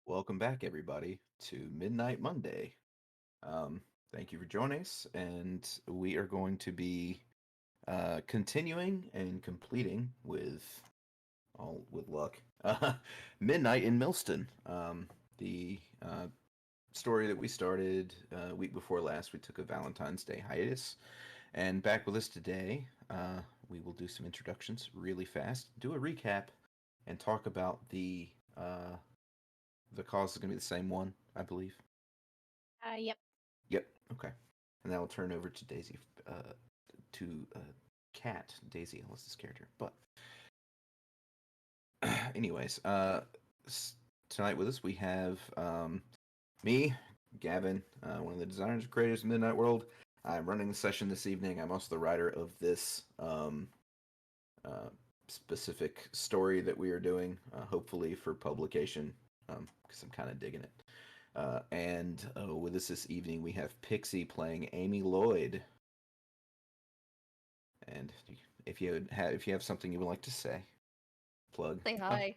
Welcome back, everybody, to Midnight Monday. Thank you for joining us, and we are going to be continuing and completing with all with luck, Midnight in Millston. The story that we started week before last. We took a Valentine's Day hiatus, and back with us today. We will do some introductions really fast, do a recap, and talk about the cause is going to be the same one, I believe. Yep. Yep. Okay. And then I'll turn over to Daisy, to Cat, Daisy Ellis's character. But, anyways, tonight with us we have me, Gavin, one of the designers and creators of Midnight World. I'm running the session this evening. I'm also the writer of this specific story that we are doing, hopefully for publication, because I'm kind of digging it. And with us this evening, we have Pixie playing Amy Lloyd. And if you have something you would like to say, plug. Say hi.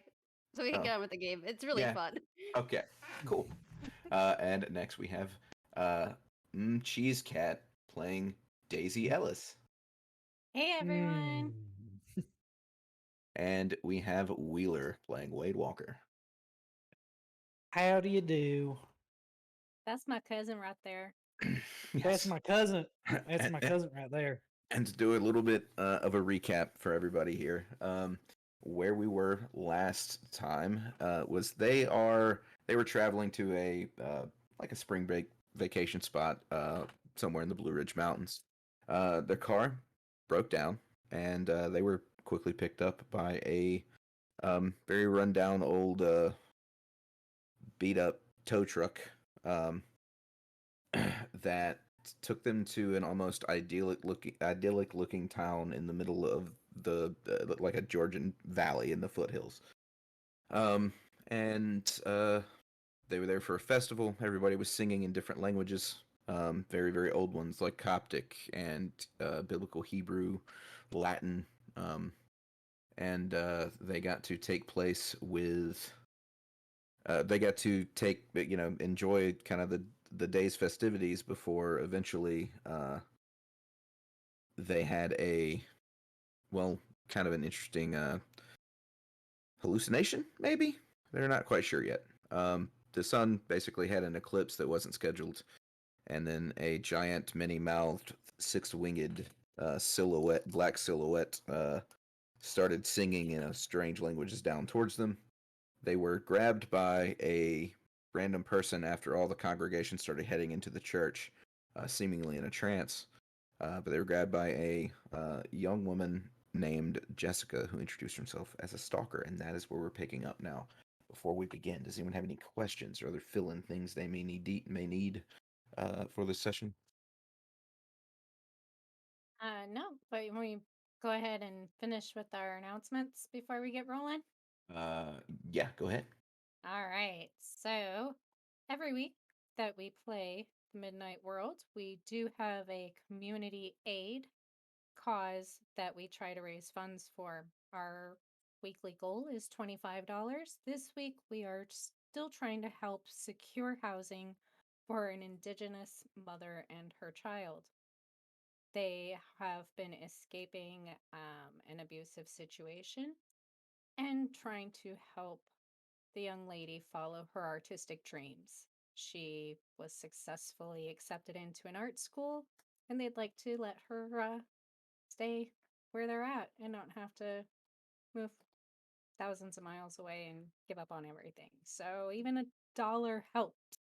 So we can get on with the game. It's really Yeah. fun. Okay. Cool. And next we have Cheese Cat playing Daisy Ellis, Hey everyone. and we have Wheeler playing Wade Walker. How do you do? That's my cousin right there. That's my cousin. That's my cousin right there. And to do a little bit of a recap for everybody here, where we were last time was they were traveling to a like a spring break vacation spot somewhere in the Blue Ridge Mountains. Their car broke down, and they were quickly picked up by a very rundown old beat up tow truck that took them to an almost idyllic looking town in the middle of the like a Georgian valley in the foothills. And they were there for a festival. Everybody was singing in different languages, very very old ones like Coptic and Biblical Hebrew, Latin, and they got to take place with. They got to enjoy kind of the day's festivities before eventually they had kind of an interesting hallucination, maybe? They're not quite sure yet. The sun basically had an eclipse that wasn't scheduled, and then a giant, many-mouthed, six-winged black silhouette, started singing in a strange languages down towards them. They were grabbed by a random person after all the congregation started heading into the church, seemingly in a trance. But they were grabbed by a young woman named Jessica, who introduced herself as a stalker, and that is where we're picking up now. Before we begin, does anyone have any questions or other fill-in things they may need for this session? No, but we go ahead and finish with our announcements before we get rolling. Yeah, go ahead. All right. So every week that we play the Midnight World, we do have a community aid cause that we try to raise funds for. Our weekly goal is $25. This week, we are still trying to help secure housing for an Indigenous mother and her child. They have been escaping an abusive situation and trying to help the young lady follow her artistic dreams. She was successfully accepted into an art school, and they'd like to let her stay where they're at and not have to move thousands of miles away and give up on everything. So even a dollar helps.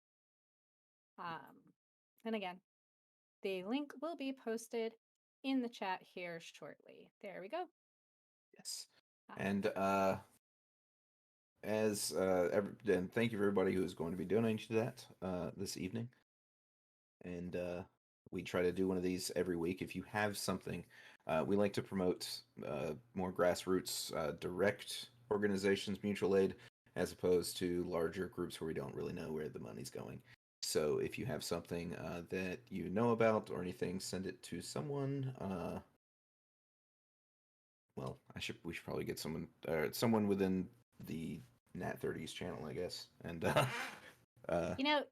And again, the link will be posted in the chat here shortly. There we go. Yes. And and thank you for everybody who is going to be donating to that this evening. And we try to do one of these every week. If you have something, we like to promote more grassroots, direct organizations, mutual aid, as opposed to larger groups where we don't really know where the money's going. So if you have something that you know about or anything, send it to someone. We should probably get someone within the Nat 30's channel, I guess. And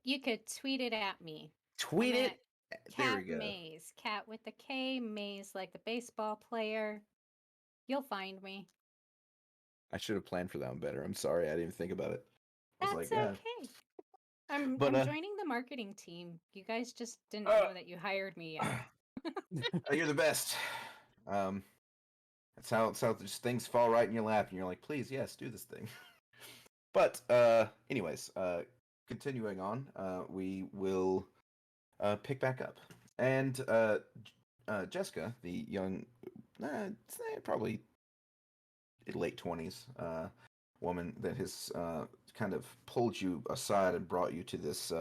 You could tweet it at me. tweet I'm at it. There we Cat go. Maze. Cat with the K, Maze like the baseball player. You'll find me. I should have planned for that one better. I'm sorry, I didn't even think about it. I was That's like, yeah. okay. I'm But joining the marketing team. You guys just didn't uh, know that you hired me yet. you're the best. Um, that's how just things fall right in your lap, and you're like, please, yes, do this thing. But anyways, continuing on, we will pick back up, and Jessica, the young, probably late 20s woman that has kind of pulled you aside and brought you to this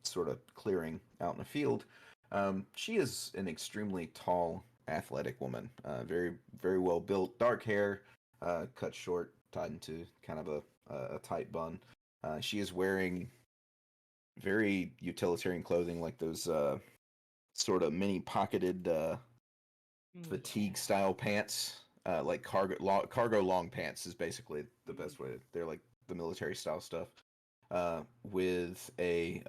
sort of clearing out in the field. She is an extremely tall, athletic woman, very, very well built, dark hair, cut short, tied into kind of a tight bun. She is wearing very utilitarian clothing, like those sort of mini pocketed fatigue style pants, like cargo long pants is basically the best way. They're like the military style stuff, with a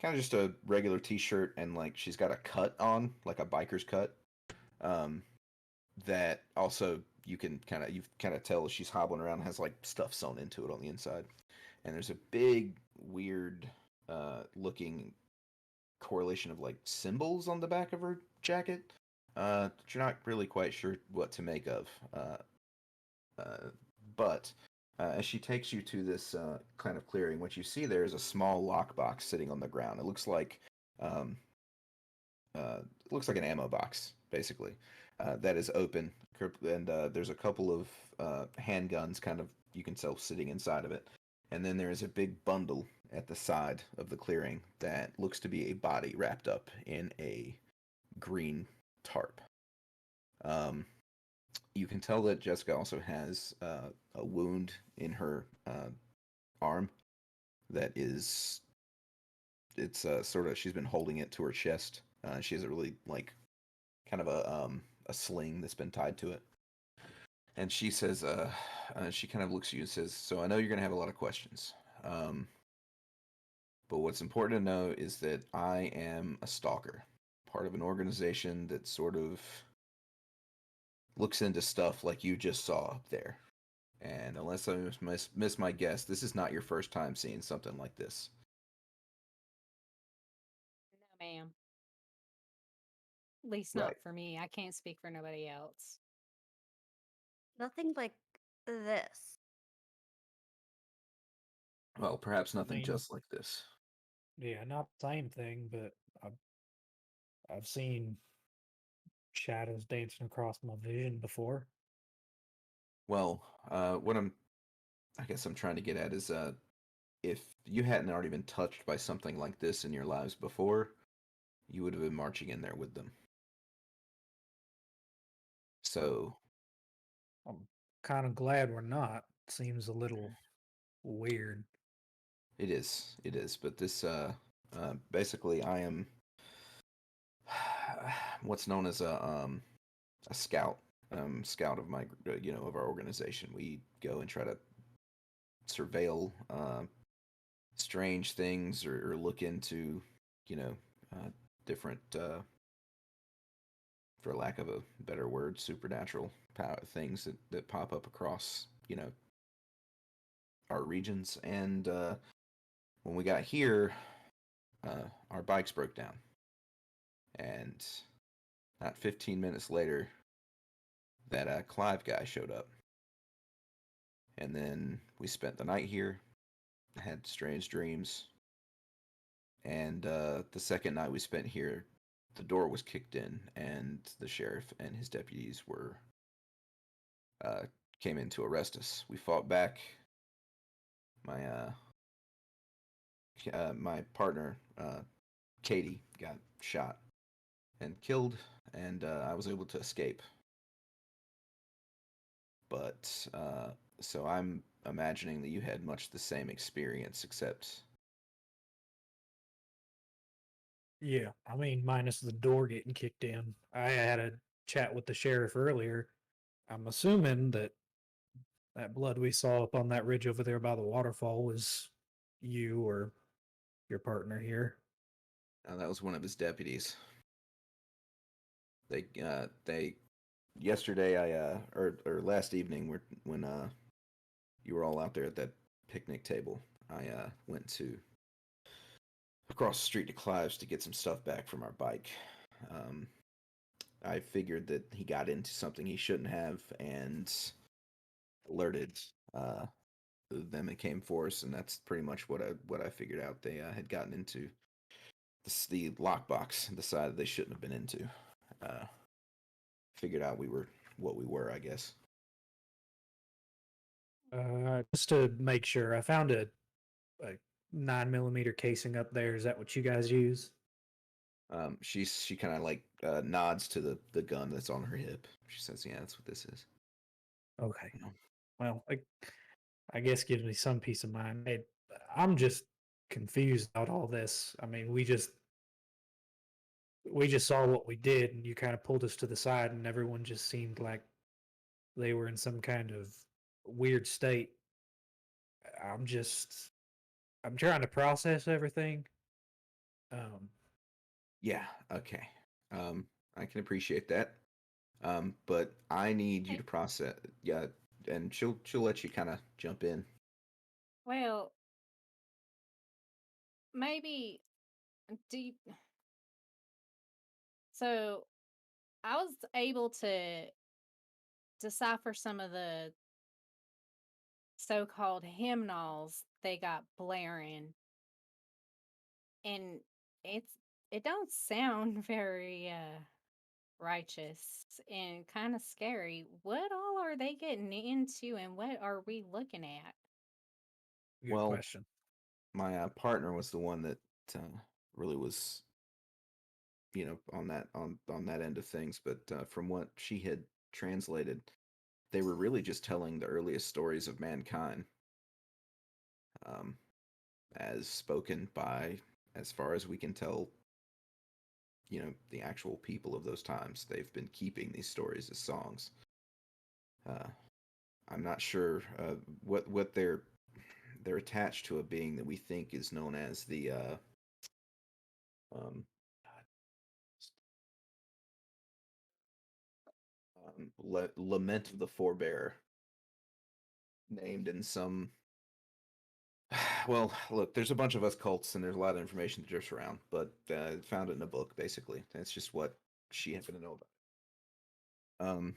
kind of just a regular t-shirt, and like she's got a cut on, like a biker's cut, um, that also you kind of tell she's hobbling around and has like stuff sewn into it on the inside, and there's a big weird looking correlation of like symbols on the back of her jacket. That you're not really quite sure what to make of. But as she takes you to this kind of clearing, what you see there is a small lockbox sitting on the ground. Um, it looks like an ammo box, basically, that is open, and there's a couple of handguns, kind of you can tell, sitting inside of it. And then there is a big bundle at the side of the clearing that looks to be a body wrapped up in a green tarp. Um, you can tell that Jessica also has a wound in her arm that is it's sort of she's been holding it to her chest. She has a really like kind of a sling that's been tied to it. And she says, she kind of looks at you and says, "So I know you're gonna have a lot of questions. Um, but what's important to know is that I am a stalker, part of an organization that sort of looks into stuff like you just saw up there. And unless I miss my guess, this is not your first time seeing something like this." No, ma'am. At least not Right. for me. I can't speak for nobody else. Nothing like this. Well, perhaps nothing mean, just like this. yeah, not the same thing, but I've seen shadows dancing across my vision before. Well, I guess I'm trying to get at is, if you hadn't already been touched by something like this in your lives before, you would have been marching in there with them. So I'm kind of glad we're not. Seems a little weird. it is. But this, basically, I am what's known as a scout, scout of my, of our organization. We go and try to surveil strange things, or look into, you know, different, for lack of a better word, supernatural things that pop up across, our regions. And when we got here, our bikes broke down, and not 15 minutes later, that Clive guy showed up, and then we spent the night here, had strange dreams, and the second night we spent here, the door was kicked in, and the sheriff and his deputies uh, came in to arrest us. We fought back. My my partner, Katie, got shot and killed, and I was able to escape. But so I'm imagining that you had much the same experience, except Yeah, I mean, minus the door getting kicked in. I had a chat with the sheriff earlier. I'm assuming that that blood we saw up on that ridge over there by the waterfall was you or your partner here. That was one of his deputies. They yesterday or last evening when you were all out there at that picnic table, I went to across the street to Clive's to get some stuff back from our bike. I figured that he got into something he shouldn't have and alerted them and came for us, and that's pretty much what I figured out. They had gotten into the lockbox and decided they shouldn't have been into. Figured out we were what we were, I guess. Just to make sure, I found a 9mm casing up there. Is that what you guys use? She kind of like nods to the gun that's on her hip. She says, "Yeah, that's what this is." Okay. You know? Well, I guess gives me some peace of mind. I'm just confused about all this. I mean, we just saw what we did, and you kind of pulled us to the side, and everyone just seemed like they were in some kind of weird state. I'm just I'm trying to process everything. Yeah. Okay. I can appreciate that. But I need you Okay. to process. Yeah, and she'll let you kind of jump in. Well, maybe do you, so I was able to decipher some of the so-called hymnals they got blaring, and it's it don't sound very righteous and kind of scary. What all are they getting into, and what are we looking at? Good Well, question. my partner was the one that really was, on that end of things. But from what she had translated, they were really just telling the earliest stories of mankind, um, as spoken by, as far as we can tell, the actual people of those times. They've been keeping these stories as songs. Uh, I'm not sure what they're attached to a being that we think is known as the um, Lament of the Forbearer, named in some. Well, look, there's a bunch of us cults, and there's a lot of information that drifts around, but found it in a book, basically. That's just what she happened to know about.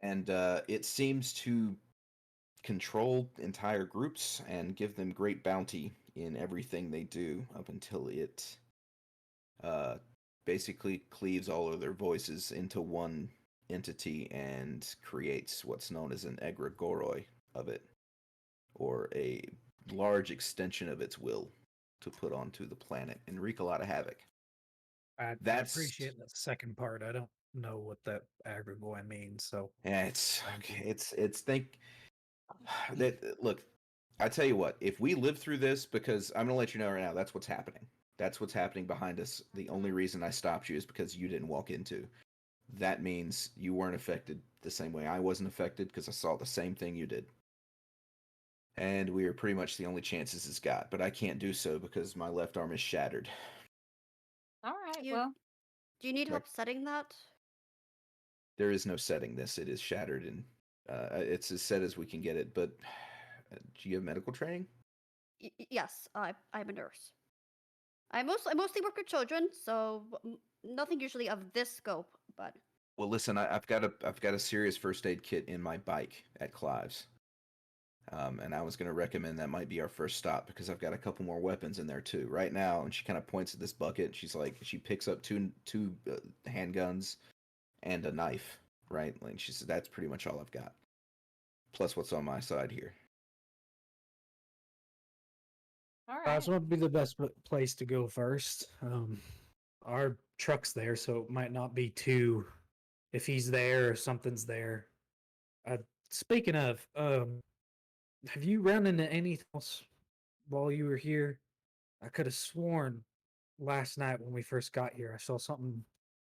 And it seems to control entire groups and give them great bounty in everything they do up until it uh, basically cleaves all of their voices into one entity and creates what's known as an egregoroi of it, or a large extension of its will to put onto the planet and wreak a lot of havoc. I That's appreciate the second part. I don't know what that agrigoy means, so yeah, it's thank you. okay. It's think that look. I tell you what, if we live through this, because I'm gonna let you know right now, that's what's happening. That's what's happening behind us. The only reason I stopped you is because you didn't walk into. That means you weren't affected the same way I wasn't affected because I saw the same thing you did. And we are pretty much the only chances it's got, but I can't do so because my left arm is shattered. All right, You well, do you need Yep. help setting that? There is no setting this. It is shattered, and it's as set as we can get it. But do you have medical training? Yes, I'm a nurse. I mostly work with children, so nothing usually of this scope. But Well, listen, I've got a serious first aid kit in my bike at Clive's. And I was going to recommend that might be our first stop because I've got a couple more weapons in there too. Right now, and she kind of points at this bucket. And she's like, she picks up two handguns and a knife. Right, and she said that's pretty much all I've got. Plus, what's on my side here. all This right. would be the best place to go first. Our truck's there, so it might not be too. If he's there or something's there. Speaking of, have you run into anything else while you were here? I could have sworn last night when we first got here, I saw something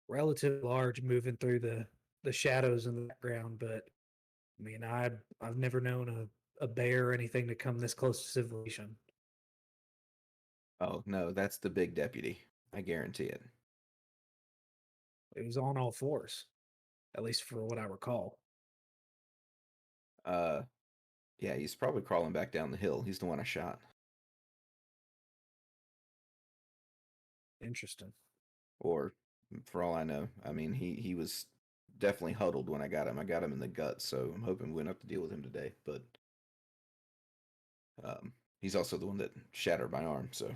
relatively large moving through the the shadows in the background, but I mean, I've never known a bear or anything to come this close to civilization. Oh no, that's the big deputy. I guarantee it. It was on all fours, at least for what I recall. Yeah, he's probably crawling back down the hill. He's the one I shot. Interesting. Or for all I know, I mean, he was definitely huddled when I got him. I got him in the gut, so I'm hoping we won't have to deal with him today. But he's also the one that shattered my arm, so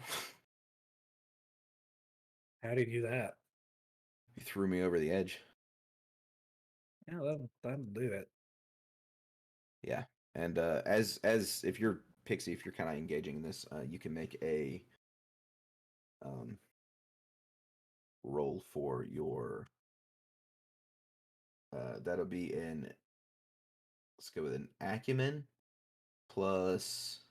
How do you do that? he threw me over the edge. Yeah, that'll do it. Yeah, and as if you're Pixie, if you're kind of engaging in this, you can make a roll for your. That'll be an. Let's go with an acumen plus.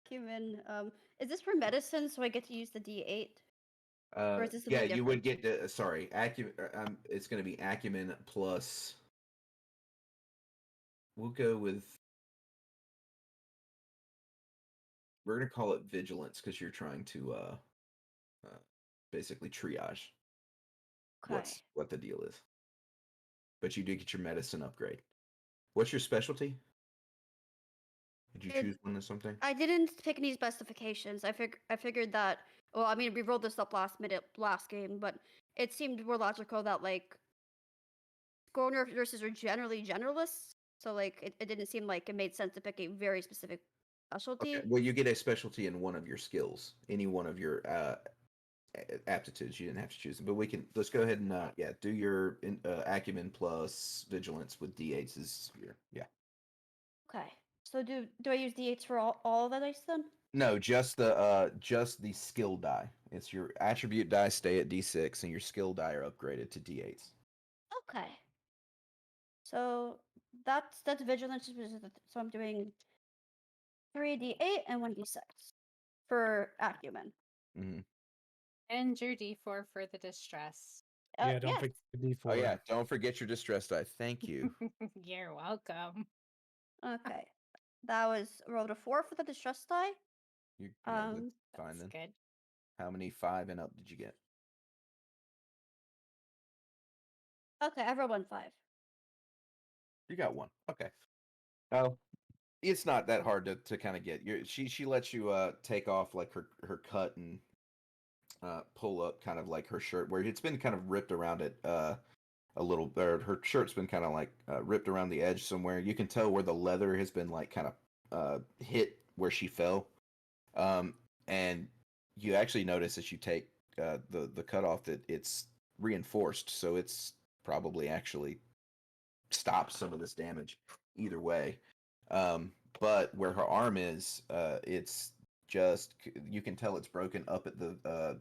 Cumin, is this for medicine so I get to use the D8? Or is this Yeah, something you would different? get to. Sorry, acumen. It's going to be acumen plus. We'll go with. We're going to call it vigilance because you're trying to basically triage Okay. what the deal is. But you do get your medicine upgrade. What's your specialty? Did you choose one or something? I didn't pick any specifications. I figured that. Well, I mean, we rolled this up last game, but it seemed more logical that like school nurses are generally generalists. So like, it didn't seem like it made sense to pick a very specific specialty. Okay. Well, you get a specialty in one of your skills, any one of your aptitudes. You didn't have to choose them, but let's go ahead and do your acumen plus vigilance with d8s is yeah. Okay. So do I use D8s for all the dice then? No, just the skill die. It's your attribute die stay at d6, and your skill die are upgraded to d8s. Okay. So that's vigilance. So I'm doing 3d8 and 1d6 for acumen. Mm-hmm. And your D4 for the distress. Yeah, don't forget the D4. Oh yeah, don't forget your distress die. Thank you. You're welcome. Okay. That was rolled a 4 for the distress die. Yeah, that's fine That's then. good. How many 5 and up did you get? Okay, I rolled 1 5. You got 1. Okay. Oh, it's not that hard to kind of get. She lets you take off like her cut and pull up kind of like her shirt where it's been kind of ripped around it a little, or her shirt's been kind of like ripped around the edge somewhere. You can tell where the leather has been like kind of hit where she fell, and you actually notice as you take the cut off that it's reinforced, so it's probably actually stopped some of this damage either way. But where her arm is, it's just you can tell it's broken up at the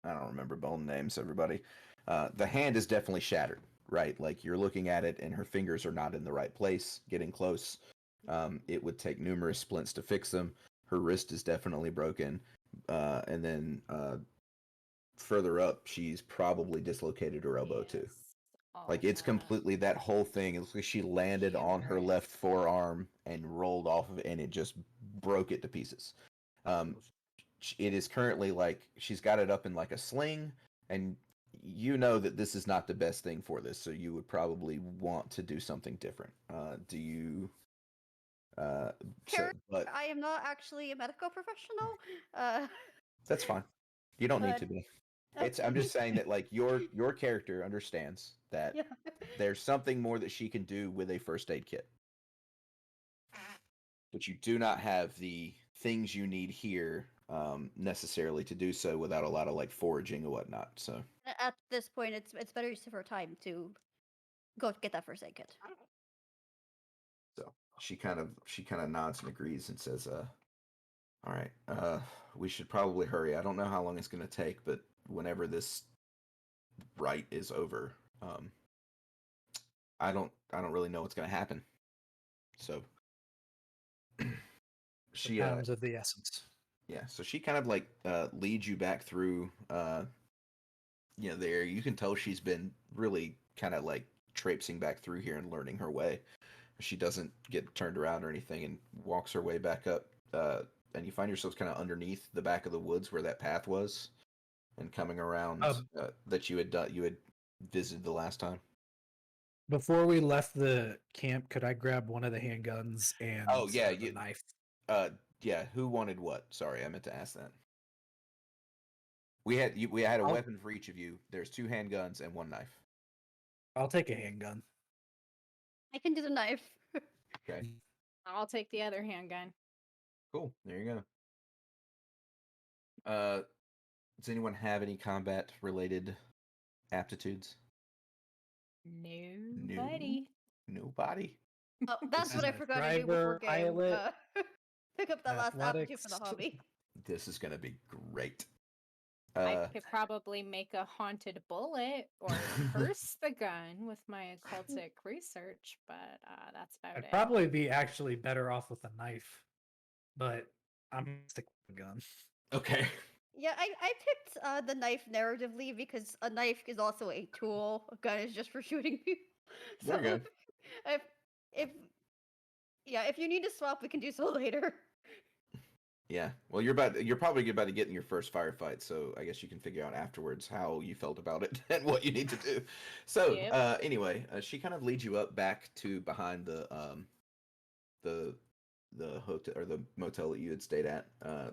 I don't remember bone names, everybody. The hand is definitely shattered, right? Like you're looking at it and her fingers are not in the right place, getting close. It would take numerous splints to fix them. Her wrist is definitely broken. And then further up, she's probably dislocated her elbow too. Like it's completely that whole thing. It looks like she landed on her left forearm and rolled off of it, and it just broke it to pieces. It is currently like she's got it up in like a sling, and you know that this is not the best thing for this, so you would probably want to do something different. Do you? But I am not actually a medical professional. that's fine. You don't need but to be. I'm just saying that like your character understands that yeah. there's something more that she can do with a first aid kit. But you do not have the things you need here necessarily to do so without a lot of like foraging and whatnot. So At this point, it's better use of her time to go get that first aid kit. so she kind of nods and agrees and says, all right, we should probably hurry. I don't know how long it's going to take, but whenever this rite is over, I don't really know what's gonna happen. So she Times of the essence. yeah, so she kind of like leads you back through there. You can tell she's been really kind of like traipsing back through here and learning her way. She doesn't get turned around or anything and walks her way back up. And you find yourselves kind of underneath the back of the woods where that path was, and coming around that you had visited the last time. Before we left the camp, could I grab one of the handguns and the knife? Yeah. Who wanted what? Sorry, I meant to ask that. We had a weapon for each of you. There's 2 handguns and 1 knife. I'll take a handgun. I can do the knife. Okay. I'll take the other handgun. Cool. There you go. Does anyone have any combat related aptitudes? Nobody. Nobody. Oh, that's what I forgot to do driver, before game. pilot, Pick up that last aptitude for the athletics. hobby. This is gonna be great. I could probably make a haunted bullet or curse the gun with my occultic research, but that's about I'd it. probably be actually better off with a knife, but I'm gonna stick with the gun. Okay. Yeah, I picked the knife narratively because a knife is also a tool. A gun is just for shooting people. So There you go. if you need to swap, we can do so later. Yeah. Well, you're probably about to get in your first firefight, so I guess you can figure out afterwards how you felt about it and what you need to do. So, Yep. Anyway, she kind of leads you up back to behind the hotel or the motel that you had stayed at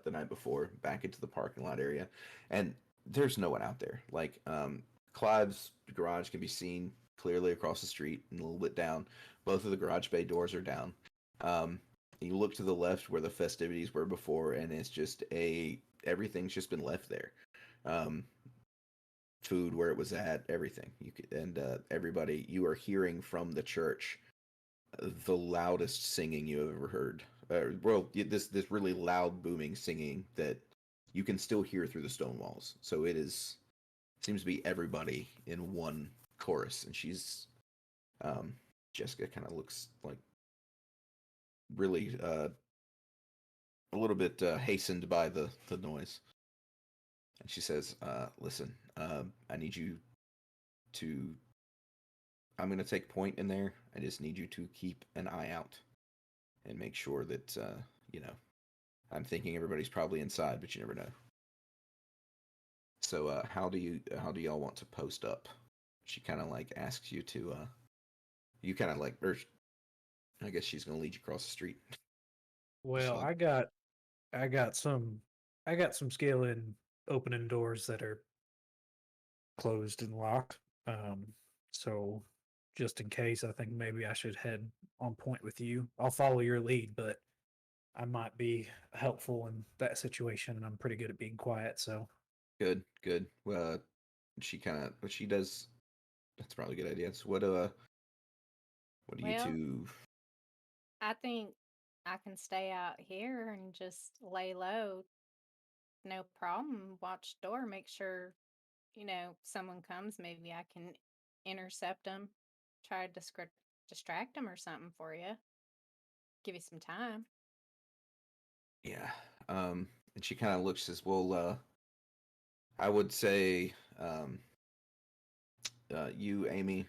the night before, back into the parking lot area, and there's no one out there. Like Clive's garage can be seen clearly across the street and a little bit down. Both of the garage bay doors are down. You look to the left where the festivities were before, and it's just everything's just been left there. Food where it was at, everything. Everybody, you are hearing from the church the loudest singing you have ever heard. This really loud booming singing that you can still hear through the stone walls. So seems to be everybody in one chorus, and Jessica kind of looks like really a little bit hastened by the noise, and she says, "Listen, I need you to. I'm going to take point in there. I just need you to keep an eye out and make sure that I'm thinking everybody's probably inside, but you never know. So how do y'all want to post up?" She kind of like asks you to you kind of like, or I guess she's going to lead you across the street. Well, I got some skill in opening doors that are closed and locked. So just in case, I think maybe I should head on point with you. I'll follow your lead, but I might be helpful in that situation, and I'm pretty good at being quiet. So Good. Well, she does. That's probably a good idea. So what do you Well, two? I think I can stay out here and just lay low. No problem. Watch the door. Make sure, someone comes. Maybe I can intercept them. Try to distract them or something for you. Give you some time. Yeah. And she kind of looks, says, "Well, I would say, you, Amy,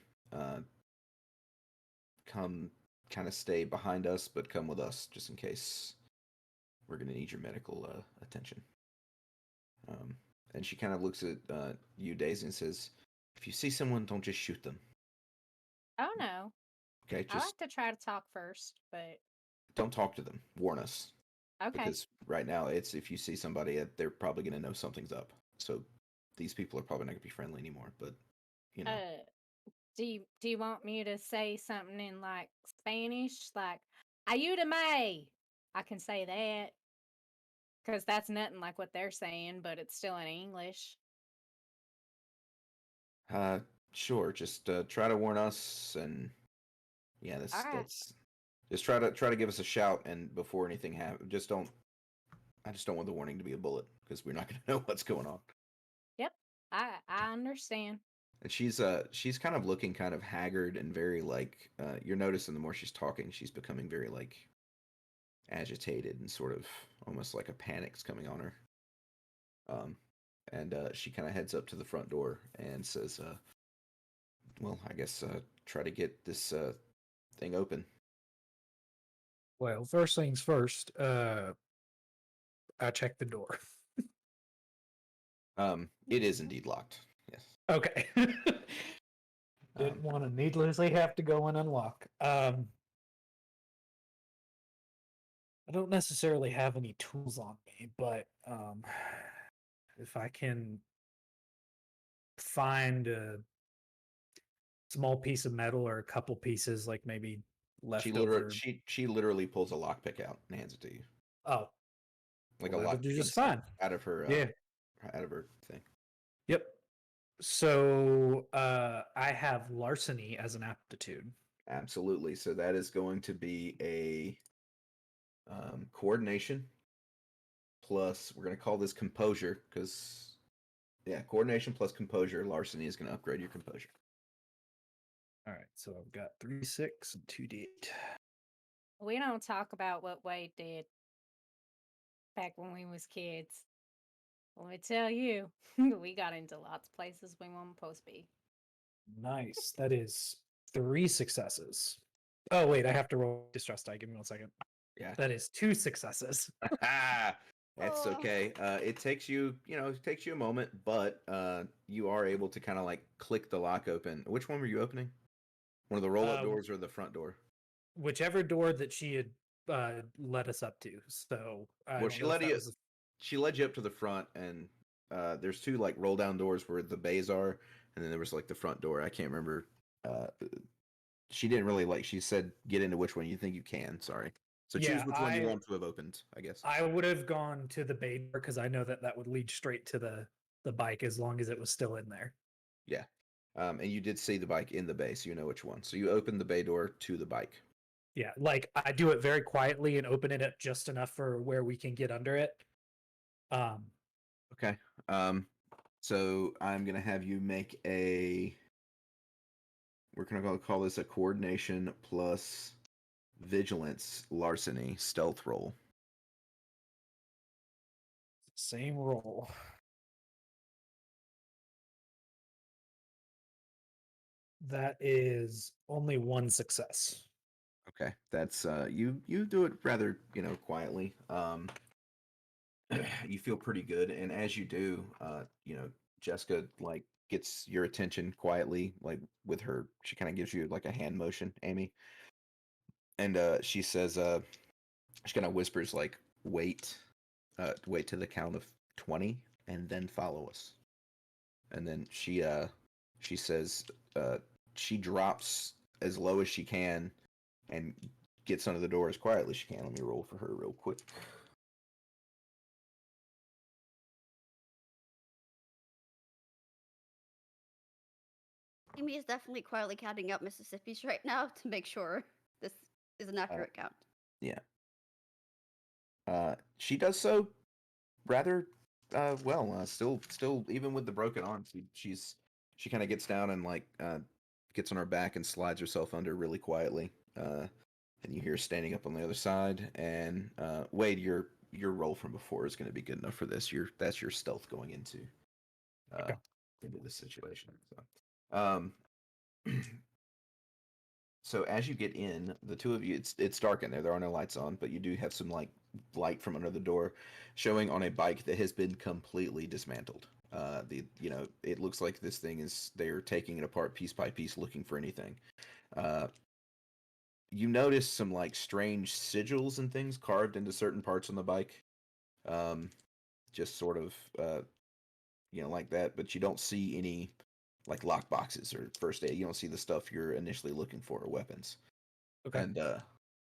come kind of stay behind us, but come with us just in case we're going to need your medical attention." And she kind of looks at you, Daisy, and says, "If you see someone, don't just shoot them. Oh no. Okay, I just like to try to talk first, but don't talk to them. Warn us, okay. because right now it's if you see somebody, they're probably going to know something's up. So these people are probably not going to be friendly anymore. But you know, Do you want me to say something in like Spanish, like "Ayúdame"? I can say that because that's nothing like what they're saying, but it's still in English. sure, just try to warn us, and yeah, All right. that's just try to give us a shout, and before anything happens, just don't. I just don't want the warning to be a bullet because we're not going to know what's going on. Yep. I understand. And she's kind of looking kind of haggard and very like you're noticing the more she's talking, she's becoming very like agitated and sort of almost like a panic's coming on her. And she kind of heads up to the front door and says, "Well, I guess try to get this thing open." Well, first things first, I checked the door. It is indeed locked. Yes. Okay. Didn't want to needlessly have to go and unlock. I don't necessarily have any tools on me, but if I can find a small piece of metal or a couple pieces, like maybe leftover. She literally pulls a lockpick out and hands it to you, Oh, like well, a that'll do lockpick just set fine. out of her Yeah. out of her thing. Yep. So I have larceny as an aptitude. Absolutely. So that is going to be a coordination plus. We're going to call this composure because coordination plus composure. Larceny is going to upgrade your composure. All right, so I've got 3, 6, and 2d8. We don't talk about what Wade did back when we was kids. Let me tell you, we got into lots of places we weren't supposed to be. Nice. That is 3 successes. Oh wait, I have to roll distress die. Give me 1 second. Yeah. That is 2 successes. That's Oh. okay. It takes you, it takes you a moment, but you are able to kind of like click the lock open. Which one were you opening? One of the roll-up doors or the front door? Whichever door that she had led us up to. So I Well, don't know if that was she led you up to the front, and there's 2 like roll-down doors where the bays are, and then there was like the front door. I can't remember. She didn't really like. She said, "Get into which one you think you can." Sorry. So choose which one you want to have opened. I guess I would have gone to the bay door because I know that that would lead straight to the bike as long as it was still in there. Yeah. And you did see the bike in the bay, so you know which one. So you open the bay door to the bike. Yeah, like I do it very quietly and open it up just enough for where we can get under it. Okay. So I'm gonna have you make a. We're gonna call this a coordination plus vigilance larceny stealth roll. Same roll. That is only 1 success. Okay, that's you do it rather quietly. You feel pretty good, and as you do, Jessica like gets your attention quietly, like with her. She kind of gives you like a hand motion, Amy, and she says, she kind of whispers like, "Wait, wait to the count of 20, and then follow us." And then she says, she drops as low as she can and gets under the door as quietly as she can. Let me roll for her real quick. Amy is definitely quietly counting up Mississippi's right now to make sure this is an accurate count. Yeah. She does so rather well. Still, even with the broken arm, she kind of gets down and like gets on her back and slides herself under really quietly. And you hear her standing up on the other side. And Wade, your roll from before is going to be good enough for this. That's your stealth going into this situation. So, so as you get in, the two of you, it's dark in there. There are no lights on, but you do have some like light from under the door, showing on a bike that has been completely dismantled. It looks like this thing is they're taking it apart piece by piece, looking for anything. You notice some like strange sigils and things carved into certain parts on the bike, just sort of like that. But you don't see any like lock boxes or first aid. You don't see the stuff you're initially looking for or weapons. Okay. And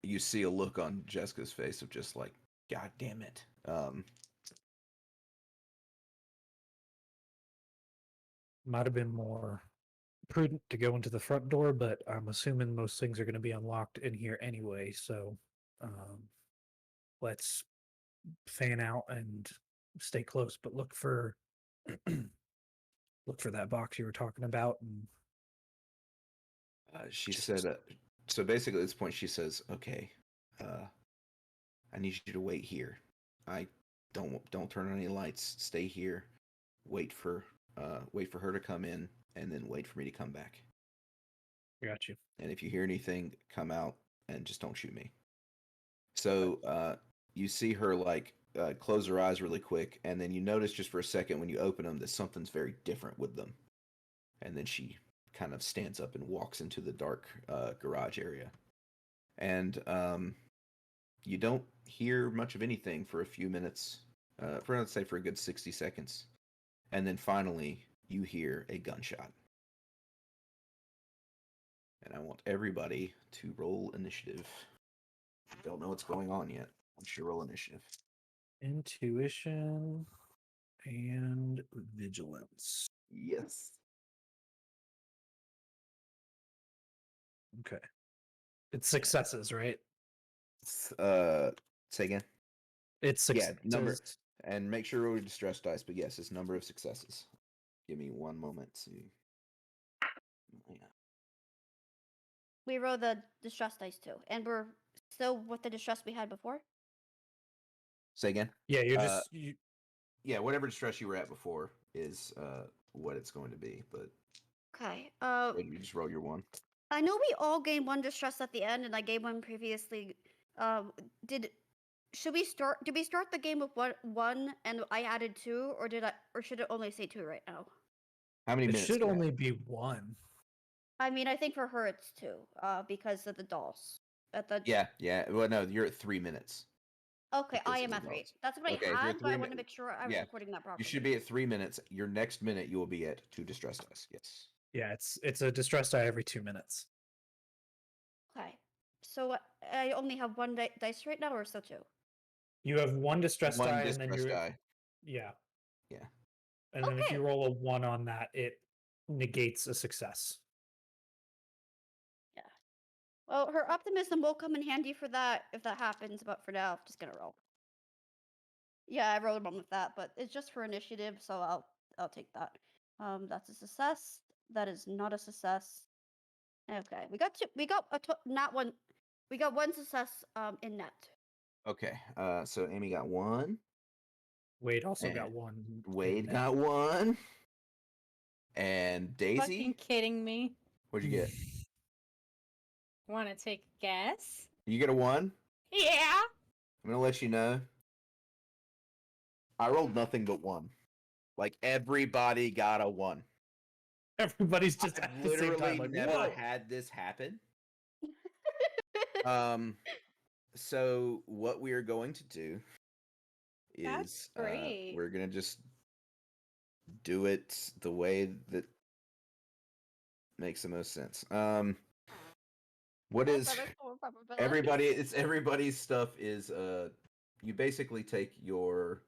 you see a look on Jessica's face of just like, God damn it. Might have been more prudent to go into the front door, but I'm assuming most things are going to be unlocked in here anyway. So let's fan out and stay close, but look for look for that box you were talking about. And She Just- said, so basically at this point she says, okay, I need you to wait here. I don't turn on any lights. Stay here. Wait for her to come in, and then wait for me to come back. got you. And if you hear anything, come out and just don't shoot me. So you see her like close her eyes really quick, and then you notice just for a second when you open them that something's very different with them. And then she kind of stands up and walks into the dark garage area. And you don't hear much of anything for a few minutes, let's say for a good 60 seconds. And then finally, you hear a gunshot. And I want everybody to roll initiative. Don't know what's going on yet. I should roll initiative. Intuition and vigilance. Yes. Okay. It's successes, right? Say again. It's Yeah, successes. number. And make sure roll your distress dice, but yes, it's number of successes. Give me one moment to. Yeah. We roll the distress dice too, and we're still with the distress we had before. Say again. Yeah, you're Uh, just Yeah, whatever distress you were at before is what it's going to be. But Okay. you just roll your one. I know we all gained one distress at the end, and I gave one previously. Should we start? Did we start the game with one, and I added two, or should it only say two right now? How many it minutes? should do you only have? be one. I mean, I think for her it's two, because of the dolls. Yeah. Well, no, you're at 3 minutes. Okay, because I of am the at 3. dolls. That's what Okay, if I you're had, at but I 3 want to min- make sure I was yeah, recording that properly. You should be at 3 minutes. Your next minute, you will be at 2 distress dice. Yes. Yeah, it's a distress die every 2 minutes. Okay. So I only have one dice right now, or still two? You have one distress One die, and then distress you're die. yeah, Yeah. and then if Okay. you roll a 1 on that, it negates a success. Yeah. Well, her optimism will come in handy for that if that happens, but for now, I'm just gonna roll. Yeah, I rolled one with that, but it's just for initiative, so I'll take that. That's a success. That is not a success. Okay, we got two. We got not one. We got one success in net. Okay. So Amy got 1. Wade also And got 1. Wade got 1. And Daisy, Fucking kidding me? what'd you get? Want to take a guess? You get a 1. Yeah. I'm gonna let you know. I rolled nothing but 1. Like everybody got a 1. Everybody's just I've at the same literally time like, never whoa. had this happen. So what we are going to do That's is great. we're gonna just do it the way that makes the most sense. What is everybody? It's everybody's stuff is you basically take your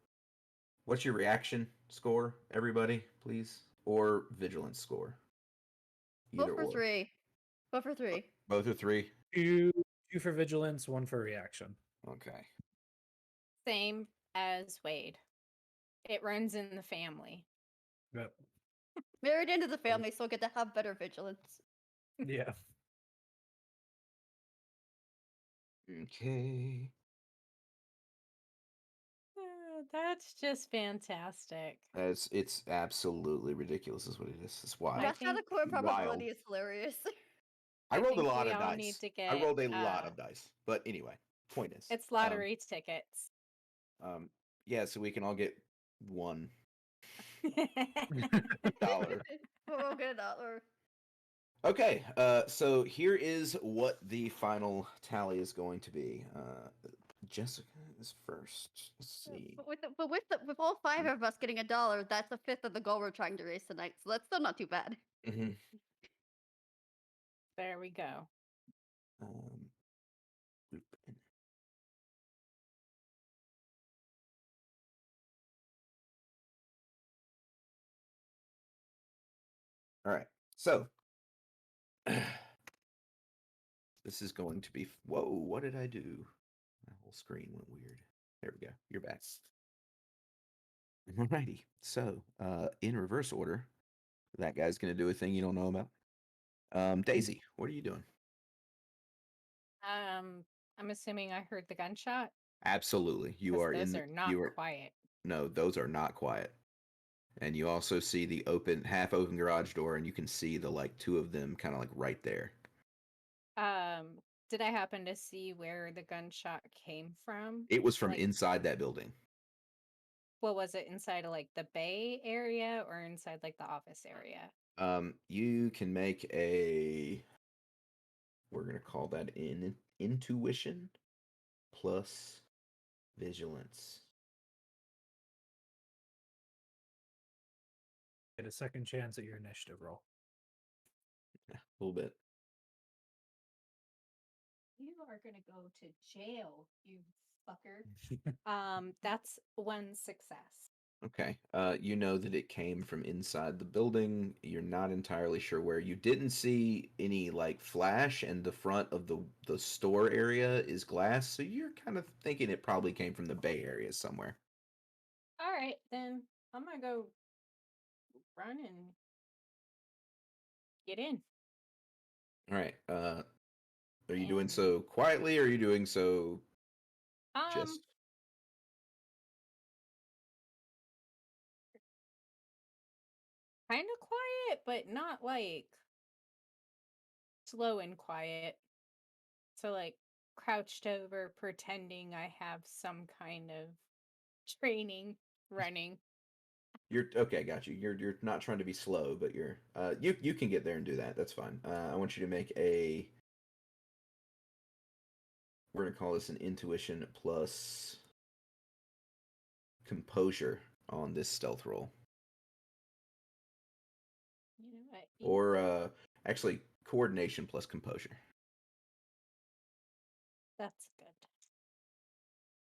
what's your reaction score, everybody, please, or vigilance score. Either Both for or. 3. Both for 3. Both are 3. 2 for vigilance, 1 for reaction. Okay. Same as Wade. It runs in the family. Yep. Married into the family, so get to have better vigilance. Yeah. Okay. That's just fantastic. It's absolutely ridiculous, is what it is. It's wild. I Rest out think of core probability wild. is hilarious. I rolled a think lot we of all dice. need to I rolled a get, lot of dice. But anyway, point is, It's lottery tickets. yeah, so we can all get $1. We'll get $1. Okay, so here is what the final tally is going to be. Jessica is first. Let's see. With all 5 of us getting $1, that's a fifth of the goal we're trying to raise tonight. So that's still not too bad. Mm-hmm. There we go. Loop in. All right, so this is going to be. Whoa! What did I do? My whole screen went weird. There we go. You're back. Alrighty. So, in reverse order, That guy's gonna do a thing you don't know about. Daisy, what are you doing? I'm assuming I heard the gunshot Absolutely, you because are those in. are not You are quiet. no, those are not quiet. And you also see the half open garage door, and you can see the like two of them kind of like right there. Did I happen to see where the gunshot came from? It was from Like, inside that building. what was it, inside of like the bay area or inside like the office area? You can make a. We're gonna call that intuition plus vigilance. Get a second chance at your initiative roll. Yeah, a little bit. You are gonna go to jail, you fucker. That's one success. Okay. You know that it came from inside the building. You're not entirely sure where. You didn't see any like flash, and the front of the store area is glass, so you're kind of thinking it probably came from the Bay Area somewhere. All right, then I'm gonna go run and get in. All right. Are you doing And so quietly, or are you doing so just? kind of quiet, but not like slow and quiet. So like crouched over, pretending I have some kind of training running. You're okay. Got you. You're not trying to be slow, but you're you can get there and do that. That's fine. I want you to make a. We're gonna call this an intuition plus composure on this stealth roll, You know what? or actually coordination plus composure. That's good.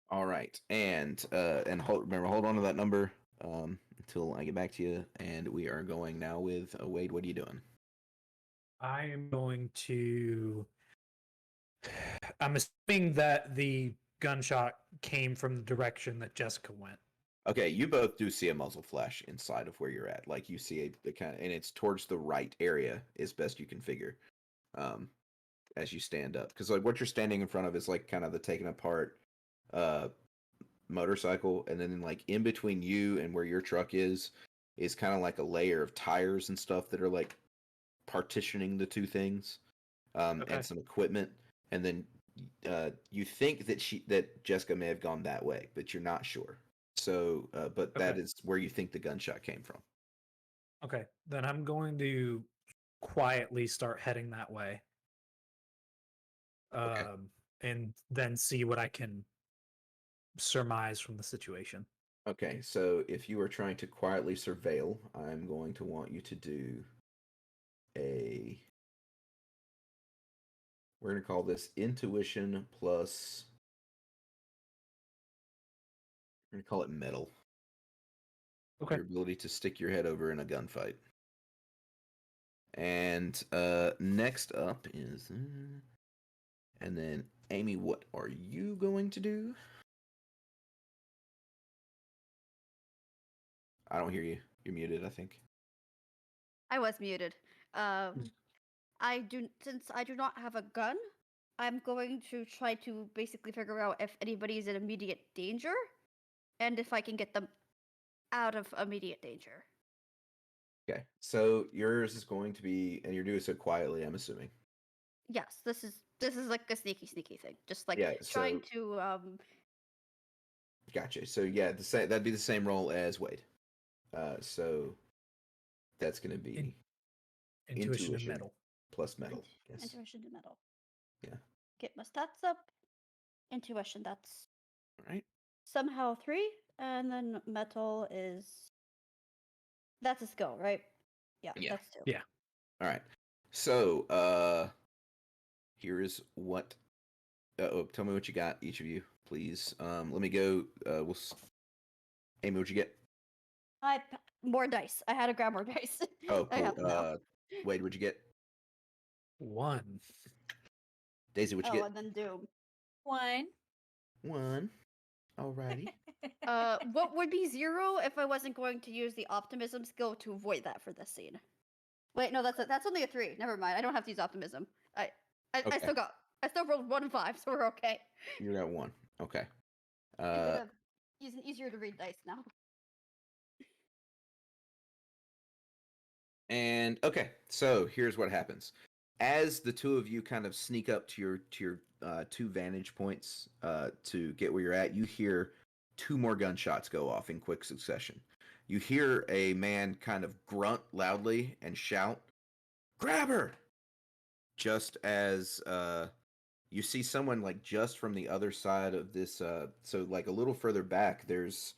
All right, and remember, hold on to that number until I get back to you, and we are going now with Wade. What are you doing? I am going to. I'm assuming that the gunshot came from the direction that Jessica went. Okay, you both do see a muzzle flash inside of where you're at. Like you see the kind of, and it's towards the right area, as best you can figure, as you stand up. Because like what you're standing in front of is like kind of the taken apart uh motorcycle, and then like in between you and where your truck is kind of like a layer of tires and stuff that are like partitioning the two things, Okay. and some equipment, and then you think that Jessica may have gone that way, but you're not sure. So, but that Okay. is where you think the gunshot came from. Okay, then I'm going to quietly start heading that way. Okay. And then see what I can surmise from the situation. Okay, so if you are trying to quietly surveil, I'm going to want you to do a. We're going to call this intuition plus. We're going to call it metal. Okay. Your ability to stick your head over in a gunfight. And next up is. And then, Amy, what are you going to do? I don't hear you. You're muted, I think. I was muted. Since I do not have a gun, I'm going to try to basically figure out if anybody is in immediate danger, and if I can get them out of immediate danger. Okay, so yours is going to be, and you're doing so quietly, I'm assuming. Yes, this is like a sneaky thing, just like Yeah, trying so to gotcha. So yeah, that'd be the same role as Wade. So that's going to be Intuition and metal. plus metal. Yes. intuition to metal. Yeah. Get my stats up. Intuition, that's All right. somehow 3, and then metal that's a skill, right? Yeah, Yeah. that's 2. Yeah. All right. So here is what. Tell me what you got, each of you, please. Let me go. Amy, what'd you get? More dice. I had to grab more dice. Oh, I cool. have them now. Wade, what'd you get? 1. Daisy, what'd you Oh, get? and then Doom. 1. 1. Alrighty. What would be 0 if I wasn't going to use the optimism skill to avoid that for this scene? Wait, no, that's only a 3. Never mind. I don't have to use optimism. I Okay. I still rolled 1 and 5, so we're okay. You're at 1. Okay. Easier to read dice now. And okay, so here's what happens. As the two of you kind of sneak up to your 2 vantage points to get where you're at, you hear 2 more gunshots go off in quick succession. You hear a man kind of grunt loudly and shout, "Grab her!" Just as you see someone like just from the other side of this. So like a little further back, there's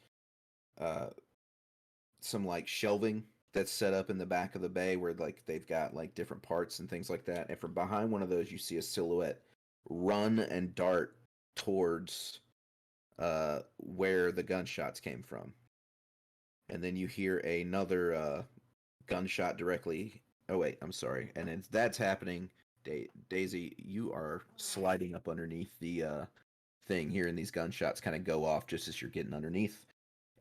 some like shelving that's set up in the back of the bay where like they've got like different parts and things like that. And from behind one of those, you see a silhouette run and dart towards where the gunshots came from. And then you hear another gunshot directly. Oh wait, I'm sorry. And as that's happening, Daisy, you are sliding up underneath the thing, hearing these gunshots kind of go off just as you're getting underneath.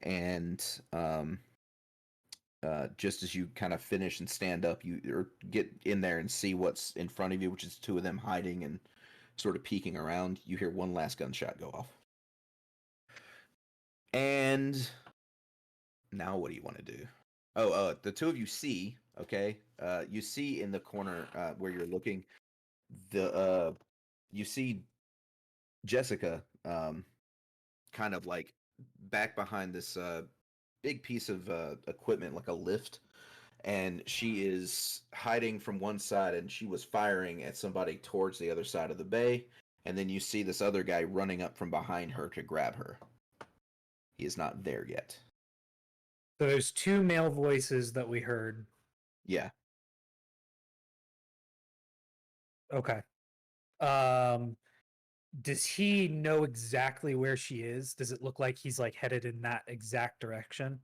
And just as you kind of finish and stand up, you or get in there and see what's in front of you, which is 2 of them hiding and sort of peeking around. You hear one last gunshot go off. And now what do you want to do? Oh, the 2 of you see, okay? You see in the corner where you're looking, you see Jessica kind of like back behind this big piece of equipment, like a lift, and she is hiding from one side, and she was firing at somebody towards the other side of the bay, and then you see this other guy running up from behind her to grab her. He is not there yet. So there's 2 male voices that we heard. Yeah. Okay. Does he know exactly where she is? Does it look like he's like headed in that exact direction?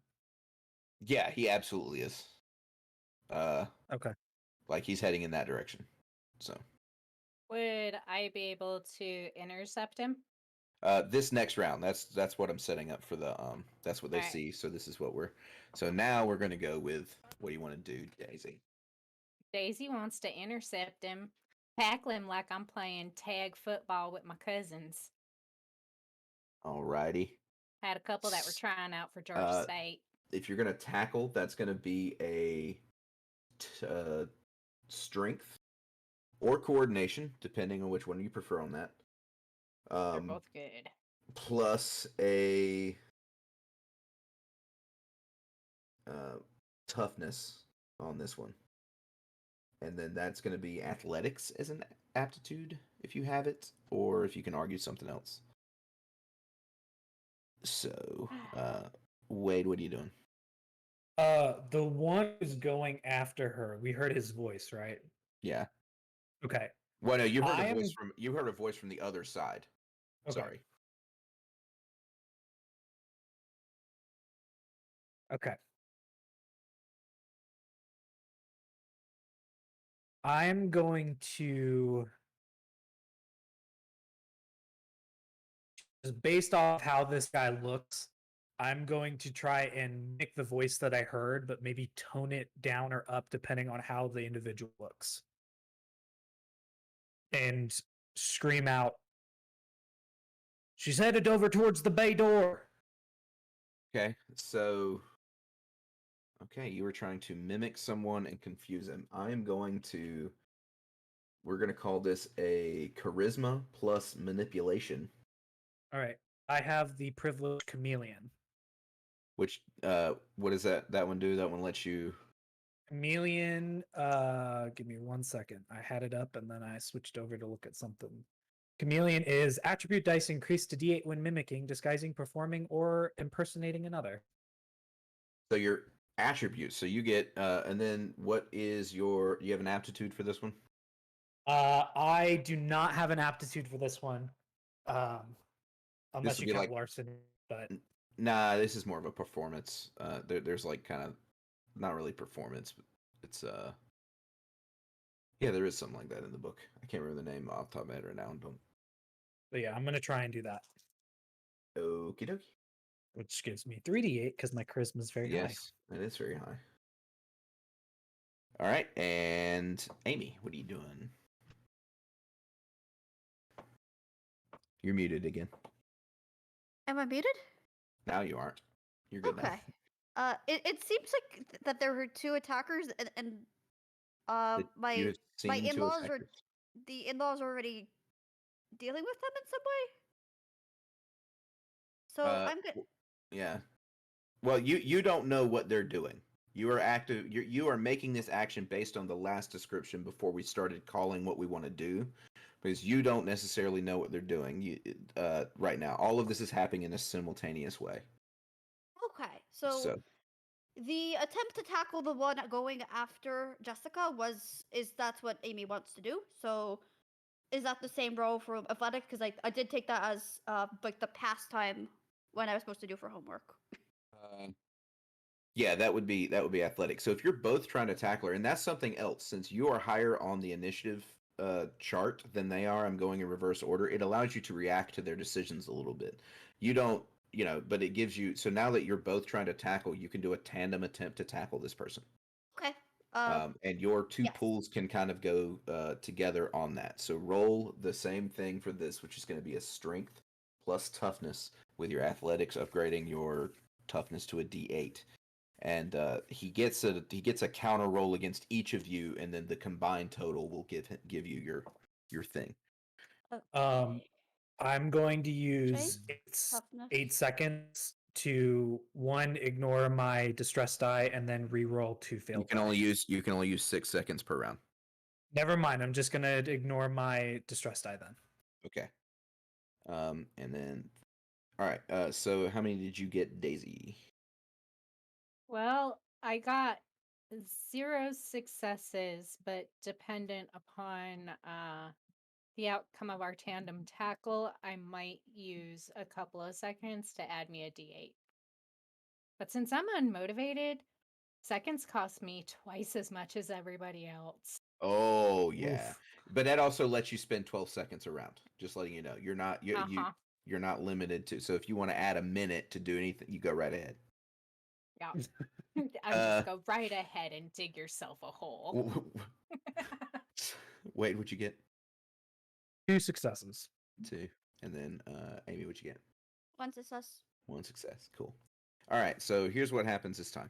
Yeah, he absolutely is. Okay. Like he's heading in that direction. So Would I be able to intercept him? this next round, that's what I'm setting up for the that's what they Alright. see. So this is what so now we're gonna go with what do you want to do, Daisy? Daisy wants to intercept him, tackle him like I'm playing tag football with my cousins. Alrighty. Had a couple that were trying out for Georgia State. If you're gonna tackle, that's gonna be a strength or coordination, depending on which one you prefer on that. They're both good. Plus a toughness on this one. And then that's going to be athletics as an aptitude, if you have it, or if you can argue something else. So, Wade, what are you doing? The one who's going after her, we heard his voice, right? Yeah. Okay. Well, no, you heard a voice from the other side. Okay. Sorry. Okay. I'm going to, just based off how this guy looks, I'm going to try and make the voice that I heard, but maybe tone it down or up depending on how the individual looks. And scream out, "She's headed over towards the bay door." Okay, so you were trying to mimic someone and confuse them. We're going to call this a charisma plus manipulation. All right. I have the privileged chameleon. Which, what does that one do? That one lets you... Chameleon, give me 1 second. I had it up and then I switched over to look at something. Chameleon is attribute dice increased to D8 when mimicking, disguising, performing, or impersonating another. So your attributes. So you get, and then what is do you have an aptitude for this one? I do not have an aptitude for this one. Unless you count larceny, but nah, this is more of a performance. There's like kind of not really performance, but it's yeah, there is something like that in the book. I can't remember the name off the top of my head right now. But yeah, I'm gonna try and do that. Okie dokie. which gives me 3d8 because my charisma is very high. Yes, it is very high. All right, and Amy, what are you doing? You're muted again. Am I muted? Now you aren't. You're good Okay. It seems like that there were two attackers, and now. That my you have my seen two in-laws are attackers? the in-laws are already dealing with them in some way. So I'm good. Yeah. Well, you don't know what they're doing. You are active. You are making this action based on the last description before we started calling what we want to do, because you don't necessarily know what they're doing. Right now, all of this is happening in a simultaneous way. Okay, so So the attempt to tackle the one going after Jessica is that's what Amy wants to do. So is that the same role for athletic? Because I did take that as like the pastime when I was supposed to do for homework. yeah, that would be athletic. So if you're both trying to tackle her, and that's something else, since you are higher on the initiative chart than they are, I'm going in reverse order. It allows you to react to their decisions a little bit. You don't, but it gives you. So now that you're both trying to tackle, you can do a tandem attempt to tackle this person. Okay. And your two yes. pools can kind of go together on that. So roll the same thing for this, which is going to be a strength plus toughness with your athletics, upgrading your toughness to a D8. And he gets a counter roll against each of you, and then the combined total will give you your thing. I'm going to use Toughness. 8 seconds to ignore my distress die and then re-roll 2 failed. You can only use 6 seconds per round. Never mind. I'm just gonna ignore my distress die then. Okay. And then, all right. So how many did you get, Daisy? Well, I got 0 successes, but dependent upon the outcome of our tandem tackle, I might use a couple of seconds to add me a d8. But since I'm unmotivated, seconds cost me twice as much as everybody else. Oh yeah, Oof. but that also lets you spend 12 seconds around. Just letting you know, you're not Uh-huh. you're not limited to. So if you want to add a minute to do anything, you go right ahead. Yeah. Just go right ahead and dig yourself a hole. Wait, what'd you get? 2 successes. 2, and then Amy, what'd you get? 1 success. 1 success. Cool. All right, so here's what happens this time.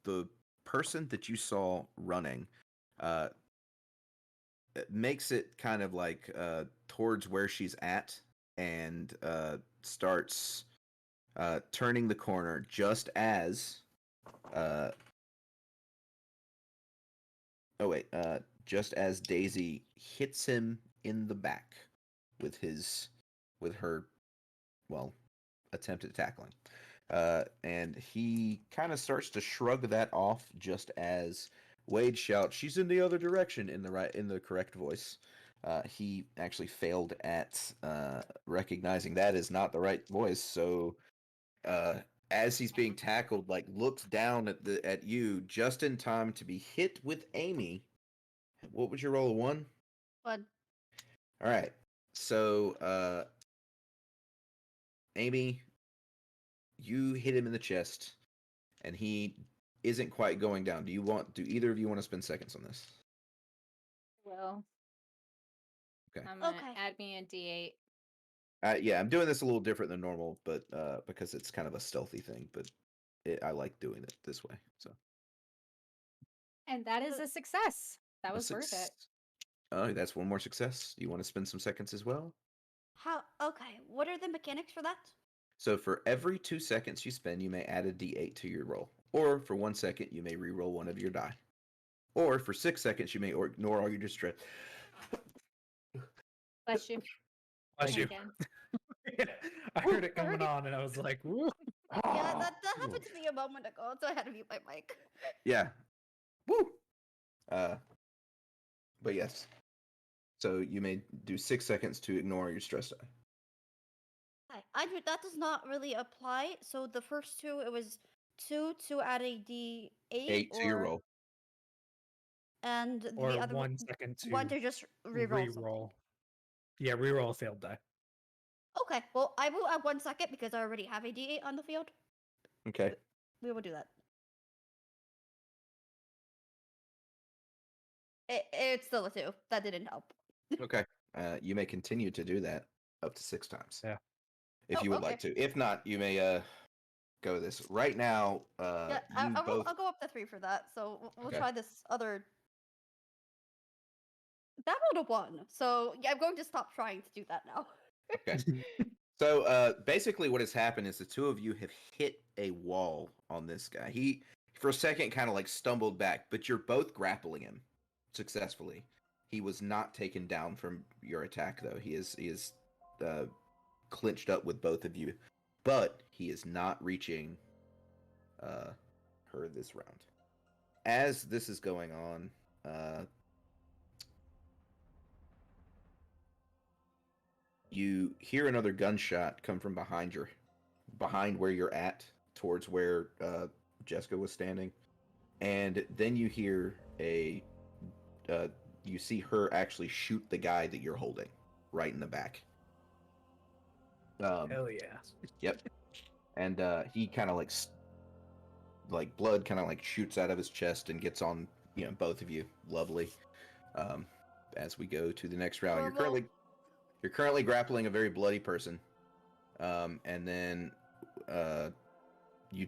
The person that you saw running, it makes it kind of like towards where she's at, and starts turning the corner just as just as Daisy hits him in the back with her attempted tackling. And he kind of starts to shrug that off just as Wade shouts, "She's in the other direction," in the correct voice. He actually failed at recognizing that is not the right voice. So as he's being tackled, looks down at you just in time to be hit with Amy. What was your roll? 1? 1. All right. So Amy, you hit him in the chest, and he isn't quite going down. Do either of you want to spend seconds on this? Well, Okay. I'm gonna Okay. add me a d8. Yeah, I'm doing this a little different than normal, but because it's kind of a stealthy thing, but I like doing it this way. So And that is a success. That was worth it. Oh, that's 1 more success. Do you want to spend some seconds as well? How? Okay. What are the mechanics for that? So for every 2 seconds you spend, you may add a d8 to your roll. Or for 1 second, you may re-roll one of your die. Or for 6 seconds, you may ignore all your distress. Bless you. Bless you. Again. I heard it coming on, and I was like, "Woo." Yeah, that happened to me a moment ago, so I had to mute my mic. Yeah. Woo! But yes. So you may do 6 seconds to ignore your stress die. That does not really apply. So the first 2, it was 2 to add a d8 8 to your roll. And Or the other 1 second to 1 to just re-roll. re-roll. Yeah, re-roll a failed die. Okay, well, I will add 1 second because I already have a D8 on the field. Okay. We will do that. It's still a 2. That didn't help. Okay. You may continue to do that up to 6 times. Yeah. If Oh, you would okay. like to. If not, you may go with this. Right now, Yeah, you both. I'll go up to 3 for that. So we'll Okay. try this other. That rolled a 1. So yeah, I'm going to stop trying to do that now. Okay. So basically, what has happened is the two of you have hit a wall on this guy. He, for a second, kind of like stumbled back, but you're both grappling him successfully. He was not taken down from your attack, though. He is clinched up with both of you, but he is not reaching her this round. As this is going on, you hear another gunshot come from behind where you're at, towards where Jessica was standing, and then you hear you see her actually shoot the guy that you're holding right in the back. Hell yeah. Yep. And he kind of like blood kind of like shoots out of his chest and gets on both of you. Lovely. As we go to the next round, you're currently grappling a very bloody person, and then you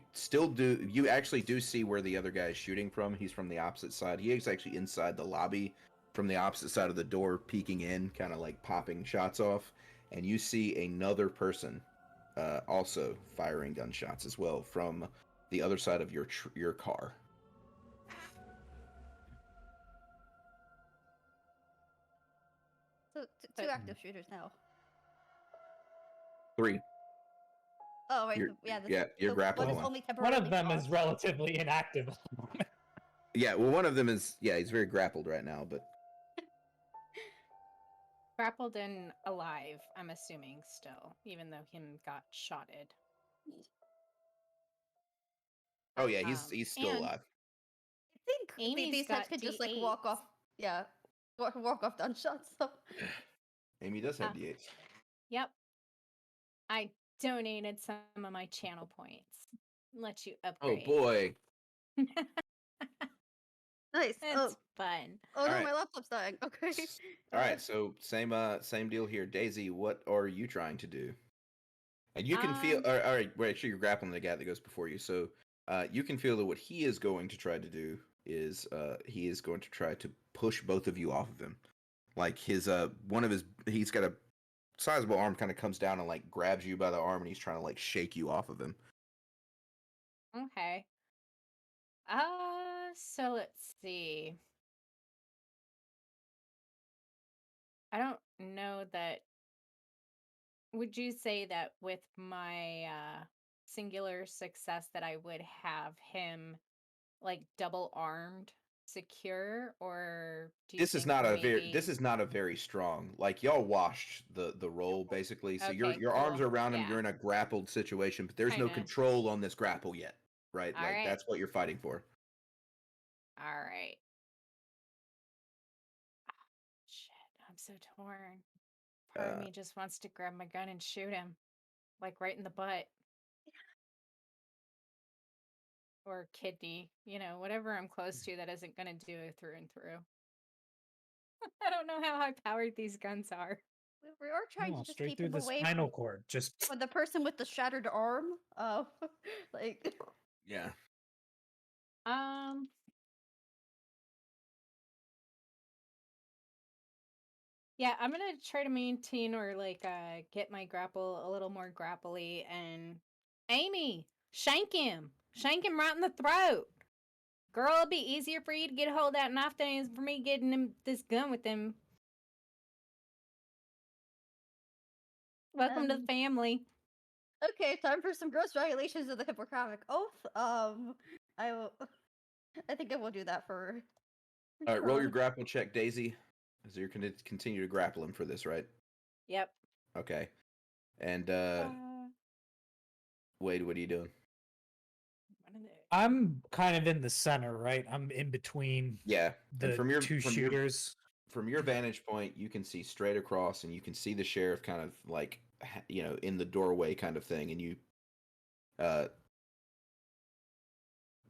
actually do see where the other guy is shooting from. He's from the opposite side. He is actually inside the lobby from the opposite side of the door, peeking in, kind of like popping shots off. And you see another person also firing gunshots as well from the other side of your car. So two active shooters now. 3. Oh wait, You're grappled one is one. only One temporarily of them is paused. relatively inactive at the moment. Yeah, well, one of them is he's very grappled right now, but Grappled and alive, I'm assuming still, even though him got shotted. oh yeah, he's still and alive. I think Amy's these types got can just like D8s. walk off. Yeah, walk off gunshots. So. Amy does have D8s. Yep. I donated some of my channel points. Let you Oh upgrade. boy. Nice. It's fun. Oh no, Alright. my laptop's dying. Okay. All right, so same deal here. Daisy, what are you trying to do? And you can feel. All right, wait. Actually, you're grappling the guy that goes before you, so you can feel that what he is going to try to do is he is going to try to push both of you off of him. Like he's got a sizable arm, kind of comes down and like grabs you by the arm, and he's trying to like shake you off of him. Okay. So let's see. I don't know that. Would you say that with my singular success that I would have him like double armed secure, or do you This is think not maybe... this is not a very strong, like y'all washed the roll basically. So Okay, your arms cool. are around him. Yeah. You're in a grappled situation, but there's no Kinda. control on this grapple yet, right? All Like right. that's what you're fighting for. All right. Shit, I'm so torn. Part of me just wants to grab my gun and shoot him, like right in the butt. Or kidney, whatever I'm close to that isn't going to do it through and through. I don't know how high powered these guns are. We are trying to just straight keep through him the away spinal cord. Just from the person with the shattered arm. Like. Yeah. Yeah, I'm gonna try to maintain or like get my grapple a little more grapply. And Amy, shank him right in the throat. Girl, it'll be easier for you to get a hold of that knife than it is for me getting him this gun with him. Welcome to the family. Okay, time for some gross violations of the Hippocratic Oath. I think I will do that for. All right, roll your grapple check, Daisy. So you're going to continue to grapple him for this, right? Yep. Okay. And Wade, what are you doing? I'm kind of in the center, right? I'm in between. Yeah. The two shooters. From your vantage point, you can see straight across, and you can see the sheriff kind of like in the doorway kind of thing, and you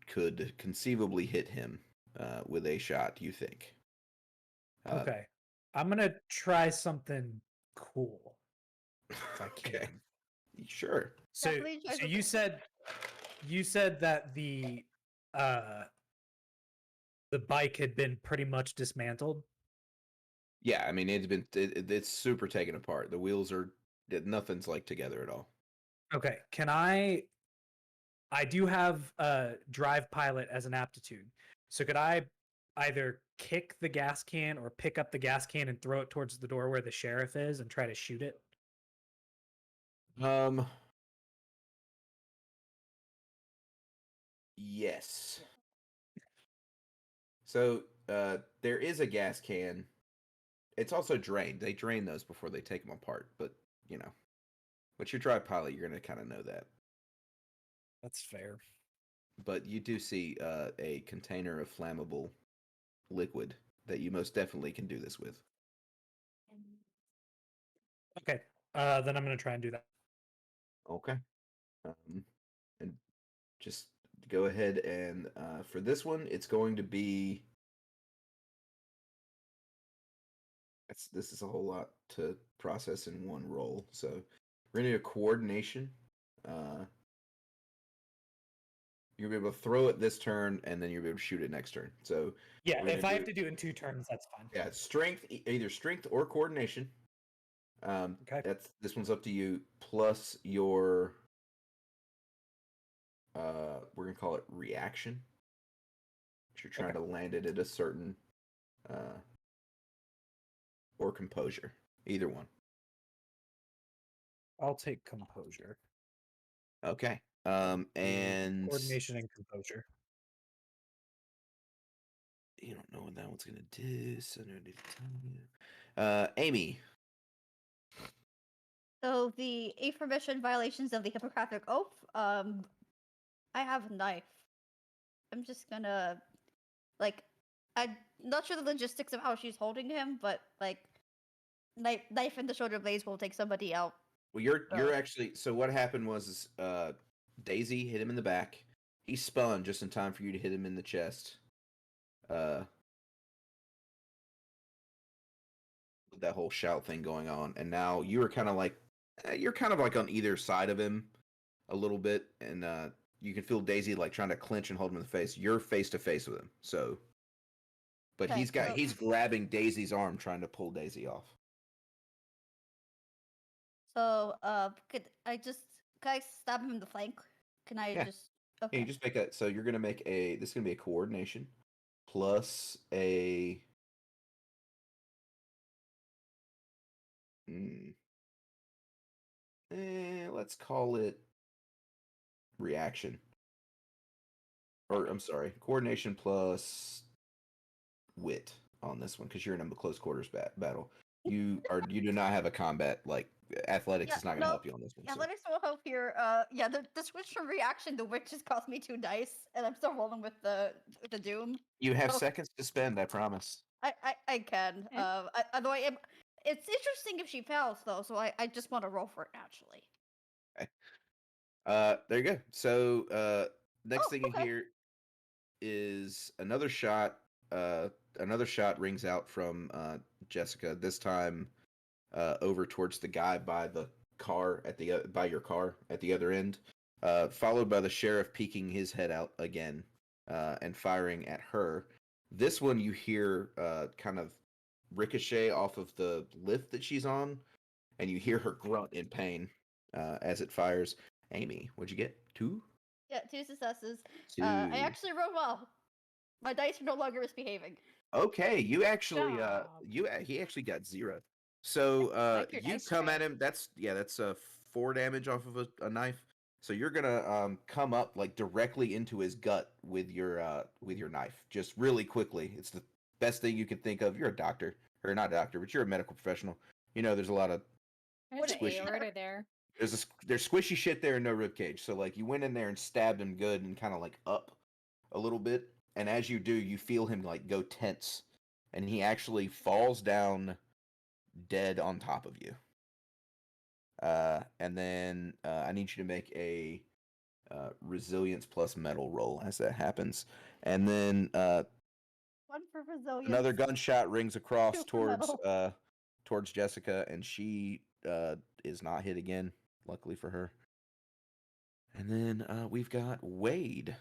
could conceivably hit him with a shot, you think. Okay. I'm gonna try something cool if I can. Okay. Sure. So, Definitely try so you something. said that the bike had been pretty much dismantled. Yeah, I mean it's super taken apart. The wheels are nothing's like together at all. Okay. Can I do have drive pilot as an aptitude. So could I either kick the gas can or pick up the gas can and throw it towards the door where the sheriff is and try to shoot it? Yes. So there is a gas can. It's also drained. They drain those before they take them apart. But with your drive pilot, you're gonna kind of know that. That's fair. But you do see a container of flammable liquid that you most definitely can do this with. Okay. Then I'm going to try and do that. Okay. And just go ahead and for this one, it's going to be. This is a whole lot to process in one roll. So we're going to do a coordination. You'll be able to throw it this turn, and then you'll be able to shoot it next turn. So Yeah, we're if gonna I have to do it in 2 turns, that's fine. yeah, strength, either strength or coordination. Okay. This one's up to you. Plus your, we're gonna call it reaction. You're trying to land it at a certain, or composure. Either one. I'll take composure. Okay. Do And coordination and composure. you don't know what that one's gonna do, so no need to tell you. Amy. So the aforementioned violations of the Hippocratic Oath. I have a knife. I'm just gonna, I'm not sure the logistics of how she's holding him, but knife in the shoulder blades will take somebody out. Well, you're actually. So what happened was, Daisy hit him in the back. He spun just in time for you to hit him in the chest. With that whole shout thing going on, and now you are kind of like, you're kind of like on either side of him, a little bit, and you can feel Daisy like trying to clinch and hold him in the face. You're face to face with him, so. But Okay, he's grabbing Daisy's arm, trying to pull Daisy off. So, can I stab him in the flank? Can I Yeah. just? Yeah, Okay. you just make a. So you're gonna make a. This is gonna be a coordination, plus a. Let's call it reaction. Or I'm sorry, coordination plus wit on this one because you're in a close quarters battle. You do not have a combat like athletics is not going to help you on this one. So. Athletics will help here. Yeah, the switch from reaction to wit just cost me 2 dice, and I'm still rolling with the doom. You have seconds to spend, I promise. I can. Although it's interesting if she fails though, so I just want to roll for it naturally. Okay. There you go. So next thing you hear is another shot. Another shot rings out from Jessica. This time, over towards the guy by the car by your car at the other end. Followed by the sheriff peeking his head out again and firing at her. This one you hear kind of ricochet off of the lift that she's on, and you hear her grunt in pain as it fires. Amy, what'd you get? 2? Yeah, 2 successes. 2. I actually rolled well. My dice are no longer misbehaving. Okay, you actually Job. he actually got 0. So Like your you dice come at tray. him. That's 4 damage off of a knife. So you're gonna come up like directly into his gut with your knife, just really quickly. It's the best thing you can think of. You're a doctor, or not a doctor, but you're a medical professional. You know, there's a lot of There's an squishy. aorta there. there's squishy shit there and no rib cage. So like you went in there and stabbed him good and kind of like up a little bit, and as you do, you feel him like go tense, and he actually falls down dead on top of you. And then I need you to make a resilience plus metal roll as that happens. And then One for resilience. another gunshot rings across Two for metal. towards Jessica, and she is not hit again, luckily for her. And then we've got Wade.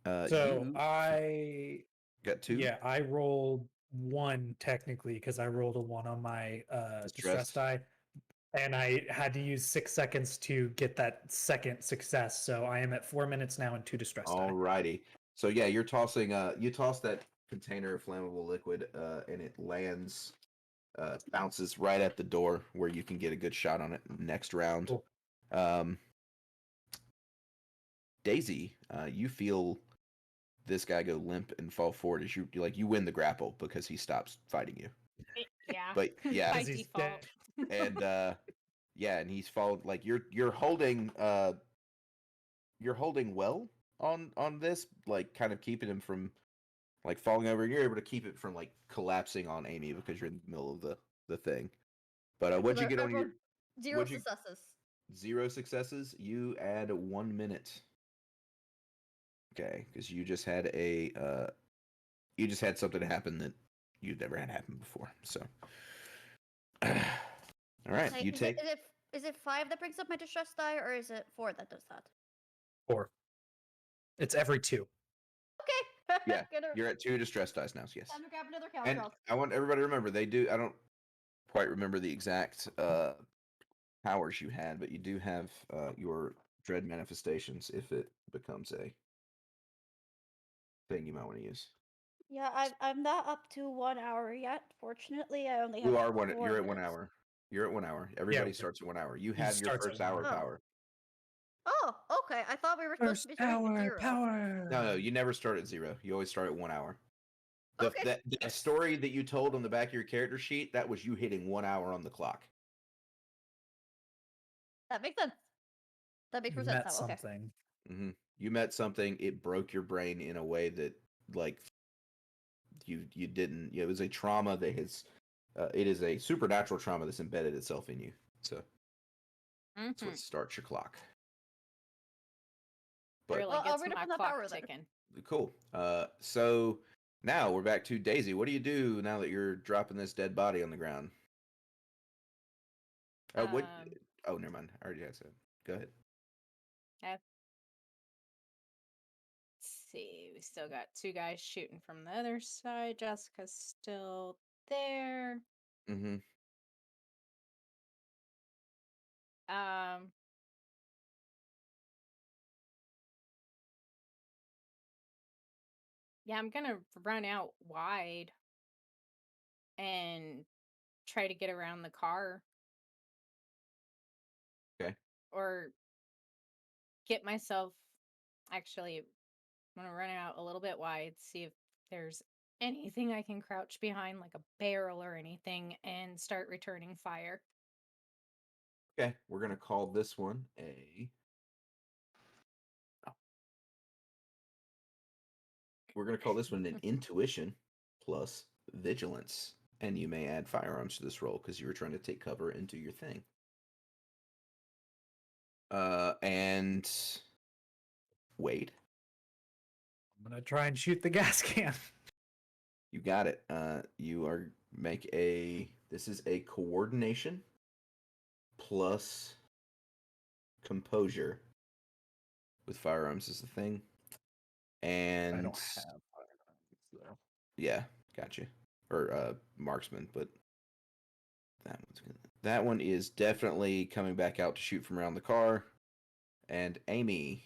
So you I got 2 yeah, I rolled 1 technically because I rolled a 1 on my distress Distressed. die, and I had to use 6 seconds to get that second success. So I am at 4 minutes now and 2 distress die. Alrighty. So yeah, you're tossing. You toss that container of flammable liquid, and it lands, bounces right at the door where you can get a good shot on it next round. Cool. Daisy, you feel this guy go limp and fall forward as you win the grapple because he stops fighting you. Yeah. But yeah, By 'Cause he's default. and yeah, and he's fallen like you're holding well on this, like kind of keeping him from like falling over. You're able to keep it from like collapsing on Amy because you're in the middle of the thing. But what'd you get on your 0 what'd you- successes. 0 successes? You add 1 minute. Okay, because you just had something happen that you'd never had happen before. So, all right, Like, you take. Is it 5 that brings up my distress die, or is it 4 that does that? 4. It's every 2. Okay. Yeah, you're at 2 distress dice now. Yes, Time to grab another and counter. I want everybody to remember they do. I don't quite remember the exact powers you had, but you do have your dread manifestations if it becomes a thing you might want to use. Yeah, I'm not up to 1 hour yet. Fortunately, I only have You are one. 4 You're at 1 minutes. hour. You're at 1 hour. Everybody starts at 1 hour. You have your starts at first 1 hour hour. power. Oh, okay. I thought we were supposed to be starting at 0. power. No, you never start at 0. You always start at 1 hour. Okay. The story that you told on the back of your character sheet, that was you hitting 1 hour on the clock. That makes sense. That makes more sense Met now. Okay. something. Mm-hmm. You met something. It broke your brain in a way that, like, you didn't. It was a trauma that has. It is a supernatural trauma that's embedded itself in you. So that's what starts your clock. But Really Well, I'll gets read it my from the clock power then. ticking. cool. So now we're back to Daisy. What do you do now that you're dropping this dead body on the ground? What? Oh, never mind. I already had said. Go ahead. Let's see. We still got 2 guys shooting from the other side. Jessica's still there. Mm-hmm. Yeah, I'm gonna run out wide and try to get around the car. Okay. Or get myself. Actually, I'm gonna run out a little bit wide, see if there's anything I can crouch behind, like a barrel or anything, and start returning fire. Okay. We're gonna call this one a. We're gonna call this one an intuition plus vigilance, and you may add firearms to this roll because you were trying to take cover and do your thing. And Wade, I'm gonna try and shoot the gas can. you got it. You are make a. This is a coordination plus composure with firearms is the thing, and I don't have firearms though. yeah, gotcha. Or marksman, but that one is definitely coming back out to shoot from around the car. And Amy,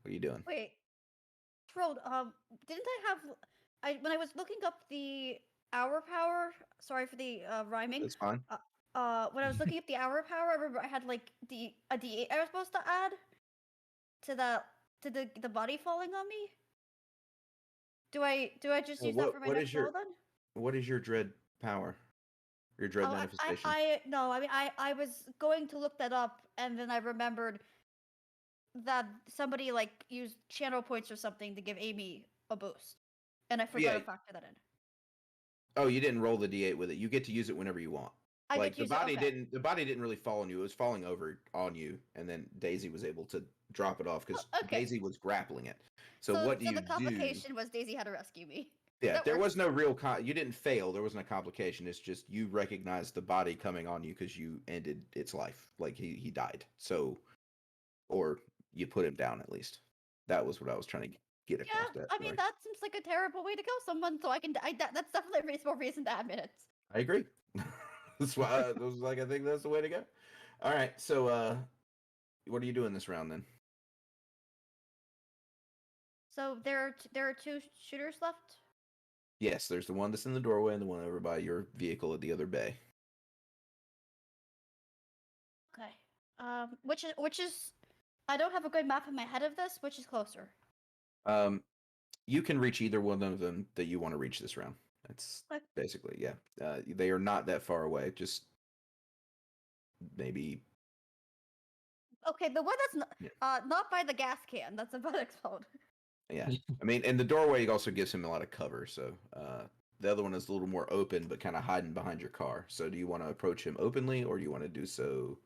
what are you doing? Wait. Road, didn't I have when I was looking up the hour power, sorry for the rhyming. That's fine. When I was looking up the hour power, I remember I had like a D8 I was supposed to add to the body falling on me. Do I just use that for my next roll then? What is your dread power? Your dread manifestation? No, I mean I was going to look that up and then I remembered that somebody like used channel points or something to give Amy a boost. And I forgot to factor that in. Oh, you didn't roll the D8 with it. You get to use it whenever you want. I Like get to use it. Okay. the body didn't really fall on you. It was falling over on you, and then Daisy was able to drop it off because Okay. Daisy was grappling it. So So what do so you the do? complication was Daisy had to rescue me. Yeah, That there was works. no real you didn't fail. There wasn't a complication. It's just you recognized the body coming on you because you ended its life. Like he died. So, or you put him down at least. That was what I was trying to get across. Yeah, That I mean sorry. that seems like a terrible way to kill someone. So I can. That's definitely a reasonable reason to have minutes. I agree. That's why I was like, I think that's the way to go. All right. So, what are you doing this round then? So there are two shooters left. Yes, there's the one that's in the doorway and the one over by your vehicle at the other bay. Okay. Which is I don't have a good map in my head of this. Which is closer? You can reach either one of them that you want to reach this round. That's Like, basically, yeah. They are not that far away. Just maybe. okay, the one that's Yeah. not by the gas can. That's about to explode. Yeah. I mean, and the doorway also gives him a lot of cover. So the other one is a little more open, but kind of hiding behind your car. So do you want to approach him openly, or do you want to do so?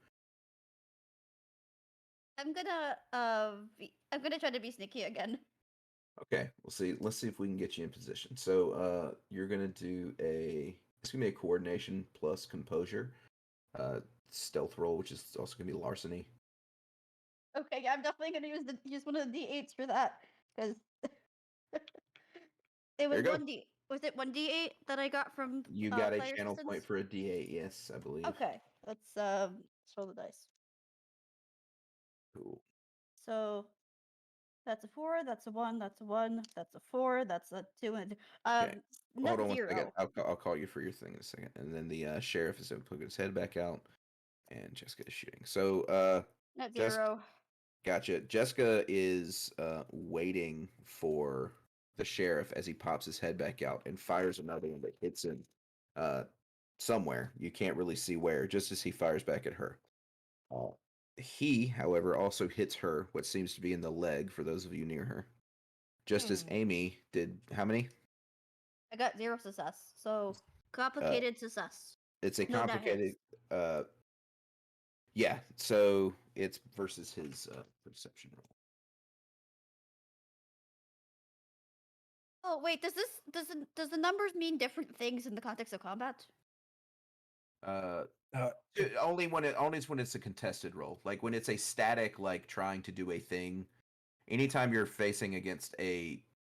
I'm gonna try to be sneaky again. Okay, we'll see. Let's see if we can get you in position. So you're gonna do it's gonna be a coordination plus composure, stealth roll, which is also gonna be larceny. Okay, yeah, I'm definitely gonna use one of the D8s for that because it was There you go. 1D. Was it 1D8 that I got from You got a player channel assistance? point for a D8, yes, I believe. Okay, let's roll the dice. Cool. So that's a 4, that's a 1, that's a 1, that's a 4, that's a 2, and Okay. net Hold on 1 second. 0. I'll call you for your thing in a second. And then the sheriff is putting his head back out, and Jessica is shooting. So Net Jessica, 0. gotcha. Jessica is waiting for the sheriff as he pops his head back out and fires another one that hits him somewhere. You can't really see where, just as he fires back at her. He, however, also hits her, what seems to be in the leg for those of you near her. Just as Amy did, how many? I got 0 success. So complicated success. It's a No, that complicated, hits. yeah, so it's versus his perception roll. Oh wait, does the numbers mean different things in the context of combat? Only when it's a contested roll. Like when it's a static, like trying to do a thing. Anytime you're facing against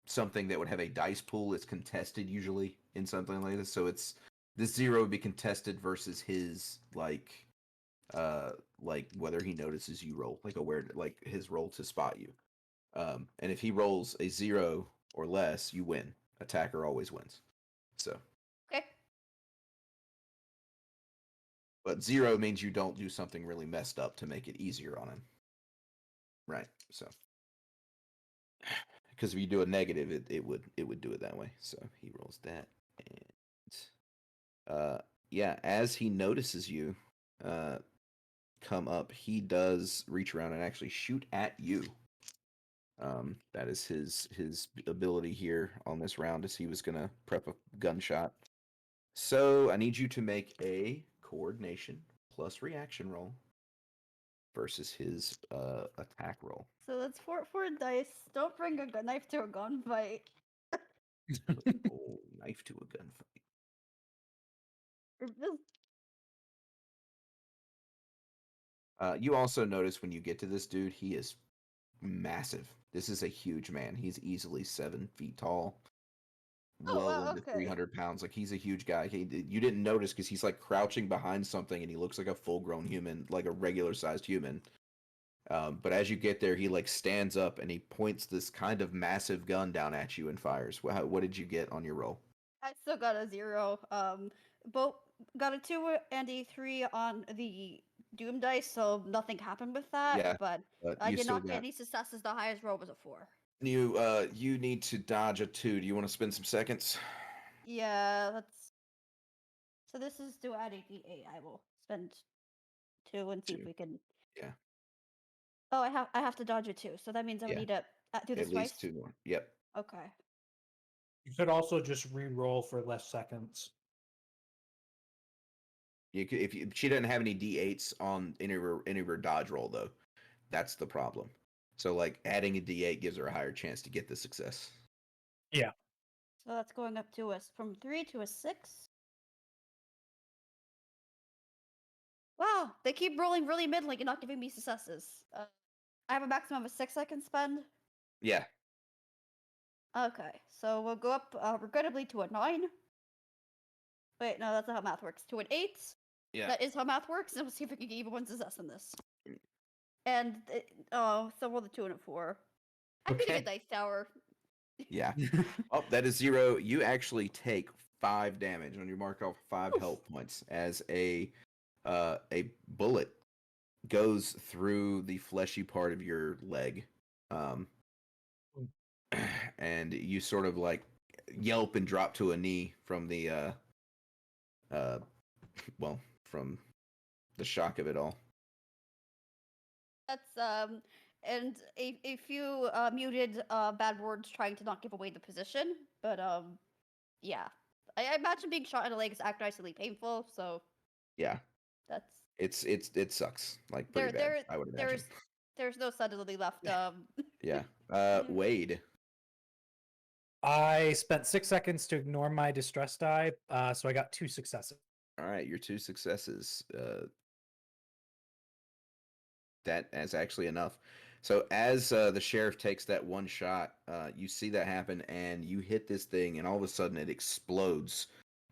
something that would have a dice pool, it's contested usually in something like this. So it's this 0 would be contested versus his like whether he notices you roll, like his roll to spot you. And if he rolls a 0 or less, you win. Attacker always wins. So. Okay. But 0 means you don't do something really messed up to make it easier on him. Right. So. Because if you do a negative, it would do it that way. So he rolls that, and yeah, as he notices you come up, he does reach around and actually shoot at you. That is his ability here on this round, as he was gonna prep a gunshot. So I need you to make a coordination plus reaction roll versus his attack roll. So that's four dice. Don't bring a knife to a gunfight. Oh, knife to a gunfight. You also notice when you get to this dude, he is massive. This is a huge man. He's easily 7 feet tall, Oh, well wow, into okay. 300 pounds. Like he's a huge guy. You didn't notice because he's like crouching behind something, and he looks like a full-grown human, like a regular-sized human. But as you get there, he like stands up and he points this kind of massive gun down at you and fires. What did you get on your roll? I still got a 0. Both got a 2 and a 3 on the Doom dice, so nothing happened with that. Yeah, but but I you did still not get got. any successes. The highest roll was a 4. You need to dodge a 2. Do you want to spend some seconds? Yeah, let's. So this is to add a D8. I will spend 2 and see if 2. we can. Yeah. Oh, I have to dodge a 2, so that means I would Yeah. need to do this At least twice. 2 more. Yep. Okay. You could also just re-roll for less seconds. You could, she doesn't have any D8s on any of her dodge roll though. That's the problem. So like adding a D8 gives her a higher chance to get the success. Yeah. So that's going up to from 3 to a 6. Wow, they keep rolling really middling and not giving me successes. I have a maximum of 6 I can spend. Yeah. Okay, so we'll go up regrettably to a 9. Wait, no, that's not how math works. To an 8. Yeah. That is how math works, and we'll see if we can get even one success in this. And, so roll the 2 and a 4. I'm getting a Okay. dice tower. Yeah. Oh, that is 0. You actually take 5 damage on your mark off 5 health points as a bullet goes through the fleshy part of your leg. And you sort of like yelp and drop to a knee from the from the shock of it all. That's and a few muted bad words trying to not give away the position, but yeah. I imagine being shot in the leg is agonizingly painful, so Yeah. that's It sucks like pretty bad, I would imagine. there's no subtlety left. Yeah. Yeah. Wade. I spent 6 seconds to ignore my distress die, so I got 2 successes. All right, your 2 successes. That is actually enough. So as the sheriff takes that one shot, you see that happen, and you hit this thing, and all of a sudden it explodes,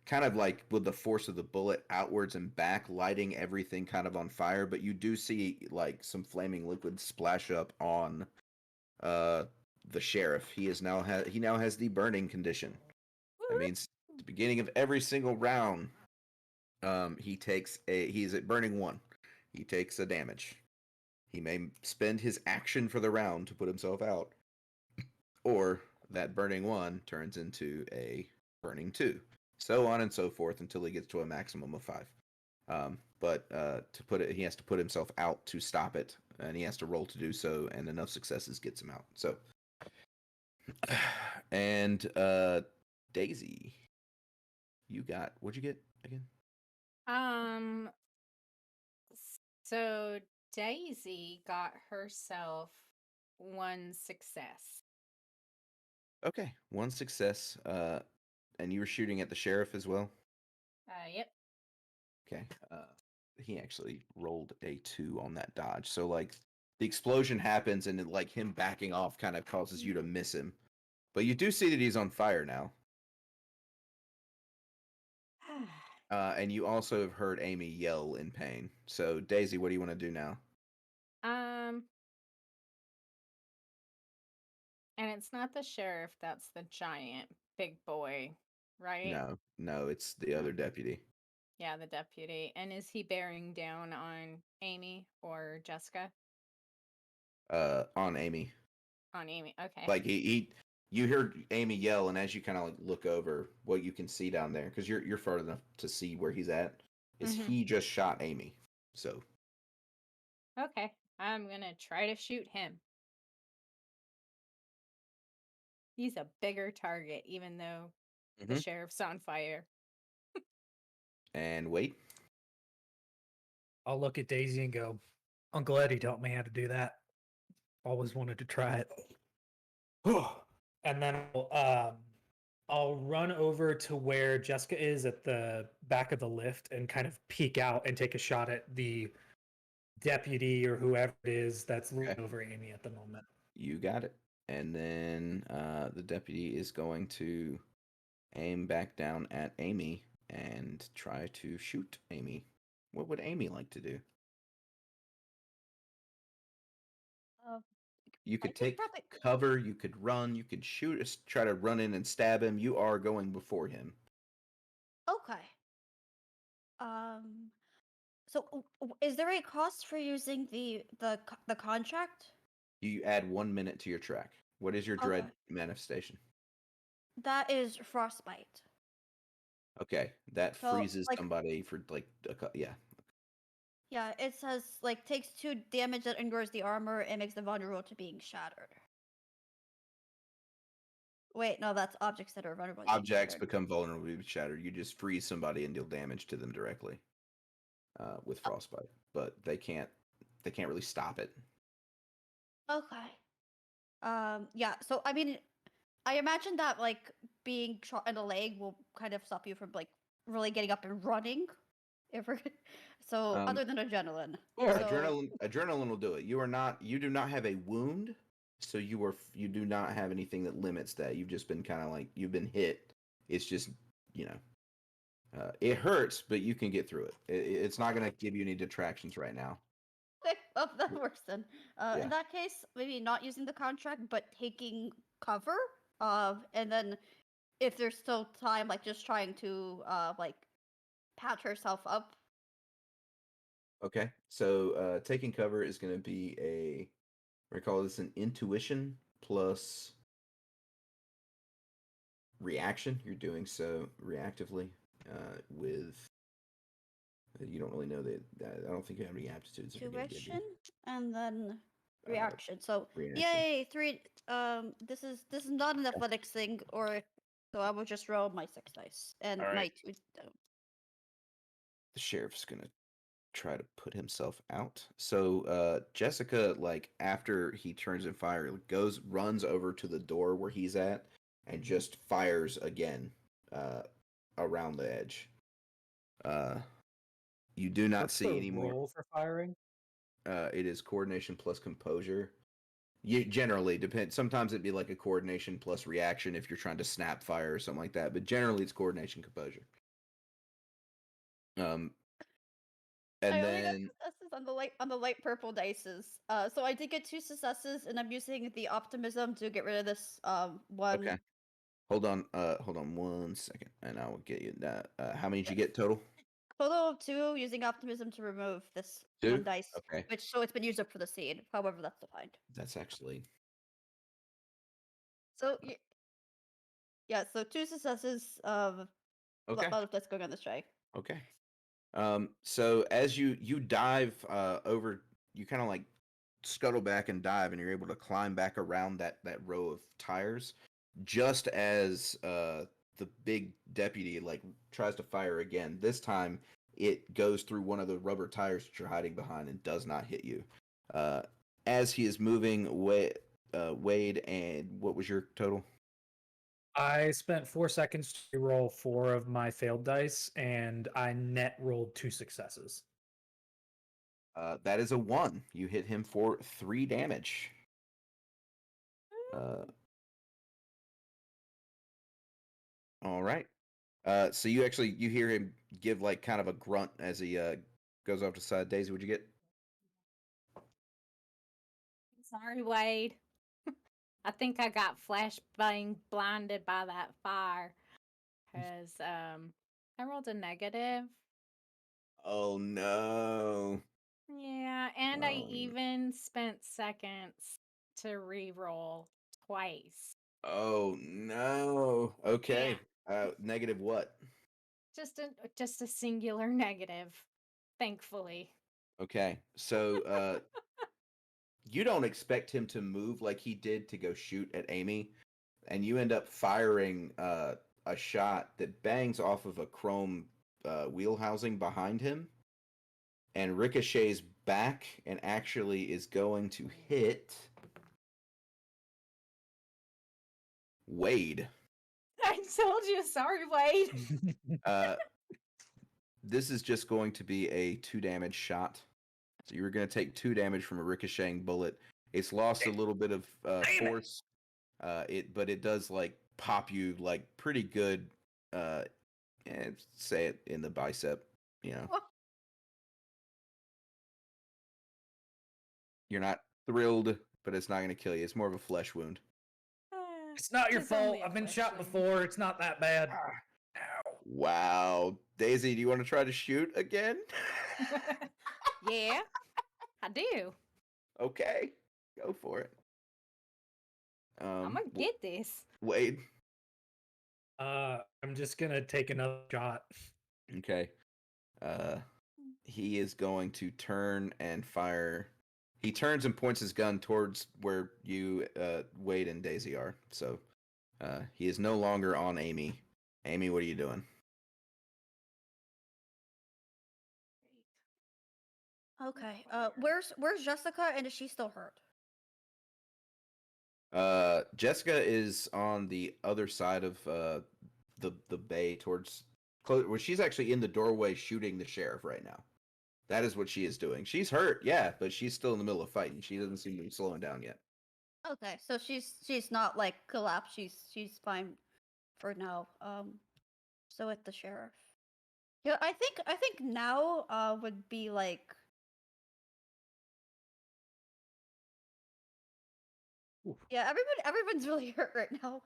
kind of like with the force of the bullet outwards and back, lighting everything kind of on fire. But you do see like some flaming liquid splash up on the sheriff. He now has the burning condition. That means at the beginning of every single round, he's at burning 1. He takes a damage. He may spend his action for the round to put himself out, or that burning 1 turns into a burning 2, so on and so forth until he gets to a maximum of 5. But he has to put himself out to stop it, and he has to roll to do so, and enough successes gets him out. So, and Daisy, what'd you get again? So Daisy got herself 1 success. Okay, 1 success. And you were shooting at the sheriff as well? Yep. Okay. He actually rolled a 2 on that dodge. So like the explosion happens and like him backing off kind of causes you to miss him. But you do see that he's on fire now. And you also have heard Amy yell in pain. So Daisy, what do you want to do now? And it's not the sheriff, that's the giant big boy, right? No, it's the other deputy. Yeah, the deputy. And is he bearing down on Amy or Jessica? On Amy. On Amy, okay. Like you hear Amy yell, and as you kind of like look over, what you can see down there, because you're far enough to see where he's at, is he just shot Amy. So Okay, I'm gonna try to shoot him. He's a bigger target, even though the sheriff's on fire. And wait. I'll look at Daisy and go, Uncle Eddie taught me how to do that. Always wanted to try it. And then I'll run over to where Jessica is at the back of the lift and kind of peek out and take a shot at the deputy or whoever it is that's leaning over Amy at the moment. You got it. And then the deputy is going to aim back down at Amy and try to shoot Amy. What would Amy like to do? You could take cover, you could run, you could shoot, try to run in and stab him. You are going before him. Okay. So is there a cost for using the contract? You add 1 minute to your track. What is your dread manifestation? That is frostbite. Okay, that So, freezes like- somebody for like yeah. Yeah, it says like takes 2 damage that endures the armor and makes them vulnerable to being shattered. Wait, no, that's objects that are vulnerable. to being Objects shattered. become vulnerable to be shattered. You just freeze somebody and deal damage to them directly. with frostbite, but they can't really stop it. Okay. Yeah. So I mean, I imagine that like being shot in the leg will kind of stop you from like really getting up and running. If we're so Um, other than adrenaline. Yeah, So adrenaline will do it. You do not have a wound, so you do not have anything that limits that. You've just been kind of like you've been hit. It's just it hurts, but you can get through it. It's not going to give you any detractions right now. okay, well, that works then. Yeah. In that case, maybe not using the contract, but taking cover. And then if there's still time, like just trying to like patch herself up. Okay. So taking cover is going to be we call this an intuition plus reaction. You're doing so reactively with. You don't really know that. I don't think you have any aptitudes. If you're gonna give Intuition and then Uh, reaction. So reaction. yay, 3. This is not an athletics thing, or so I will just roll my 6 dice and All right. my 2. The sheriff's gonna try to put himself out. So Jessica, like after he turns in fire, runs over to the door where he's at and just fires again around the edge. You do not What's see the any more. roll for firing? It is coordination plus composure. You generally depend. Sometimes it'd be like a coordination plus reaction if you're trying to snap fire or something like that. But generally, it's coordination composure. And I only got then successes on the light purple dices. So I did get 2 successes, and I'm using the optimism to get rid of this one. okay, hold on 1 second, and I will get you that. How many did you get total? Total of 2 using optimism to remove this 2. one dice, Okay, which so it's been used up for the seed. However, that's defined. that's actually So yeah, so 2 successes. okay. Let's go on this try. Okay. So as you dive over, you kind of like scuttle back and dive, and you're able to climb back around that row of tires, just as the big deputy like tries to fire again. This time, it goes through one of the rubber tires that you're hiding behind and does not hit you. Uh, as he is moving, Wade, and what was your total? I spent 4 seconds to roll 4 of my failed dice, and I net rolled 2 successes. That is a 1. You hit him for 3 damage. All right. So you hear him give like kind of a grunt as he goes off to the side. Daisy, what'd you get? Sorry, Wade. I think I got flashbang blinded by that fire. Because I rolled a negative. Oh no. Yeah, and I Oh, even spent seconds to re-roll twice. oh no. Okay. Negative what? Just a singular negative, thankfully. Okay. So you don't expect him to move like he did to go shoot at Amy, and you end up firing a shot that bangs off of a chrome wheel housing behind him and ricochets back and actually is going to hit Wade. I told you, sorry, Wade. This is just going to be a 2 damage shot. So you were going to take 2 damage from a ricocheting bullet. It's lost a little bit of force, but it does like pop you like pretty good. Say it in the bicep. You know, you're not thrilled, but it's not going to kill you. It's more of a flesh wound. It's not your It's fault. only a I've been flesh shot wound. before. It's not that bad. Wow, Daisy, do you want to try to shoot again? Yeah, I do. Okay, go for it. I'm gonna get this. Wade. I'm just gonna take another shot. Okay. He is going to turn and fire. He turns and points his gun towards where you, Wade and Daisy are. So, he is no longer on Amy. Amy, what are you doing? Okay. Where's Jessica, and is she still hurt? Jessica is on the other side of the bay towards well, she's actually in the doorway shooting the sheriff right now. That is what she is doing. She's hurt, yeah, but she's still in the middle of fighting. She doesn't seem to be slowing down yet. Okay, so she's not like collapsed. She's fine for now. So with the sheriff. Yeah, I think now would be like. Oof. Yeah, everyone's really hurt right now.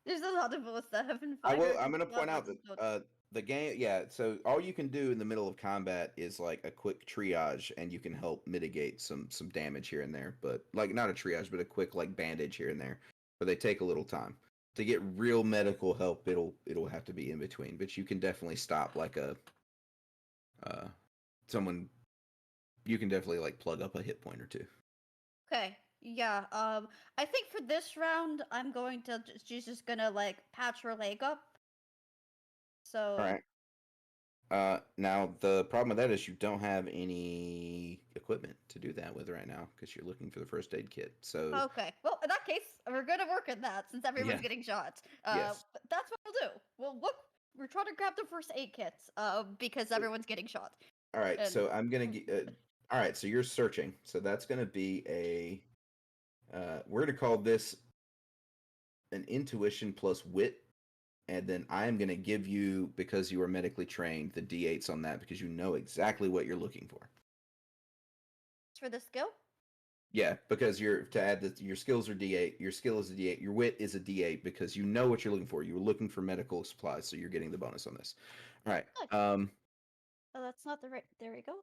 There's a lot of us that haven't. I'm going to point out that the game, yeah. So all you can do in the middle of combat is like a quick triage, and you can help mitigate some damage here and there. But like not a triage, but a quick like bandage here and there. But they take a little time to get real medical help. It'll have to be in between. But you can definitely stop like a someone. You can definitely like plug up a hit point or two. Okay. Yeah. I think for this round, I'm going to. She's just gonna like patch her leg up. So. All right. Now the problem with that is you don't have any equipment to do that with right now because you're looking for the first aid kit. So Okay. Well, in that case, we're gonna work at that since everyone's Yeah. getting shot. Yes. But that's what we'll do. We'll look. We're trying to grab the first aid kits. Because everyone's getting shot. all right, And- so I'm gonna get. All right, so you're searching. So that's gonna be a. We're gonna call this an intuition plus wit, and then I am gonna give you, because you are medically trained, the d8s on that because you know exactly what you're looking for. For the skill. Yeah, because you're to add that your skills are D8, your skill is a D8, your wit is a D8 because you know what you're looking for. You were looking for medical supplies, so you're getting the bonus on this. All right. Oh, that's not the right. There we go.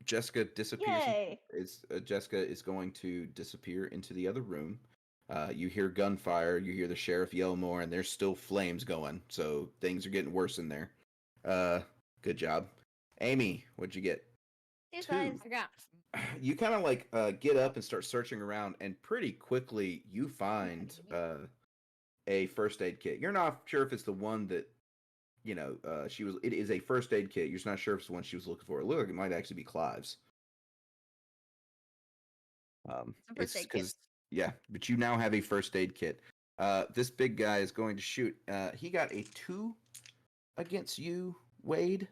Jessica disappears. Yay! Jessica is going to disappear into the other room. You hear gunfire. You hear the sheriff yell more, and there's still flames going. So things are getting worse in there. Good job, Amy. What'd you get? These Two. guys. I got You kind of like get up and start searching around, and pretty quickly you find a first aid kit. You're not sure if it's the one that she was. It is a first aid kit. You're just not sure if it's the one she was looking for. It looked like it might actually be Clive's. First aid kit. Because yeah, but you now have a first aid kit. This big guy is going to shoot. He got a 2 against you, Wade.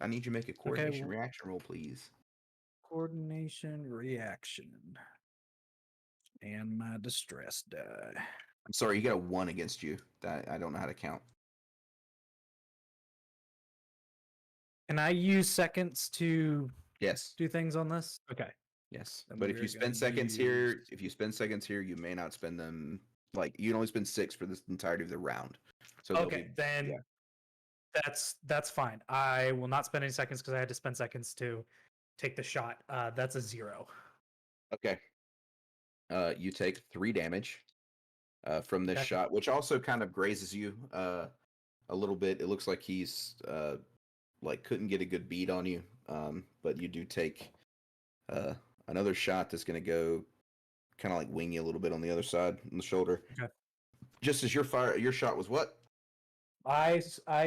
I need you to make a coordination reaction roll, please. Coordination reaction. And my distress die. I'm sorry, you got a 1 against you. I don't know how to count. Can I use seconds to Yes. do things on this? Okay. Yes. Then But if we're you spend gonna seconds here, use- if you spend seconds here, you may not spend them. Like you can only spend 6 for this entirety of the round. So they'll Okay, be- then yeah. that's fine. I will not spend any seconds because I had to spend seconds to take the shot. That's a 0. Okay. You take 3 damage from this Okay. shot, which also kind of grazes you a little bit. It looks like he's like couldn't get a good bead on you, but you do take another shot that's going to go kind of like wing you a little bit on the other side, on the shoulder. Okay. Just as your shot was what? I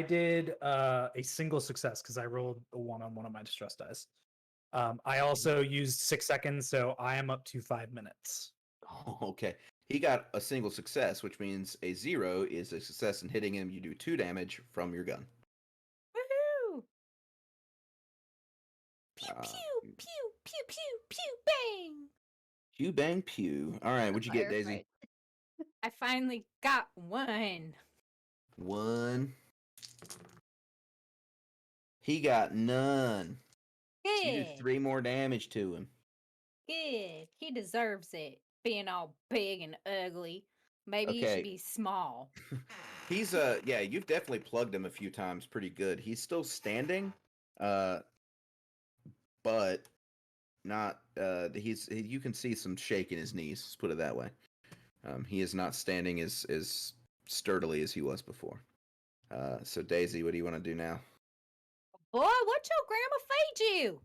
did a single success because I rolled a 1 on one of my distress dice. I also used 6 seconds, so I am up to 5 minutes. Oh, okay. He got a single success, which means a 0 is a success in hitting him. You do 2 damage from your gun. woohoo! Pew pew pew pew pew pew bang! Pew bang pew. All right, what'd you get, Daisy? Firefight. I finally got 1. 1. He got none. So you do Good. 3 more damage to him. Good. He deserves it. Being all big and ugly. Maybe he Okay. should be small. He's yeah, you've definitely plugged him a few times pretty good. He's still standing, but not you can see some shake in his knees, let's put it that way. He is not standing as sturdily as he was before. So Daisy, what do you want to do now? Boy, what your grandma feed you?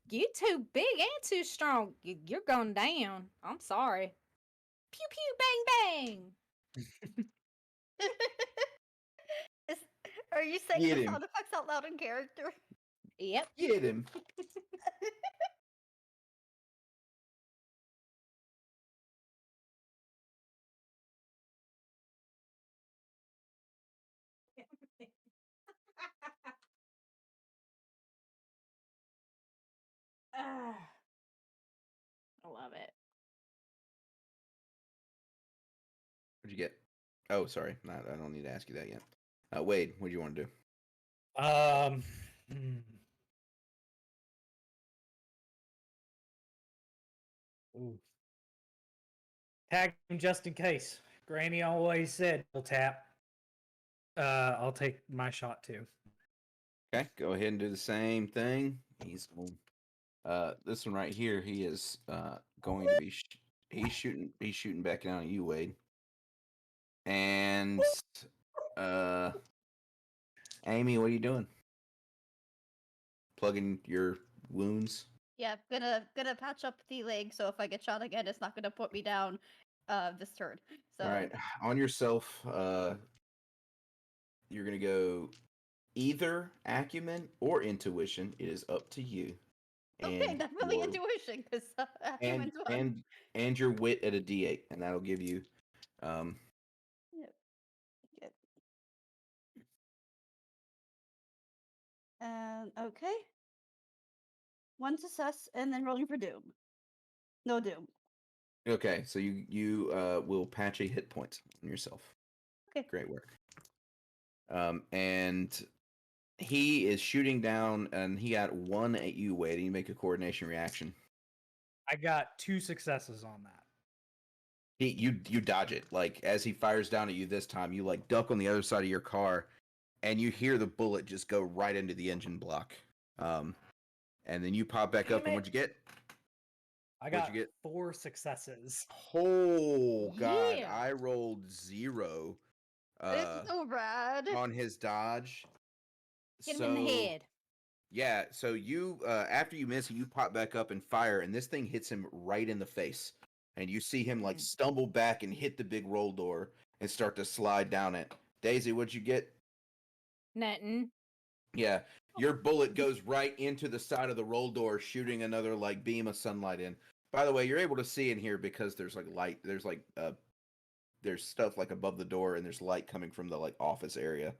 You too big and too strong. You're going down. I'm sorry. Pew pew bang bang. Are you saying Get the him. sound effects out loud in character? Yep. Get him. I love it. What'd you get? Oh, sorry. I don't need to ask you that yet. Wade, what do you want to do? Hmm. Ooh. Tag him just in case. Granny always said, "We'll tap." I'll take my shot too. Okay, go ahead and do the same thing. He's this one right here. He is going to be. He's shooting back down at you, Wade. And Amy, what are you doing? Plugging your wounds. Yeah, gonna patch up the leg, so if I get shot again, it's not gonna put me down this turn. So All right, on yourself. You're gonna go either acumen or intuition. It is up to you. okay, And definitely your intuition, because and acumen's one. and your wit at a D8, and that'll give you. Yep. Good. Okay. One success, and then rolling for doom. No doom. Okay, so you will patch a hit point on yourself. Okay. Great work. And he is shooting down, and he got one at you, Wade. And you make a coordination reaction. I got 2 successes on that. You dodge it. Like as he fires down at you this time, you like duck on the other side of your car, and you hear the bullet just go right into the engine block. And then you pop back up, and what'd you get? I What'd got you get? 4 successes. Oh God! Yeah. I rolled 0. It's so rad. On his dodge. Get him in the head. Yeah, so you after you miss, you pop back up and fire, and this thing hits him right in the face, and you see him like stumble back and hit the big roll door and start to slide down it. Daisy, what'd you get? Nothing. Yeah, your bullet goes right into the side of the roll door, shooting another like beam of sunlight in. By the way, you're able to see in here because there's like light. There's like there's stuff like above the door, and there's light coming from the like office area.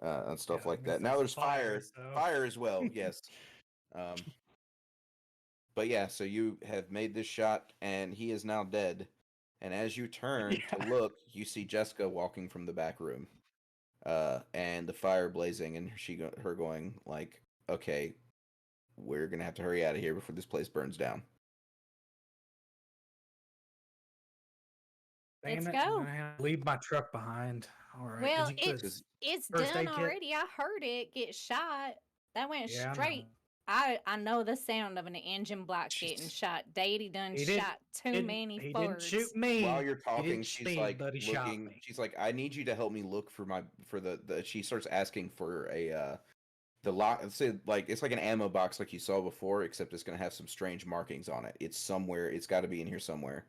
And stuff Yeah, like I guess that. Now that's there's fire, fire so- as well. Yes. But yeah, so you have made this shot, and he is now dead. And as you turn to look, you see Jessica walking from the back room, and the fire blazing, and her going like, "Okay, we're gonna have to hurry out of here before this place burns down." Damn Let's it, go. I'm gonna have to leave my truck behind. All right. Well, Did you put it's first done aid kit? already. I heard it get shot. That went Yeah, I straight. know. I know the sound of an engine block getting shot. Daddy done He didn't- shot too many He didn't Fords. shoot me. While you're He talking, didn't she's shoot me, like but he shot looking. me. She's like, "I need you to help me look for the." She starts asking for a the lock. It's like an ammo box like you saw before, except it's gonna have some strange markings on it. It's somewhere. It's got to be in here somewhere.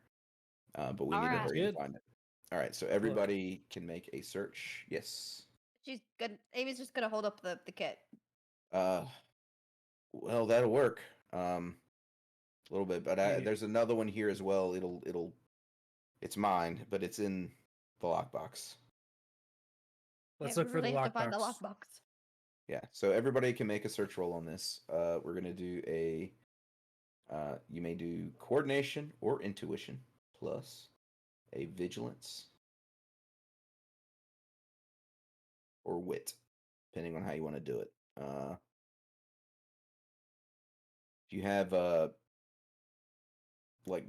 But we need to Alright. hurry and Good. find it. All right, so everybody can make a search. Yes. She's good. Amy's just gonna hold up the kit. Well, that'll work. A little bit, but Yeah. there's another one here as well. It's mine, but it's in the lockbox. Let's Yeah, look we for the really have to find the lockbox. lockbox. Yeah, so everybody can make a search roll on this. We're gonna do a. You may do coordination or intuition plus a vigilance or wit, depending on how you want to do it. Do you have like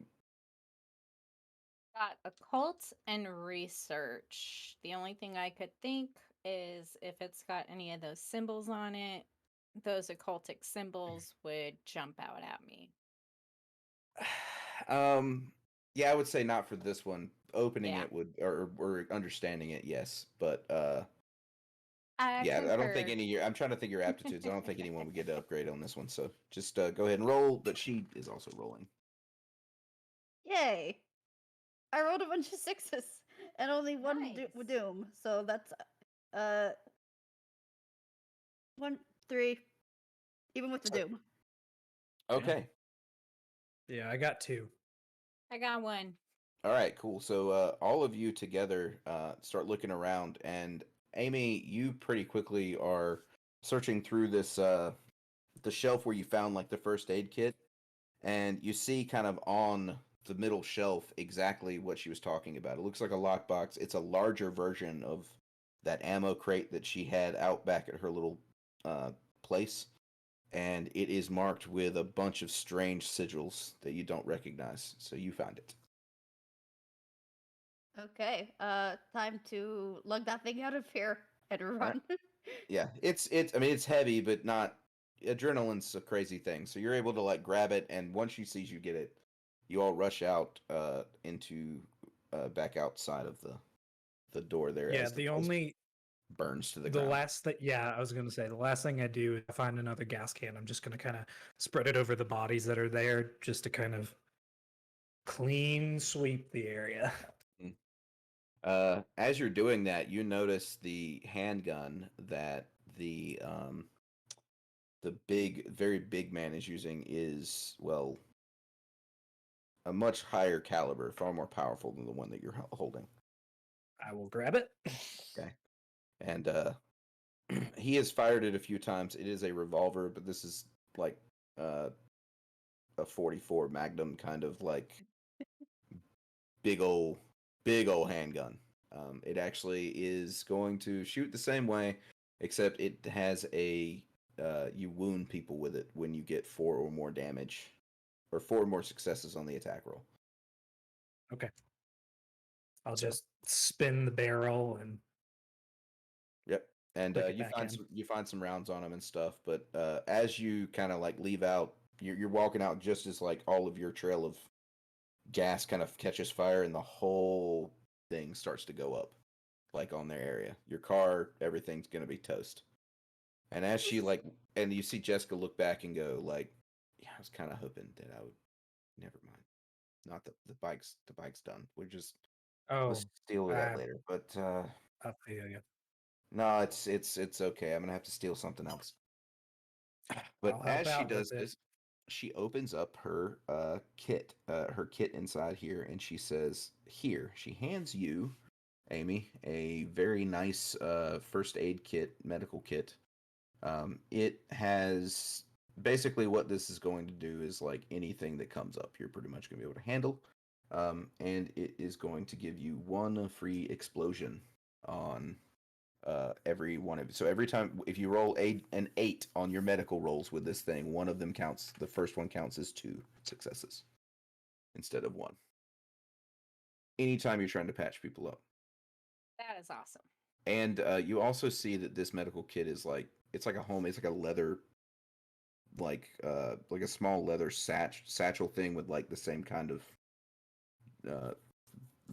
Got occult and research. The only thing I could think is if it's got any of those symbols on it, those occultic symbols would jump out at me. Yeah, I would say not for this one. Opening Yeah. it would or understanding it, yes. But I yeah, I don't think concur. any of your I'm trying to think of your aptitudes. I don't think anyone would get an upgrade on this one. So just go ahead and roll, but she is also rolling. Yay! I rolled a bunch of 6s and only one Nice. doom, so that's 1, 3, even with the doom. Okay. Yeah, I got 2. I got one. All right, cool. So all of you together start looking around, and Amy, you pretty quickly are searching through this the shelf where you found like the first aid kit, and you see kind of on the middle shelf exactly what she was talking about. It looks like a lockbox. It's a larger version of that ammo crate that she had out back at her little place, and it is marked with a bunch of strange sigils that you don't recognize. So you found it. Okay, time to lug that thing out of here and right. run. Yeah, it's I mean it's heavy, but not adrenaline's a crazy thing. So you're able to like grab it, and once she sees you get it, you all rush out into back outside of the door there Yeah, as the the place only burns to the the ground. last that yeah, I was gonna say the last thing I do is I find another gas can. I'm just gonna kind of spread it over the bodies that are there, just to kind of clean sweep the area. As you're doing that, you notice the handgun that the big, very big man is using is, well, a much higher caliber, far more powerful than the one that you're holding. I will grab it. Okay. And he has fired it a few times. It is a revolver, but this is like uh, a 44 Magnum kind of like big old, big old handgun. It actually is going to shoot the same way, except it has a you wound people with it when you get 4 or more damage, or 4 or more successes on the attack roll. Okay. I'll So, just spin the barrel and yep. And click it you back find in. you find some rounds on him and stuff. But as you kind of like leave out, you're walking out just as like all of your trail of gas kind of catches fire, and the whole thing starts to go up, like on their area. Your car, everything's gonna be toast. And as she like, and you see Jessica look back and go like, "Yeah, I was kind of hoping that I would." Never mind. Not the bike's done. We'll Oh, steal that I later. But I feel you. no, it's okay. I'm gonna have to steal something else. But I'll help as she out does with it. this, she opens up her her kit inside here, and she says, "Here." She hands you, Amy, a very nice first aid kit, medical kit. It has basically what this is going to do is like anything that comes up, you're pretty much going to be able to handle. And it is going to give you 1 free explosion on every one of. So every time if you roll an 8 on your medical rolls with this thing, one of them counts. The first one counts as 2 successes instead of 1. Anytime you're trying to patch people up. That is awesome. And you also see that this medical kit is like it's like a home. It's like a leather, like a small leather satchel thing with like the same kind of uh,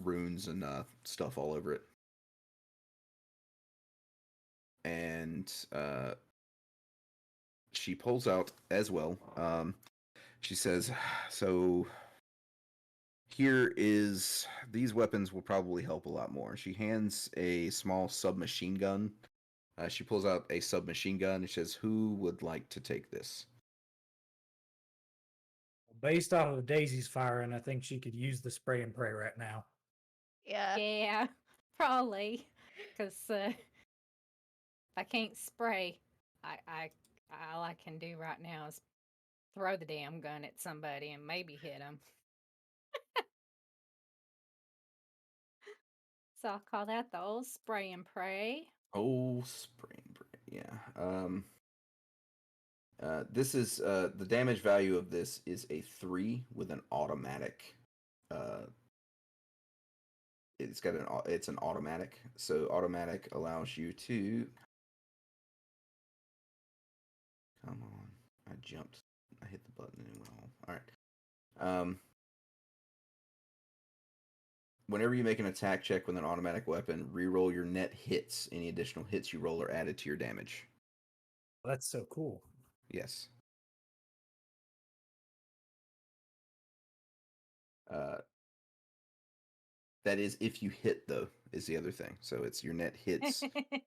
runes and stuff all over it. And she pulls out as well. She says, "So here is these weapons will probably help a lot more." She hands a small submachine gun. She pulls out a submachine gun and says, "Who would like to take this?" Based off of Daisy's firing, I think she could use the spray and pray right now. Yeah. Yeah, probably. Because if I can't spray, I all I can do right now is throw the damn gun at somebody and maybe hit them. So I'll call that the old spray and pray. Oh, spray and pray. Yeah. This is the damage value of this is a 3 with an automatic. Uh, it's an automatic. So automatic allows you to. Come on, I jumped. I hit the button and it went all. All right. Whenever you make an attack check with an automatic weapon, reroll your net hits. Any additional hits you roll are added to your damage. That's so cool. Yes. Uh, that is if you hit though is the other thing. So it's your net hits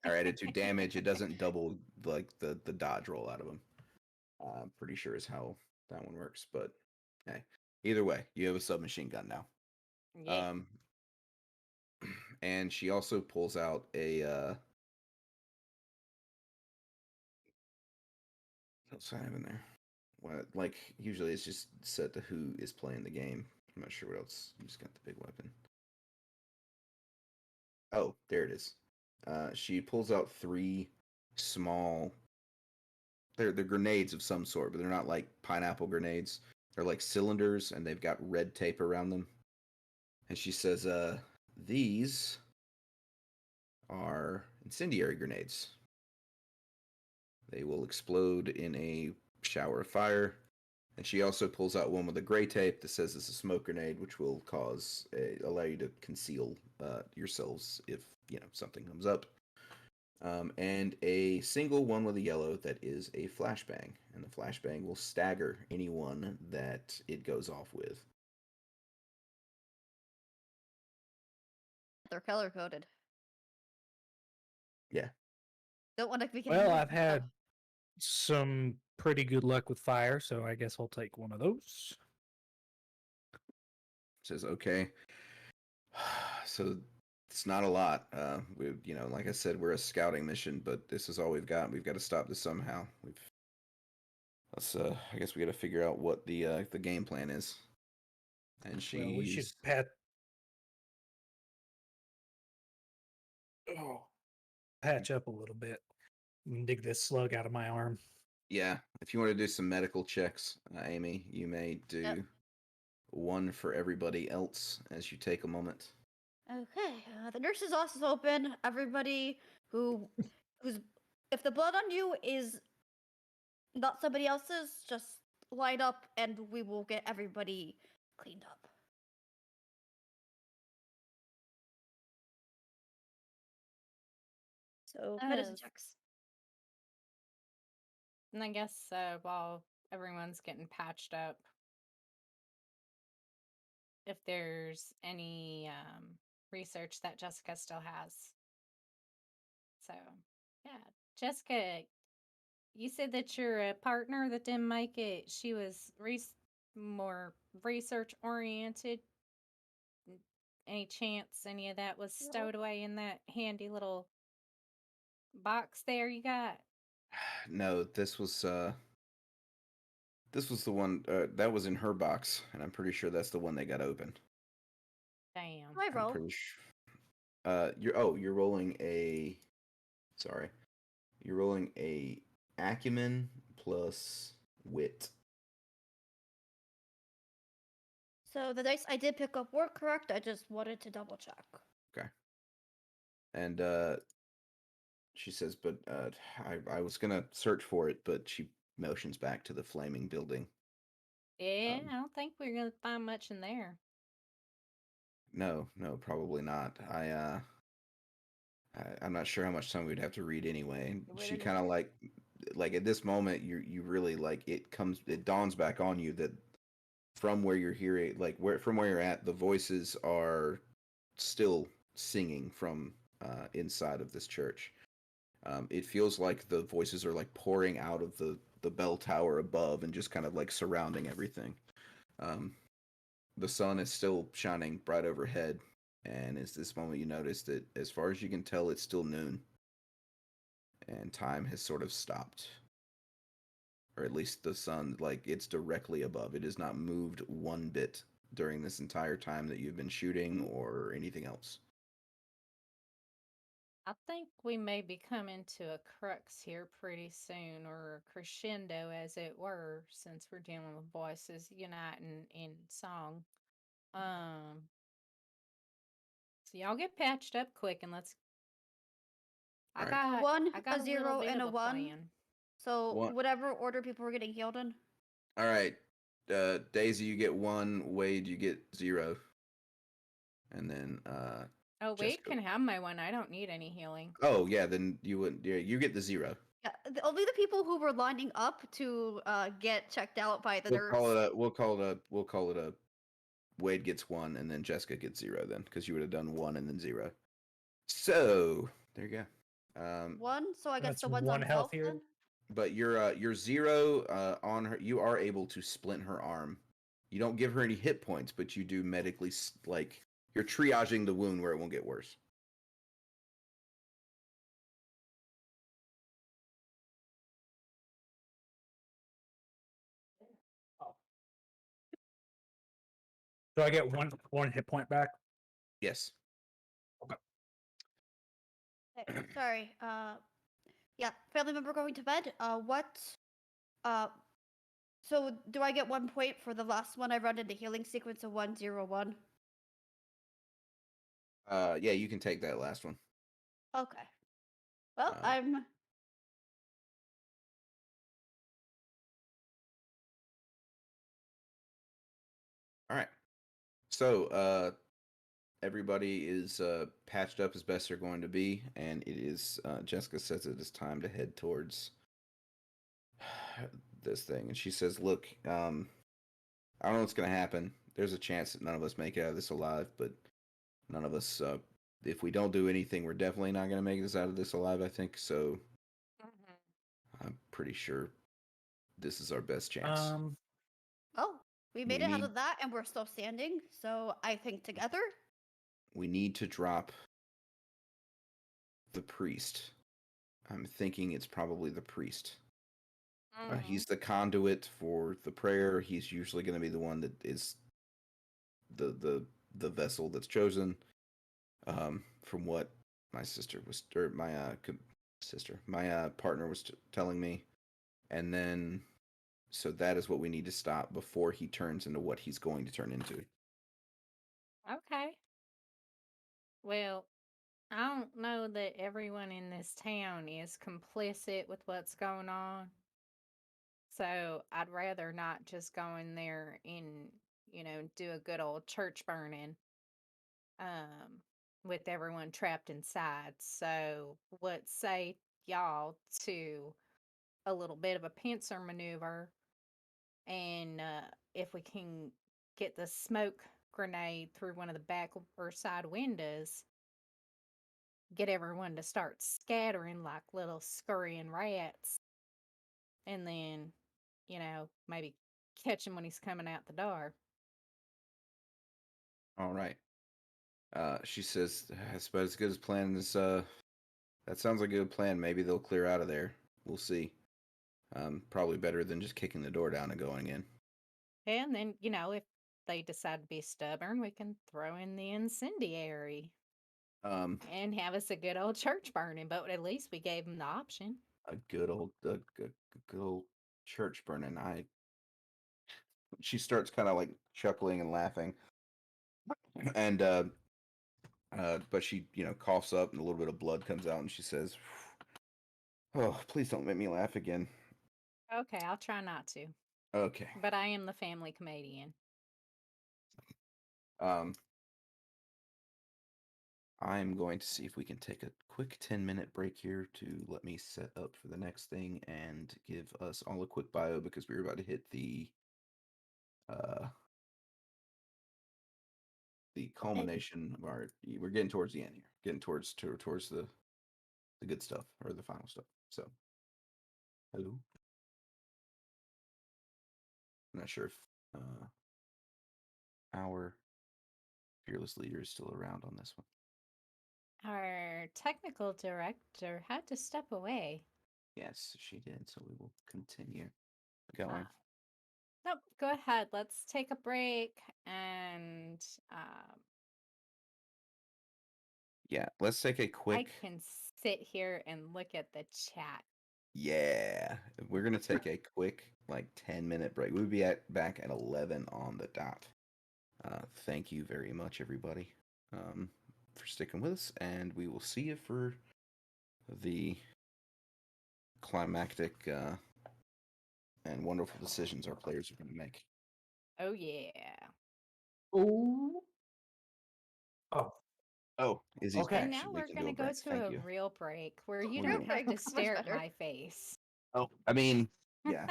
are added to damage. It doesn't double like the dodge roll out of them. I'm pretty sure is how that one works. But hey, either way, you have a submachine gun now. Yeah. And she also pulls out a what else I have in there? What, like usually it's just set to who is playing the game. I'm not sure what else. You just got the big weapon. Oh, there it is. She pulls out 3 small. They're grenades of some sort, but they're not like pineapple grenades. They're like cylinders, and they've got red tape around them. And she says, "These are incendiary grenades. They will explode in a shower of fire." And she also pulls out one with a gray tape that says it's a smoke grenade, which will allow you to conceal yourselves if something comes up. And a single one with a yellow that is a flashbang, and the flashbang will stagger anyone that it goes off with. They're color coded. Yeah. Don't want to be getting Well, hit I've and stuff. had some pretty good luck with fire, so I guess I'll take one of those. Says okay. So it's not a lot. We, like I said, we're a scouting mission, but this is all we've got. We've got to stop this somehow. I guess we got to figure out what the game plan is. And Well, we should patch up a little bit and dig this slug out of my arm. Yeah, if you want to do some medical checks, Amy, you may do one for everybody else as you take a moment. Okay, the nurse's office is open. Everybody who's if the blood on you is not somebody else's, just line up and we will get everybody cleaned up. So medicine checks. And I guess while everyone's getting patched up, if there's any research that Jessica still has. So, yeah. Jessica, you said that your partner that didn't make it, she was more research oriented. Any chance any of that was stowed away in that handy little box there you got? No, this was the one that was in her box, and I'm pretty sure that's the one they got open. Damn. I roll. I'm pretty sure. You're rolling a. Sorry, you're rolling a acumen plus wit. So the dice I did pick up were correct. I just wanted to double check. Okay. And she says, but I was gonna search for it, but she motions back to the flaming building. Yeah, I don't think we're gonna find much in there. No, probably not. I'm not sure how much time we'd have to read anyway. She kind of like at this moment you really like it dawns back on you that from where you're hearing from where you're at, the voices are still singing from inside of this church. It feels like the voices are like pouring out of the bell tower above and just kind of like surrounding everything. The sun is still shining bright overhead, and it's this moment you notice that as far as you can tell, it's still noon, and time has sort of stopped. Or at least the sun, like, it's directly above. It has not moved one bit during this entire time that you've been shooting or anything else. I think we may be coming to a crux here pretty soon, or a crescendo, as it were, since we're dealing with voices uniting in song. So y'all get patched up quick, and let's. I Alright. got One, I got a a little 0, bit and of a a 1. plan. So One. whatever order people were getting healed in. All right. Daisy, you get 1. Wade, you get 0. And then Oh, Wade Jessica. can have my one. I don't need any healing. Oh yeah, then you wouldn't. Yeah, you get the 0. Yeah, only the people who were lining up to get checked out by the We'll nurse. call it a. Wade gets 1, and then Jessica gets 0. Then, because you would have done 1 and then 0. So there you go. 1, so I guess That's the one's one on health health here? then. But your 0 on her. You are able to splint her arm. You don't give her any hit points, but you do medically like you're triaging the wound where it won't get worse. Do I get one hit point back? Yes. Okay, sorry. Yeah, family member going to bed. So do I get 1 point for the last one I run in the healing sequence of 101? Yeah, you can take that last one. Okay. Well, Uh, I'm. All right. So, everybody is patched up as best they're going to be, and it is Jessica says it is time to head towards this thing, and she says, "Look, I don't know what's going to happen. There's a chance that none of us make it out of this alive, but none of us. If we don't do anything, we're definitely not going to make this out of this alive. I think so. I'm pretty sure this is our best chance. Oh, we made We it out need of that, and we're still standing. So I think together. we need to drop the priest. I'm thinking it's probably the priest. He's the conduit for the prayer. He's usually going to be the one that is the vessel that's chosen. From what my sister was, or my sister, my partner was telling me, and then so that is what we need to stop before he turns into what he's going to turn into. Okay. Well, I don't know that everyone in this town is complicit with what's going on. So I'd rather not just go in there and, do a good old church burning um, with everyone trapped inside. So what say y'all to a little bit of a pincer maneuver? And if we can get the smoke grenade through one of the back or side windows, get everyone to start scattering like little scurrying rats, and then, maybe catch him when he's coming out the door. All right. She says that's about as good as plan as that sounds like a good plan. Maybe they'll clear out of there. We'll see. Probably better than just kicking the door down and going in. And then, if they decide to be stubborn, we can throw in the incendiary Um, and have us a good old church burning. But at least we gave them the option. a good old church burning. She starts kind of like chuckling and laughing, and but she coughs up and a little bit of blood comes out, and she says, "Oh, please don't make me laugh again." Okay, I'll try not to. Okay. But I am the family comedian. Um, I'm going to see if we can take a quick 10-minute break here to let me set up for the next thing and give us all a quick bio because we're about to hit the culmination of our. We're getting towards the end here, getting towards the good stuff or the final stuff. So, hello. I'm not sure if our fearless leader is still around on this one. Our technical director had to step away. Yes, she did. So we will continue going. Nope, go ahead. Let's take a break and Yeah, let's take a I quick. can sit here and look at the chat. Yeah, we're gonna take a quick 10-minute break. We'll be back at 11 on the dot. Thank you very much, everybody, for sticking with us, and we will see you for the climactic and wonderful decisions our players are going to make. Oh yeah. Oh. Oh, Izzy's Okay. back. And now We we're can going do to a go break. to Thank a you. real break where you Real don't have break, to much stare at better. my face. Oh, I mean, yeah.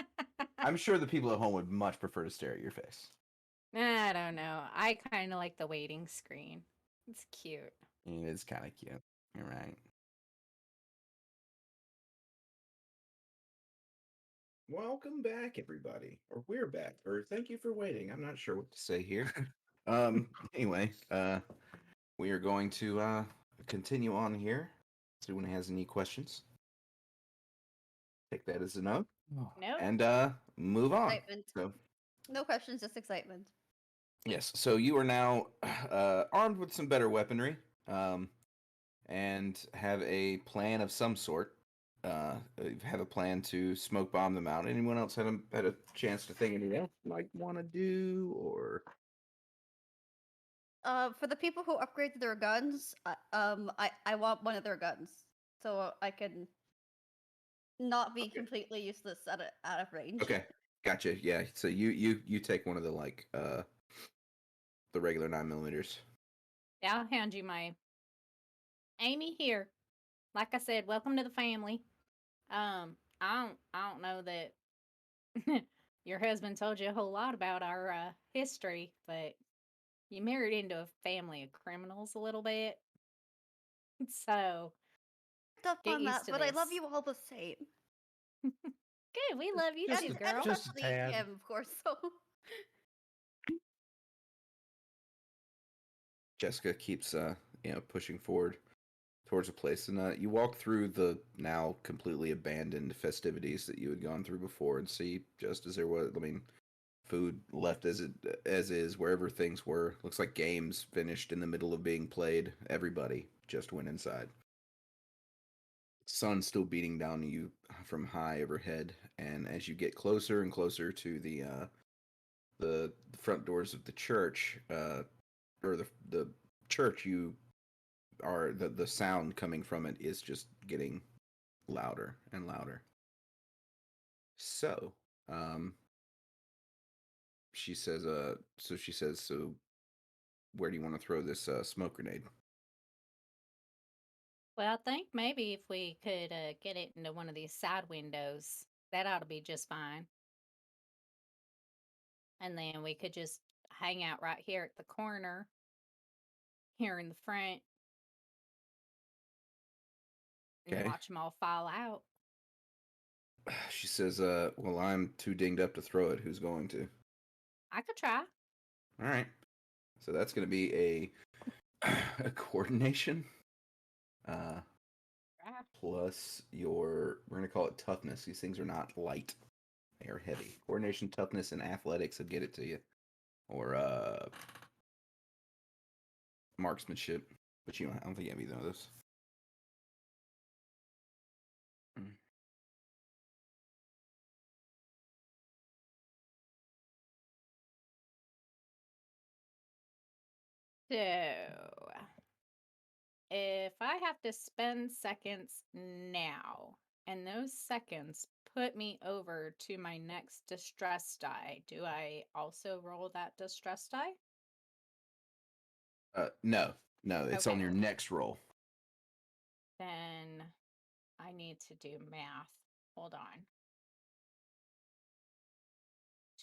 I'm sure the people at home would much prefer to stare at your face. I don't know. I kind of like the waiting screen. It's cute. It is kind of cute. You're right. Welcome back, everybody. Or we're back. Or thank you for waiting. I'm not sure what to say here. Anyway, we are going to continue on here. So anyone has any questions? Take that as a no. Oh, No. And move on. Excitement. So No questions, just excitement. yes, so you are now armed with some better weaponry, and have a plan of some sort. You have a plan to smoke bomb them out. Anyone else had a chance to think anything else you might want to do, or For the people who upgraded their guns, I want one of their guns so I can not be completely useless out of range. okay, gotcha. Yeah, so you take one of the the regular 9mm. Yeah, I'll hand you my Amy here. Like I said, welcome to the family. I don't know that your husband told you a whole lot about our history, but you married into a family of criminals a little bit. So Tough get on that, used to but I love this. you all the same. Good, we love you Just too, a- girl. And just a especially tad. him, of course. So Jessica keeps pushing forward towards a place, and you walk through the now completely abandoned festivities that you had gone through before, and see just as there was. I mean, food left as is wherever things were. Looks like games finished in the middle of being played. Everybody just went inside. Sun still beating down you from high overhead, and as you get closer and closer to the front doors of the church, or the church, you are the sound coming from it is just getting louder and louder. So, she says, so where do you want to throw this smoke grenade? Well, I think maybe if we could get it into one of these side windows, that ought to be just fine. And then we could just hang out right here at the corner, here in the front, and Okay. watch them all fall out. She says, well, I'm too dinged up to throw it. Who's going to? I could try. All right. So that's going to be a a coordination Try. plus your, we're going to call it toughness. These things are not light. They are heavy. Coordination, toughness, and athletics would get it to you. Or marksmanship. But I don't think you have either of those. Mm. So, if I have to spend seconds now, and those seconds put me over to my next distress die, do I also roll that distress die? No. No, it's on Okay. your next roll. Then I need to do math. Hold on.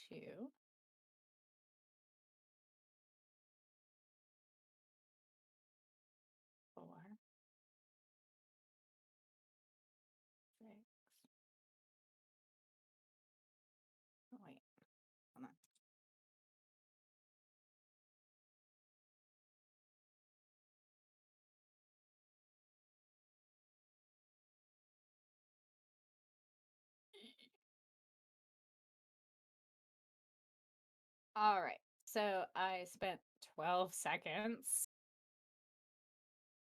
2, 4, 6. Oh, wait. Hold on. All right. So I spent 12 seconds,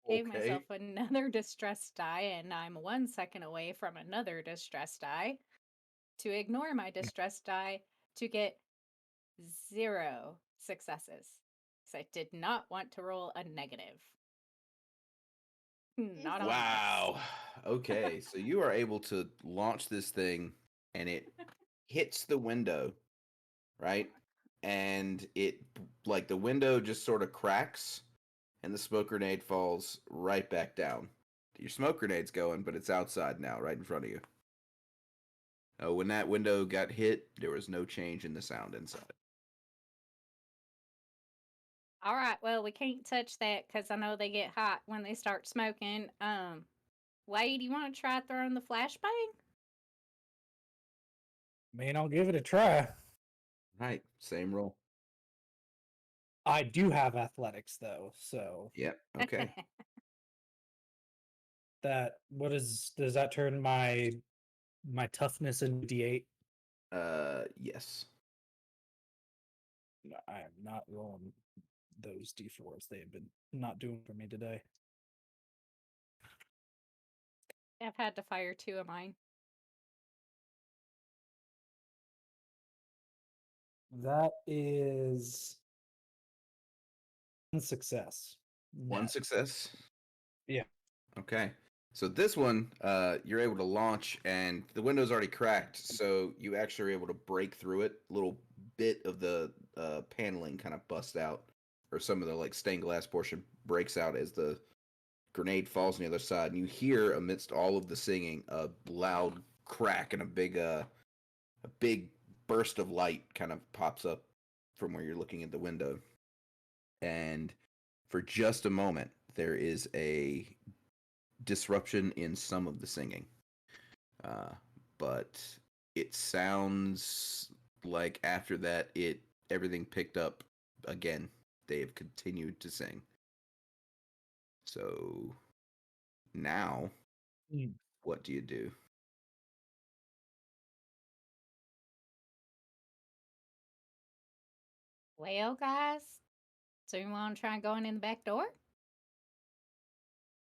gave myself Okay. another distress die, and I'm 1 second away from another distress die to ignore my distress die to get 0 successes. Because I did not want to roll a negative. Not on this. Wow. Okay, so you are able to launch this thing, and it hits the window, right? And it, like, the window just sort of cracks, and the smoke grenade falls right back down. Your smoke grenade's going, but it's outside now, right in front of you. When that window got hit, there was no change in the sound inside. All right, well, we can't touch that because I know they get hot when they start smoking. Wade, you want to try throwing the flashbang? Man, I'll give it a try. Right, same roll. I do have athletics though, so Yep. Okay. does that turn my toughness into D8? Yes. No, I am not rolling those D4s. They have been not doing for me today. I've had to fire 2 of mine. That is one success. One net. success. Yeah. Okay. So this one, you're able to launch, and the window's already cracked, so you actually are able to break through it. A little bit of the paneling kind of busts out, or some of the like stained glass portion breaks out as the grenade falls on the other side, and you hear amidst all of the singing a loud crack and a big burst of light kind of pops up from where you're looking at the window, and for just a moment there is a disruption in some of the singing. But it sounds like after that, everything picked up again. They have continued to sing. So now, what do you do? Well, guys, so you want to try going in the back door?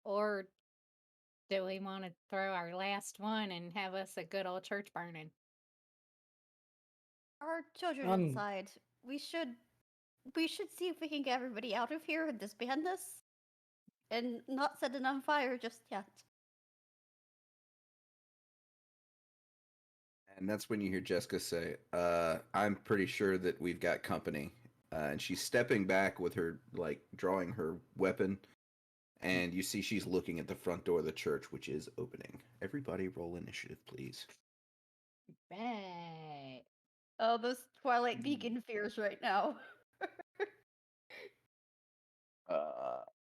Or do we want to throw our last one and have us a good old church burning? Our children inside. We should see if we can get everybody out of here and disband this, and not set it on fire just yet. And that's when you hear Jessica say, I'm pretty sure that we've got company. And she's stepping back with her, like, drawing her weapon. And you see she's looking at the front door of the church, which is opening. Everybody roll initiative, please. Right. Oh, those Twilight Beacon fears right now.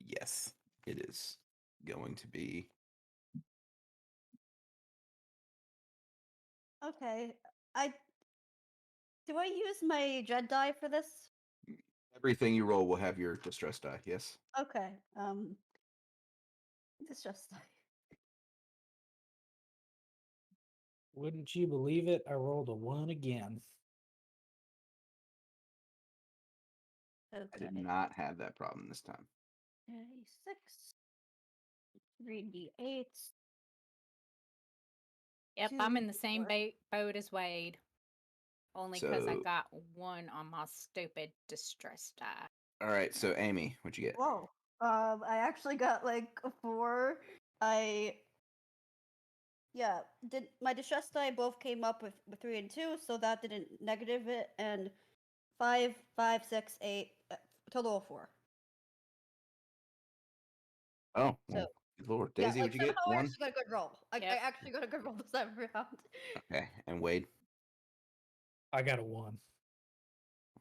Yes, it is going to be. Okay. Do I use my dread die for this? Everything you roll will have your distress die, yes? Okay. Distress die. Wouldn't you believe it? I rolled a 1 again. I did Okay. not have that problem this time. 6, 3d8. Yep, I'm in the same boat as Wade. Only because I So- got 1 on my stupid distress die. All right, so Amy, what'd you get? Whoa. I actually got like a 4. Yeah, did my distress die both came up with 3 and 2, so that didn't negative it, and 5, 5, 6, 8, total of 4. Oh, So well, good Lord. yeah, Daisy, like what'd you get? somehow I 1? actually got a good roll. I Yep. actually got a good roll this time around. Okay, and Wade? I got a 1.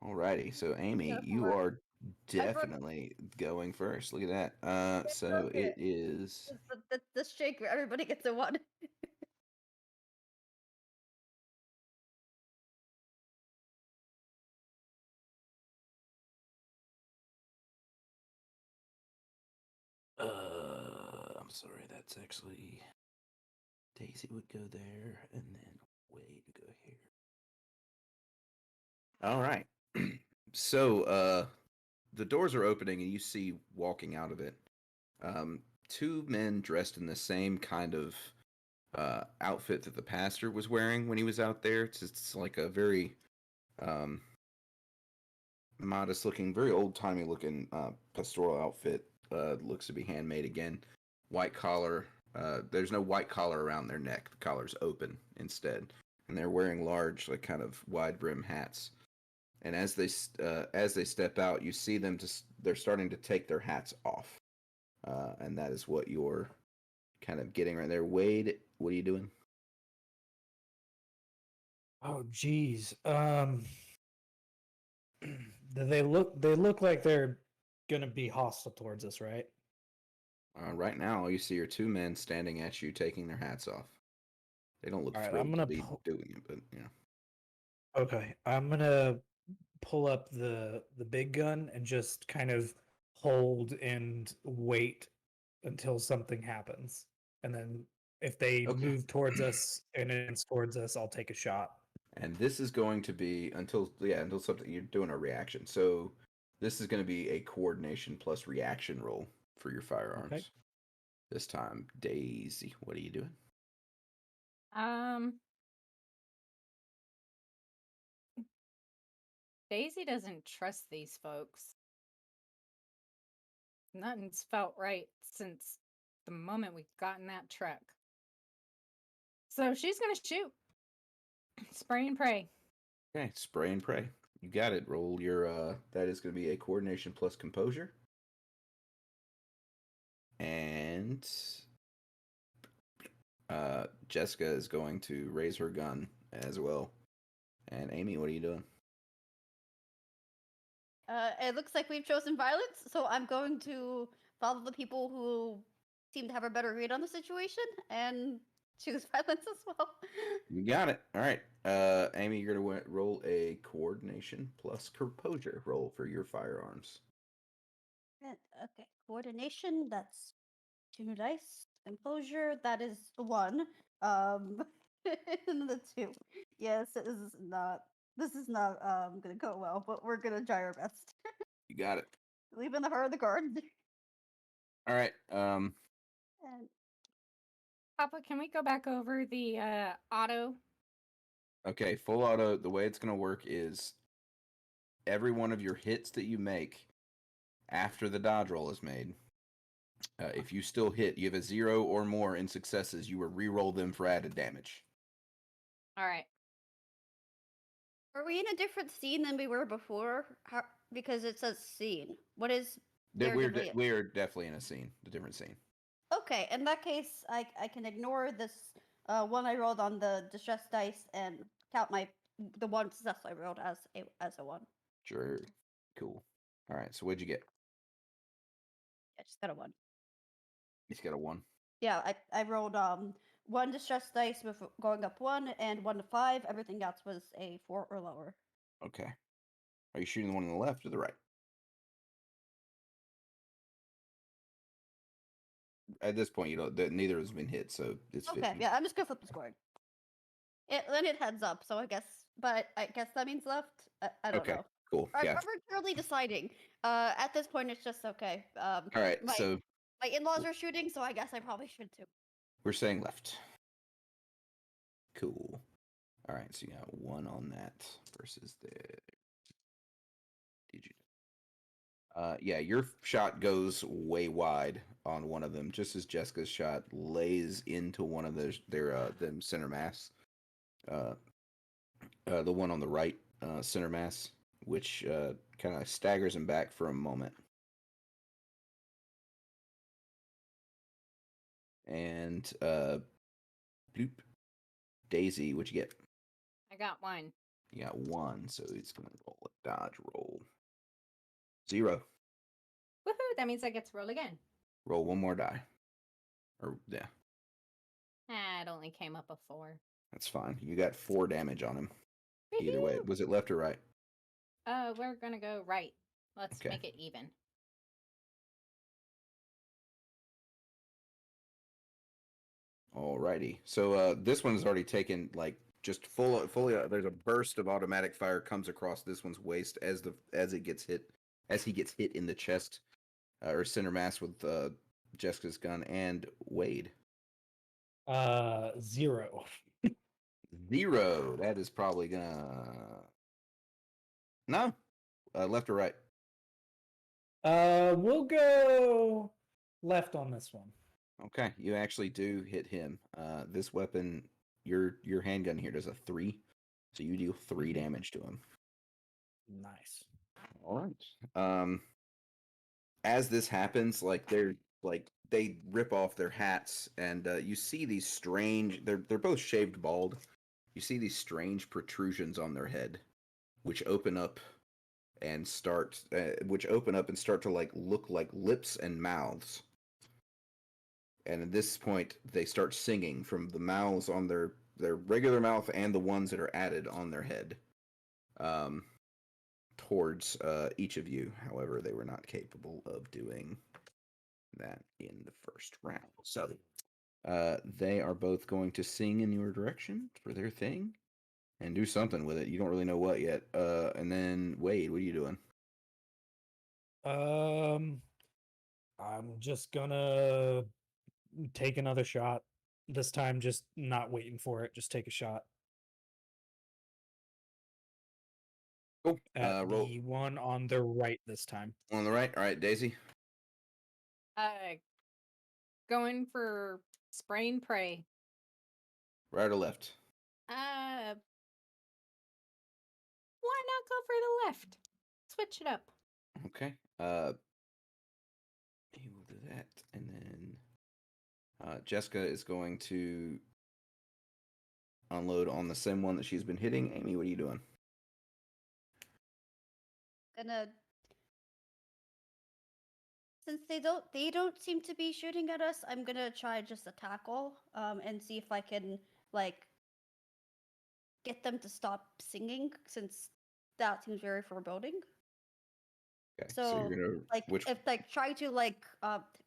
Alrighty, so Amy, Yeah, you 4. are definitely going first. Look at that. So okay. it is. The shaker, everybody gets a 1. I'm sorry, that's actually. Daisy would go there, and then Wade would go here. All right. So, the doors are opening, and you see walking out of it, 2 men dressed in the same kind of outfit that the pastor was wearing when he was out there. It's like a very um, modest looking, very old timey looking pastoral outfit. Looks to be handmade again. White collar. There's no white collar around their neck. The collar's open instead, and they're wearing large, like kind of wide brim hats. And as they step out, you see them they're starting to take their hats off, and that is what you're kind of getting right there. Wade, what are you doing? Oh, geez. They look like they're gonna be hostile towards us, right? Right now, all you see are 2 men standing at you, taking their hats off. They don't look All right, thrilled to be doing it, but yeah. Okay, I'm gonna pull up the big gun and just kind of hold and wait until something happens, and then if they Okay. move towards us and it's towards us, I'll take a shot. And this is going to be until something you're doing a reaction. So this is going to be a coordination plus reaction roll for your firearms. Okay. This time, Daisy, what are you doing? Daisy doesn't trust these folks. Nothing's felt right since the moment we got in that truck. So she's gonna shoot. Spray and pray. Okay, spray and pray. You got it. Roll your that is going to be a coordination plus composure. And Jessica is going to raise her gun as well. And Amy, what are you doing? It looks like we've chosen violence, so I'm going to follow the people who seem to have a better read on the situation and choose violence as well. You got it. All right. Amy, you're going to roll a coordination plus composure roll for your firearms. Okay, coordination, that's 2 dice. Composure, that is 1. And the 2. Yes, this is not gonna go well, but we're gonna try our best. You got it. Leaving her the guard. All right. And Papa, can we go back over the auto? Okay, full auto, the way it's going to work is every one of your hits that you make after the dodge roll is made, if you still hit, you have a 0 or more in successes, you will re-roll them for added damage. All right. are we in a different scene than we were before? Because it says scene. What is We're definitely in a different scene. Okay, in that case, I can ignore this one I rolled on the distress dice and count the one success I rolled as a 1. Sure. Cool. All right, so what'd you get? Yeah, just got a 1. He's got a 1. Yeah, I rolled 1 distress dice with going up 1 and 1 to 5. Everything else was a 4 or lower. Okay. Are you shooting the one on the left or the right? At this point, neither has been hit, so it's Okay, 50. yeah, I'm just gonna flip the scoring. Then it heads up, so I guess that means left. I don't Okay, know. cool. I'm Yeah. arbitrarily deciding. At this point, it's just okay. All right, so my in-laws are shooting, so I guess I probably should too. we're saying left. Cool. All right, so you got 1 on that versus the. Did you? Yeah, your shot goes way wide on one of them, just as Jessica's shot lays into one of them center mass. The one on the right center mass, which kind of staggers him back for a moment. And bloop. Daisy, what'd you get? I got 1. You got 1, so he's gonna roll a dodge roll. 0. Woohoo! That means I get to roll again. Roll 1 more die. Or yeah, It only came up a 4. that's fine. You got 4 damage on him. Either way, was it left or right? We're gonna go right. Let's Okay. make it even. Alrighty. So this one's already taken like just fully. There's a burst of automatic fire comes across this one's waist as he gets hit in the chest or center mass with Jessica's gun. And Wade 0. 0. That is probably gonna no left or right. We'll go left on this one. Okay, you actually do hit him. This weapon, your handgun here does a 3, so you deal 3 damage to him. Nice. All right. As this happens, they rip off their hats, and you see these strange. They're both shaved bald. You see these strange protrusions on their head, which open up and start to like look like lips and mouths. And at this point, they start singing from the mouths on their regular mouth and the ones that are added on their head. towards each of you. However, they were not capable of doing that in the first round. So they are both going to sing in your direction for their thing and do something with it. You don't really know what yet. And then Wade, what are you doing? I'm just gonna take another shot. This time, just not waiting for it. Just take a shot Cool. at Roll the one on the right this time. on the right. All right, Daisy. Going for spray and pray. Right or left? Why not go for the left? Switch it up. Okay. He will do that, and then Jessica is going to unload on the same one that she's been hitting. Amy, what are you doing? Gonna since they don't seem to be shooting at us, I'm gonna try just a tackle and see if I can like get them to stop singing since that seems very foreboding. Okay, So you're gonna like which if like try to like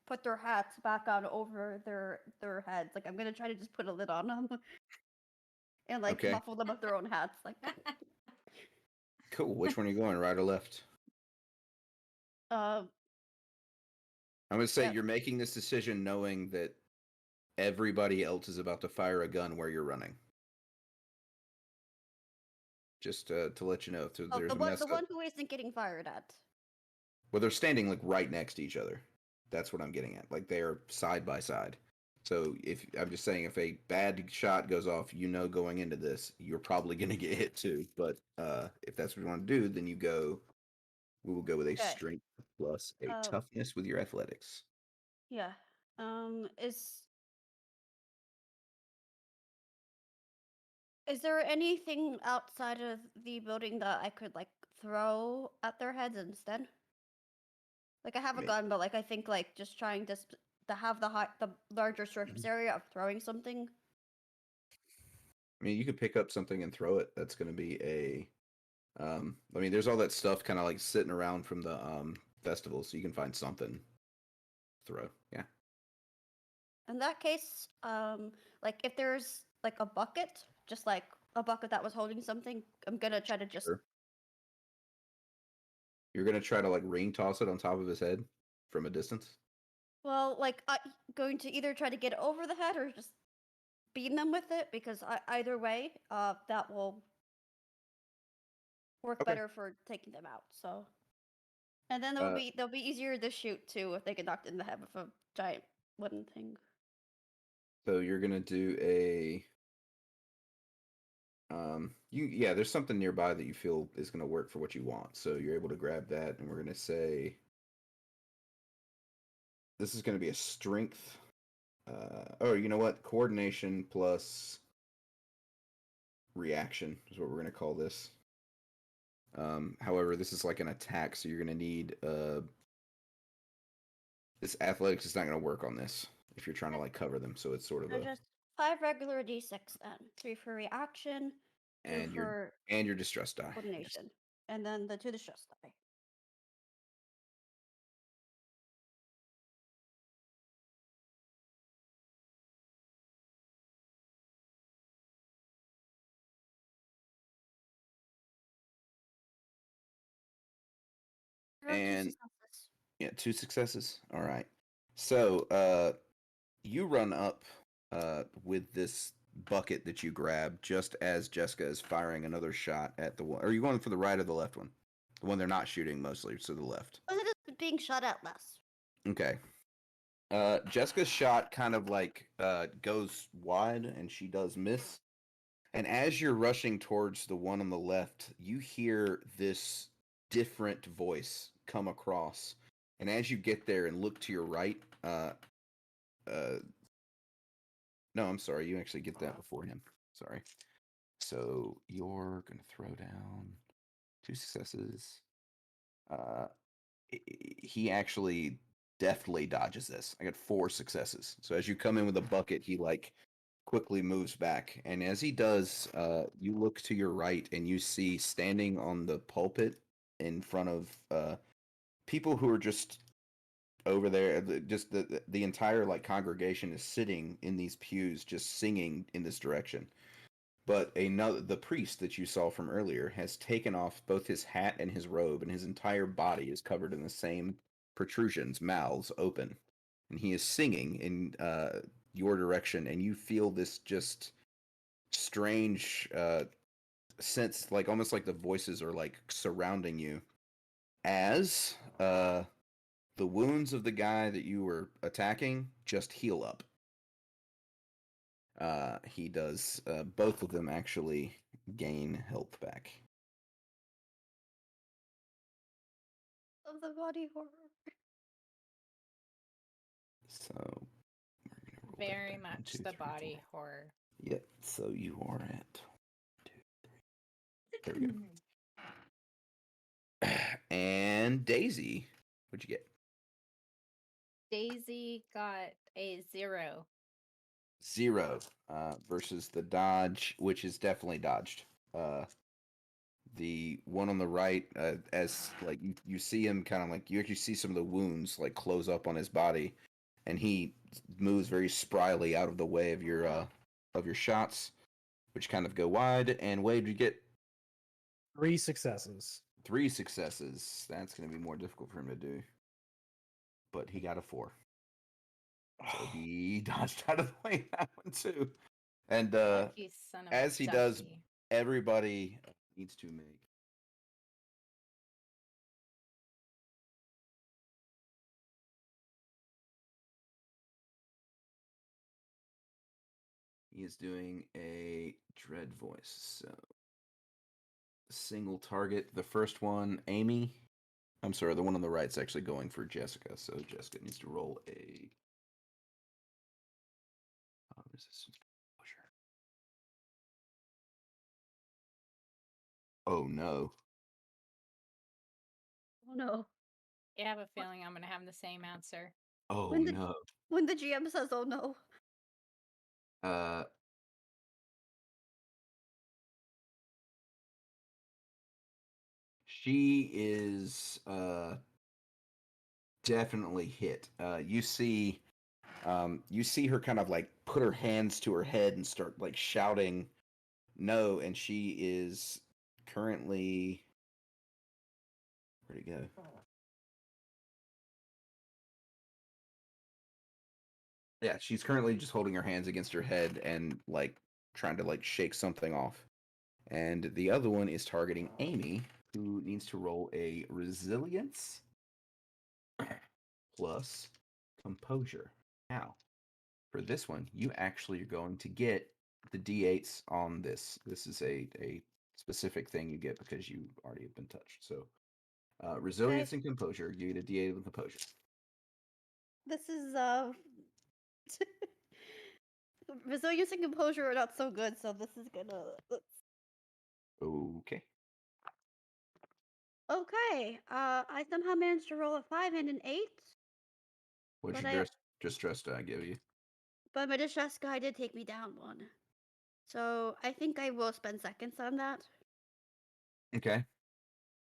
put their hats back on over their heads, like I'm gonna try to just put a lid on them and like okay, muffle them with their own hats, like cool. Which one are you going, right or left? uh I'm gonna say yeah. you're making this decision knowing that everybody else is about to fire a gun where you're running. Just to let you know, if Oh, there's a the mess up. one who isn't getting fired at. Well, they're standing like right next to each other. That's what I'm getting at. Like they are side by side. So if I'm just saying, if a bad shot goes off, you know, going into this, you're probably gonna get hit too. But if that's what you want to do, then you go. We will go with a Okay. strength plus a Um, toughness with your athletics. Yeah. Is there anything outside of the building that I could like throw at their heads instead? Like I have I a mean, gun, but like I think like just trying to have the larger surface area of throwing something. I mean, you could pick up something and throw it. That's going to be a. I mean, there's all that stuff kind of like sitting around from the festival, so you can find something. To throw, yeah. In that case, like if there's like a bucket, just like a bucket that was holding something, I'm gonna try to just Sure. You're gonna try to like ring toss it on top of his head from a distance. well, like I going to either try to get it over the head or just beam them with it because either way, that will work Okay. better for taking them out. So, and then Uh, they'll be easier to shoot too if they get knocked in the head with a giant wooden thing. so you're gonna do a. Yeah, there's something nearby that you feel is gonna work for what you want. So you're able to grab that, and we're gonna say this is gonna be a strength. Oh, you know what? Coordination plus reaction is what we're gonna call this. However, this is like an attack, so you're gonna need this athletics is not gonna work on this if you're trying to like cover them. So it's sort of So a just 5 regular d6 then, 3 for reaction, 2 and for your distress die. Yes. coordination, and then the 2 distress die. Roll 2 And successes. yeah, 2 successes. All right. So you run up with this bucket that you grab just as Jessica is firing another shot at the one. Are you going for the right or the left one? The one they're not shooting mostly, so the left. Well, it is being shot at less. Okay. Jessica's shot kind of like goes wide and she does miss. And as you're rushing towards the one on the left, you hear this different voice come across. And as you get there and look to your right, no, I'm sorry, you actually get that before him. Sorry. So you're gonna throw down 2 successes. He actually deftly dodges this. I got 4 successes. So as you come in with a bucket, he like quickly moves back, and as he does, you look to your right and you see standing on the pulpit in front of people who are just over there. Just the entire like congregation is sitting in these pews, just singing in this direction. But the priest that you saw from earlier has taken off both his hat and his robe, and his entire body is covered in the same protrusions, mouths open, and he is singing in your direction, and you feel this just strange sense, like almost like the voices are like surrounding you, as the wounds of the guy that you were attacking just heal up. He does. Both of them actually gain health back. Of the body horror. So we're gonna roll that Very back. 1, much 2, the 3, body 4. horror. Yep. So you are at 2, 3. There we go. And Daisy, what'd you get? Daisy got a 0. 0 versus the dodge, which is definitely dodged. The one on the right, as like you see him kind of like you actually see some of the wounds like close up on his body, and he moves very spryly out of the way of your shots, which kind of go wide. And Wade, you get 3 successes. 3 successes. That's going to be more difficult for him to do, but he got a 4. So he dodged out of the way that one too. And Lucky son of as a he does, ducky. everybody needs to make. He is doing a dread voice. So, single target. The first one, Amy. I'm sorry, the one on the right's actually going for Jessica. So Jessica needs to roll a resistance exposure. Oh no. Oh no. I have a feeling I'm going to have the same answer. Oh When the- no. When the GM says, "Oh no," She is definitely hit. You see her kind of like put her hands to her head and start like shouting no, and she is currently, where'd it go? Yeah, she's currently just holding her hands against her head and like trying to like shake something off. And the other one is targeting Amy, who needs to roll a resilience plus composure. Now, for this one, you actually are going to get the d8s on this. This is a specific thing you get because you already have been touched. So, resilience and composure, you get a d8 of composure. this is resilience and composure are not so good. So this is gonna. Okay. Okay. I somehow managed to roll a 5 and an 8. What'd But your distress die give you? But my distress guy did take me down 1. So I think I will spend seconds on that. Okay.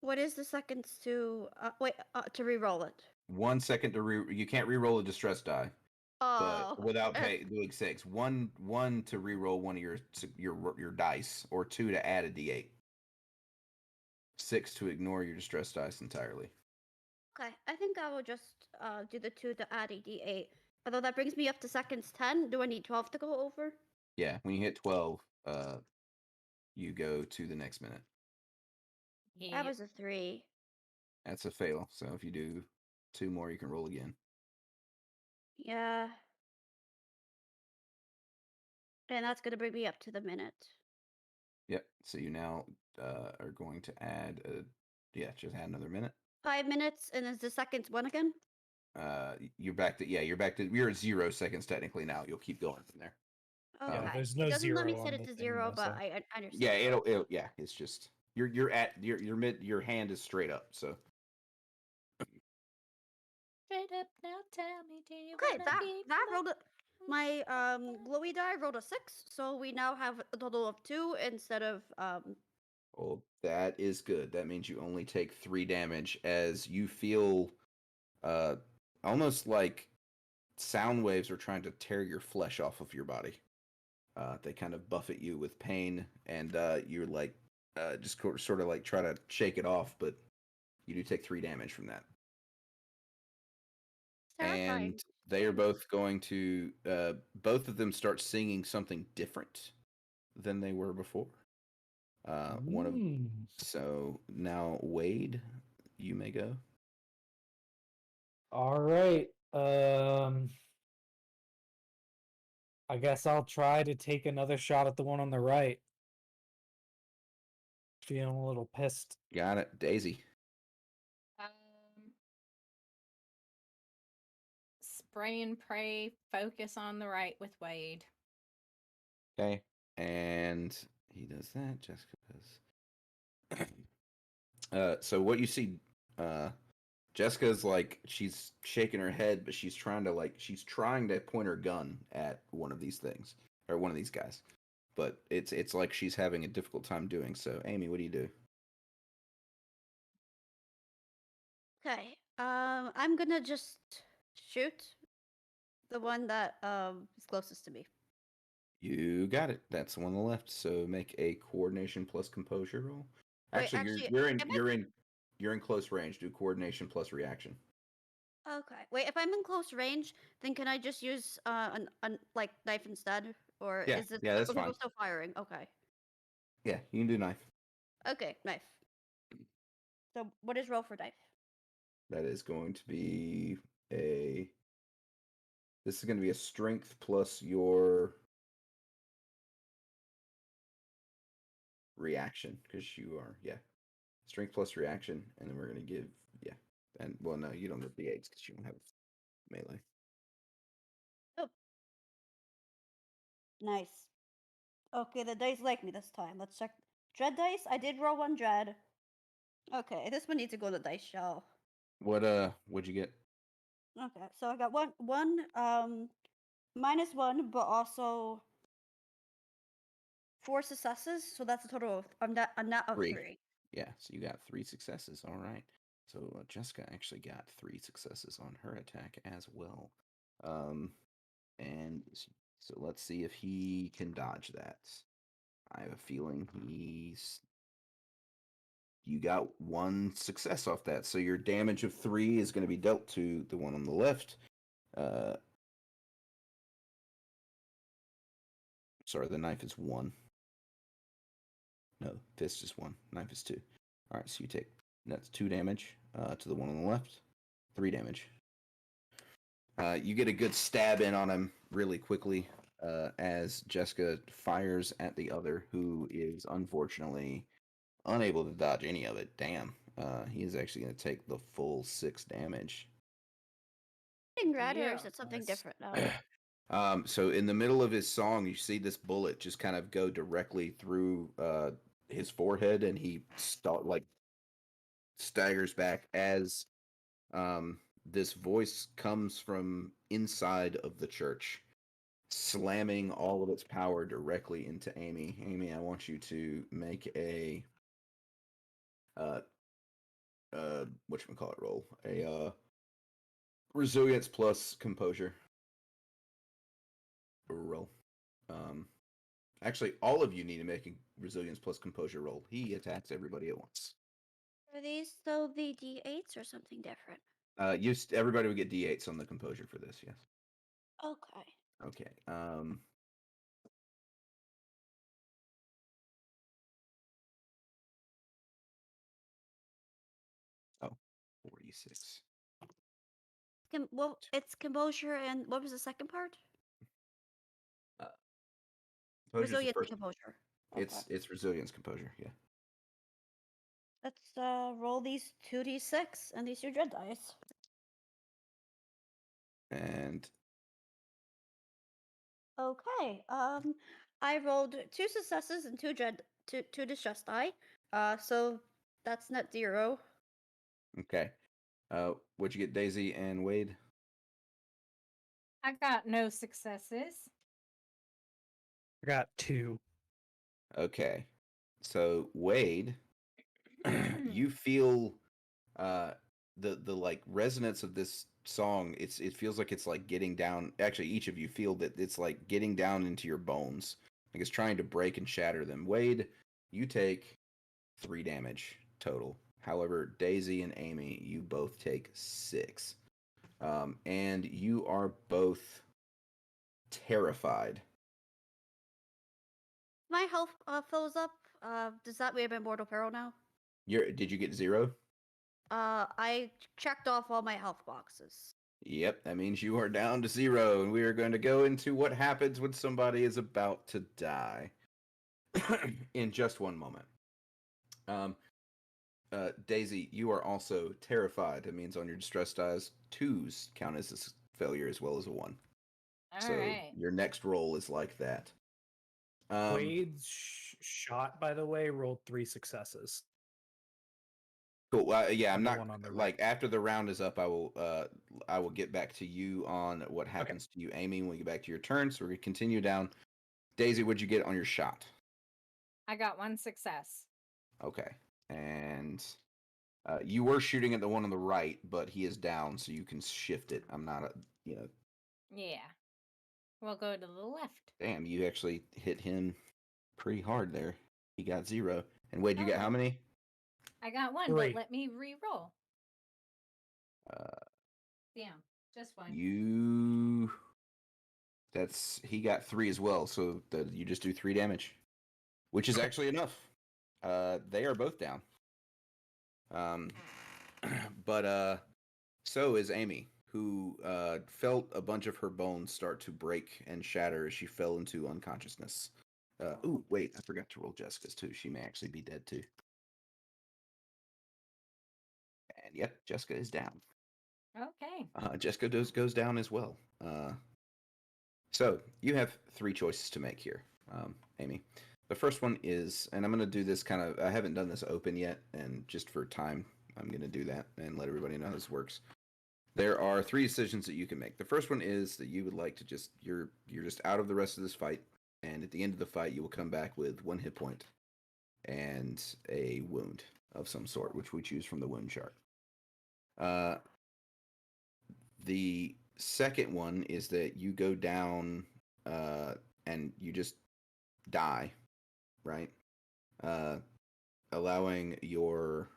What is the seconds to to re-roll it? 1 second to you can't re-roll a distress die, but Oh, without doing 6. One to re-roll one of your dice, or 2 to add a d8. 6 to ignore your distress dice entirely. okay. I think I will just do the 2 to add a d8. Although that brings me up to seconds 10. Do I need 12 to go over? Yeah, when you hit 12, you go to the next minute. That was a 3. That's a fail. So if you do 2 more, you can roll again. Yeah. And that's gonna bring me up to the minute. Yep. So you now are going to add just add another minute. 5 minutes, and is the seconds 1 again? You're back to you're at 0 seconds technically now. You'll keep going from there. Okay. there's no It doesn't let me zero set on it the to thing, 0, though, but so- I understand. Yeah, it'll it's just you're at your hand is straight up, so Straight up now, tell me, do you Okay, wanna that be that my rolled a my glowy die rolled a 6, so we now have a total of 2 instead of Well, that is good. That means you only take 3 damage as you feel almost like sound waves are trying to tear your flesh off of your body. They kind of buffet you with pain, and you're like just sort of like try to shake it off, but you do take 3 damage from that. terrifying. And they are both going to both of them start singing something different than they were before. One of so now Wade, you may go. All right. I guess I'll try to take another shot at the one on the right. Feeling a little pissed. Got it, Daisy. Spray and pray. Focus on the right with Wade. Okay, and he does that. Jessica does. So what you see, Jessica's like she's shaking her head, but she's trying to point her gun at one of these things or one of these guys, but it's like she's having a difficult time doing so. Amy, what do you do? Okay. I'm gonna just shoot the one that is closest to me. You got it. That's the one on the left. So make a coordination plus composure roll. Wait, Actually, you're in close range. Do coordination plus reaction. Okay. Wait, if I'm in close range, then can I just use an like knife instead, or Yeah, is this yeah, that's okay? fine. We're still firing. Okay. Yeah, you can do knife. Okay, knife. So what is roll for knife? That is going to be a. This is going to be a strength plus your reaction because you are strength plus reaction, and then we're going to give and well no you don't get the 8s because you don't have melee. Oh, nice. Okay, the dice like me this time. Let's check. Dread dice. I did roll one dread. Okay, this one needs to go to the dice shell. What'd you get? Okay, so I got one -1, but also 4 successes, so that's a total of a net of 3. 3. Yeah, so you got 3 successes. All right. So Jessica actually got 3 successes on her attack as well. And so let's see if he can dodge that. I have a feeling you got 1 success off that. So your damage of 3 is going to be dealt to the one on the left. Sorry, the knife is 1. No, fist is 1. Knife is 2. All right, so you take that's 2 damage to the one on the left. 3 damage. You get a good stab in on him really quickly as Jessica fires at the other, who is unfortunately unable to dodge any of it. Damn. He is actually going to take the full 6 damage. Getting red, or is Yeah, it something nice. different now? So in the middle of his song, you see this bullet just kind of go directly through his forehead, and he staggers back as this voice comes from inside of the church, slamming all of its power directly into Amy. Amy, I want you to make a whatchamacallit roll. A resilience plus composure roll. Actually, all of you need to make a resilience plus composure roll. He attacks everybody at once. Are these still the d8s or something different? Everybody would get d8s on the composure for this. Yes. Okay. Okay. Oh, 46. Well, it's composure, and what was the second part? Composure's the Resilience and first. composure. Okay. It's resilience composure. Yeah. Let's roll these 2d6 and these 2 dread dice. And Okay. I rolled 2 successes and 2 distress die. So that's net 0. okay. What'd you get, Daisy and Wade? I got no successes. I got 2. Okay. So Wade, you feel the like resonance of this song. It feels like it's like getting down. Actually, each of you feel that it's like getting down into your bones. Like it's trying to break and shatter them. Wade, you take 3 damage total. However, Daisy and Amy, you both take 6. And you are both terrified. My health fills up. Does that mean I'm in mortal peril now? Did you get 0? I checked off all my health boxes. Yep, that means you are down to 0, and we are going to go into what happens when somebody is about to die in just one moment. Daisy, you are also terrified. It means on your distress dice, 2s count as a failure as well as a 1. All So right. your next roll is like that. Wade's shot, by the way, rolled 3 successes. Cool. Yeah, I'm On the not one on the like right. after the round is up. I will get back to you on what happens to you, Amy, when we get back to your turn. So we're gonna continue down. Daisy, what'd you get on your shot? I got 1 success. Okay, and you were shooting at the one on the right, but he is down, so you can shift it. I'm not Yeah. We'll go to the left. Damn, you actually hit him pretty hard there. He got 0. And Wade, you got how Oh. many? I got 1, 3. but let me re-roll. Damn, just 1. He got 3 as well, so you just do 3 damage, which is actually enough. They are both down. But so is Amy, who felt a bunch of her bones start to break and shatter as she fell into unconsciousness. Ooh, wait, I forgot to roll Jessica's too. She may actually be dead too. And yep, Jessica is down. Okay. Jessica goes down as well. So you have 3 choices to make here, Amy. The first one is, and I'm going to do this kind of, I haven't done this open yet, and just for time, I'm going to do that and let everybody know how this works. There are 3 decisions that you can make. The first one is that you would like to you're just out of the rest of this fight, and at the end of the fight, you will come back with 1 hit point and a wound of some sort, which we choose from the wound chart. The second one is that you go down and you just die, right? Allowing your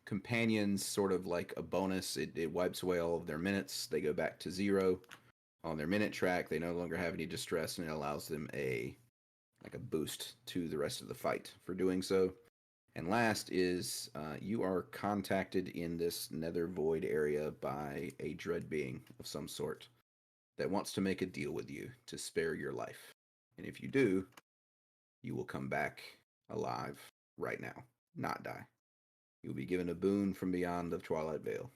companions sort of like a bonus. It wipes away all of their minutes. They go back to 0 on their minute track. They no longer have any distress, and it allows them a boost to the rest of the fight for doing so. And last is you are contacted in this nether void area by a dread being of some sort that wants to make a deal with you to spare your life. And if you do, you will come back alive right now, not die. You will be given a boon from beyond the Twilight Veil.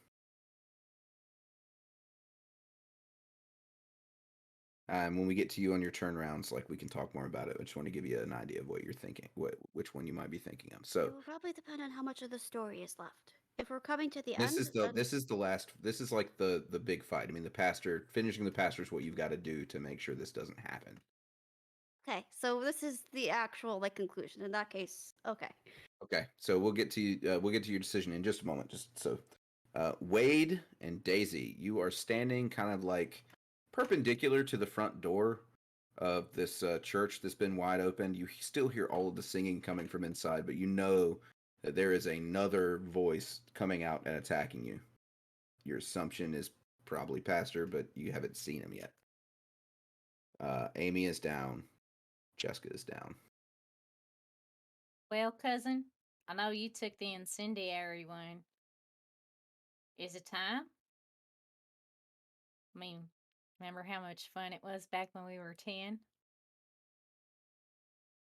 When we get to you on your turnarounds, like we can talk more about it. I just want to give you an idea of what you're thinking, which one you might be thinking of. So It will probably depend on how much of the story is left. If we're coming to the this end, is the last. This is like the big fight. I mean, finishing the pastor is what you've got to do to make sure this doesn't happen. okay, so this is the actual like conclusion. In that case, okay. Okay, so we'll get to your decision in just a moment. Just so, Wade and Daisy, you are standing kind of like perpendicular to the front door of this church that's been wide open. You still hear all of the singing coming from inside, but you know that there is another voice coming out and attacking you. Your assumption is probably Pastor, but you haven't seen him yet. Amy is down. Jessica is down. Well, cousin, I know you took the incendiary one. Is it time? I mean, remember how much fun it was back when we were 10?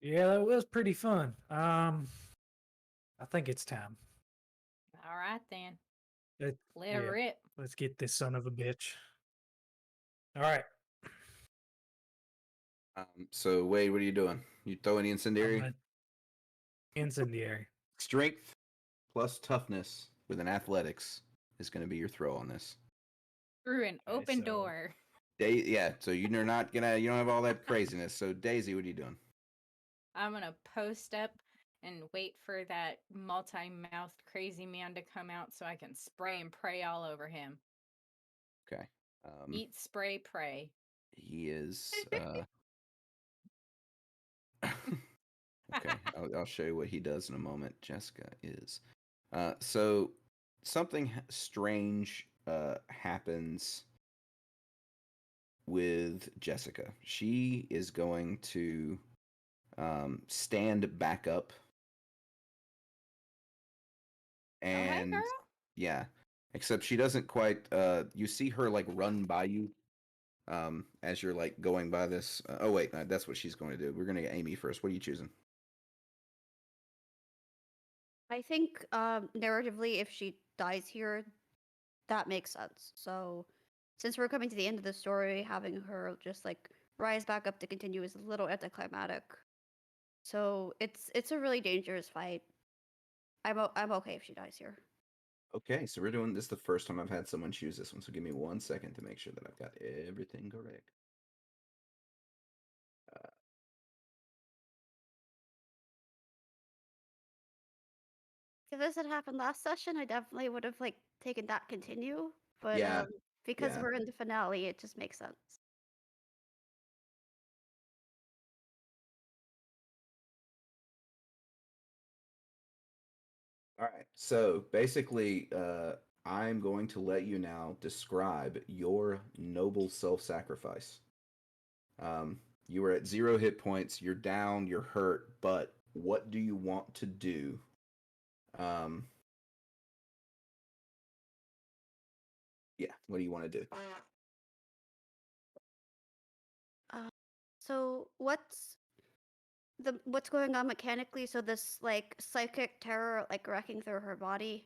Yeah, that was pretty fun. I think it's time. All right, then. Let Yeah, her rip. let's get this son of a bitch. All right. So Wade, what are you doing? You throwing the incendiary? Incendiary. Strength plus toughness with an athletics is going to be your throw on this. Through an Okay, open so- door. So you don't have all that craziness. So Daisy, what are you doing? I'm gonna post up and wait for that multi-mouthed crazy man to come out so I can spray and pray all over him. Okay. Eat, spray, pray. He is. Okay, I'll show you what he does in a moment. Jessica is. So something strange happens with Jessica. She is going to stand back up. Oh, hey, And girl. yeah, except she doesn't quite. You see her like run by you as you're like going by this. Oh wait, that's what she's going to do. We're going to get Amy first. What are you choosing? I think narratively, if she dies here, that makes sense. So, since we're coming to the end of the story, having her just like rise back up to continue is a little anticlimactic. So it's a really dangerous fight. I'm okay if she dies here. Okay, so we're doing this the first time I've had someone choose this one. So give me 1 second to make sure that I've got everything correct. If this had happened last session, I definitely would have like taken that continue. But Yeah, because yeah. we're in the finale, it just makes sense. All right. So basically, I'm going to let you now describe your noble self-sacrifice. You are at 0 hit points. You're down. You're hurt. But what do you want to do? Yeah. What do you want to do? So what's going on mechanically? So this like psychic terror like wrecking through her body,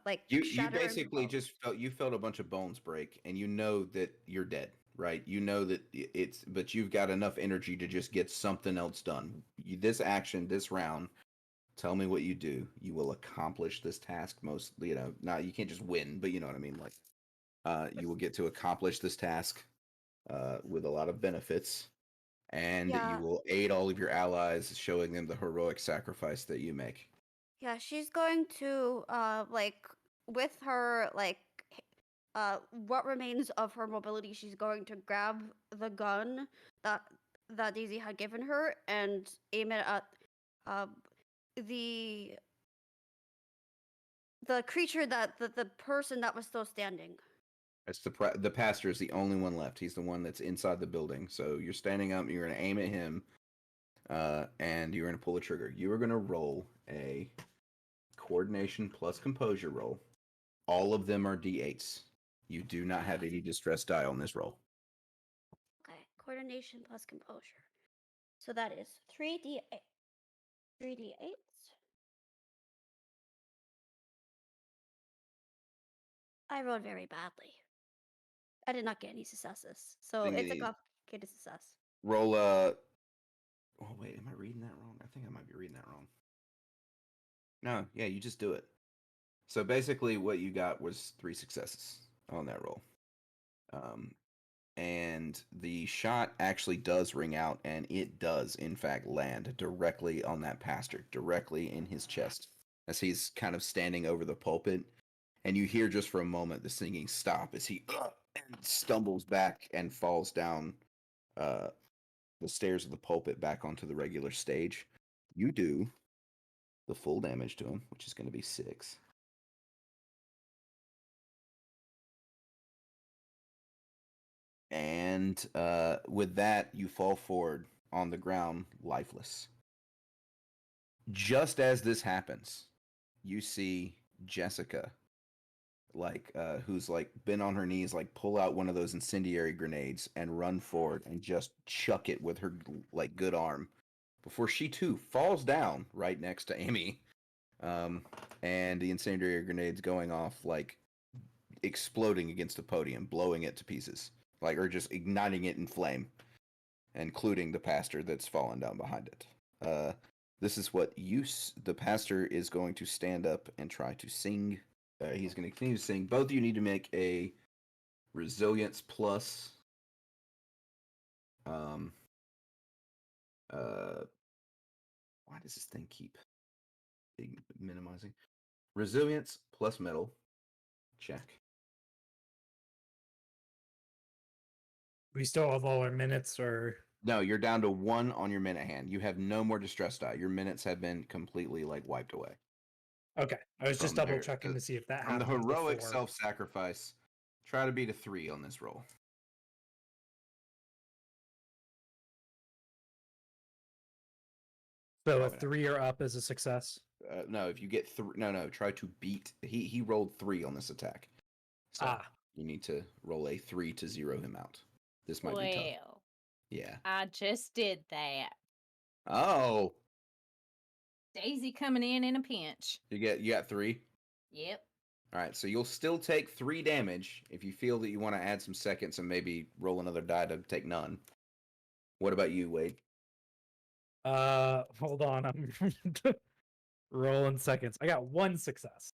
like You shattering. basically just felt a bunch of bones break, and you know that you're dead, right? You know that but you've got enough energy to just get something else done. This action, this round. Tell me what you do. You will accomplish this task. Mostly, not you can't just win, but you know what I mean. Like, you will get to accomplish this task with a lot of benefits, and you Yeah. will aid all of your allies, showing them the heroic sacrifice that you make. Yeah, she's going to like with her like what remains of her mobility, she's going to grab the gun that Daisy had given her and aim it at uh the creature that the person that was still standing. It's the pastor is the only one left. He's the one that's inside the building. So you're standing up. You're going to aim at him, and you're going to pull the trigger. You are going to roll a coordination plus composure roll. All of them are d8s. You do not have any distress die on this roll. Okay, coordination plus composure. So that is 3d8. 3d8s. I rolled very badly. I did not get any successes. So Thing it's a is, complicated success. roll Oh wait, am I reading that wrong? I think I might be reading that wrong. No, yeah, you just do it. So basically, what you got was 3 successes on that roll. And the shot actually does ring out, and it does, in fact, land directly on that pastor, directly in his chest, as he's kind of standing over the pulpit. And you hear just for a moment the singing stop as he and stumbles back and falls down the stairs of the pulpit back onto the regular stage. You do the full damage to him, which is going to be 6. And with that, you fall forward on the ground, lifeless. Just as this happens, you see Jessica, who's been on her knees, pull out one of those incendiary grenades and run forward and just chuck it with her good arm before she too falls down right next to Amy. And the incendiary grenades going off, exploding against the podium, blowing it to pieces, or just igniting it in flame, including the pastor that's fallen down behind it. This is what the pastor is going to stand up and try to sing. He's going to continue to sing. Both of you need to make a resilience plus um uh why does this thing keep minimizing? Resilience plus metal. Check. We still have all our minutes, or No, you're down to 1 on your minute hand. You have no more distress die. Your minutes have been completely like wiped away. okay. I was just From double there, checking to see if that From the happened heroic before. self-sacrifice, try to beat a 3 on this roll. So Try a it out. 3 or up is a success. No, if you get 3, no, try to beat. He rolled 3 on this attack. So you need to roll a 3 to zero him out. This might be tough. Well, Yeah. I just did that. Oh, Daisy coming in a pinch. you got 3. Yep. All right, so you'll still take 3 damage if you feel that you want to add some seconds and maybe roll another die to take none. What about you, Wade? Hold on. I'm rolling seconds. I got 1 success.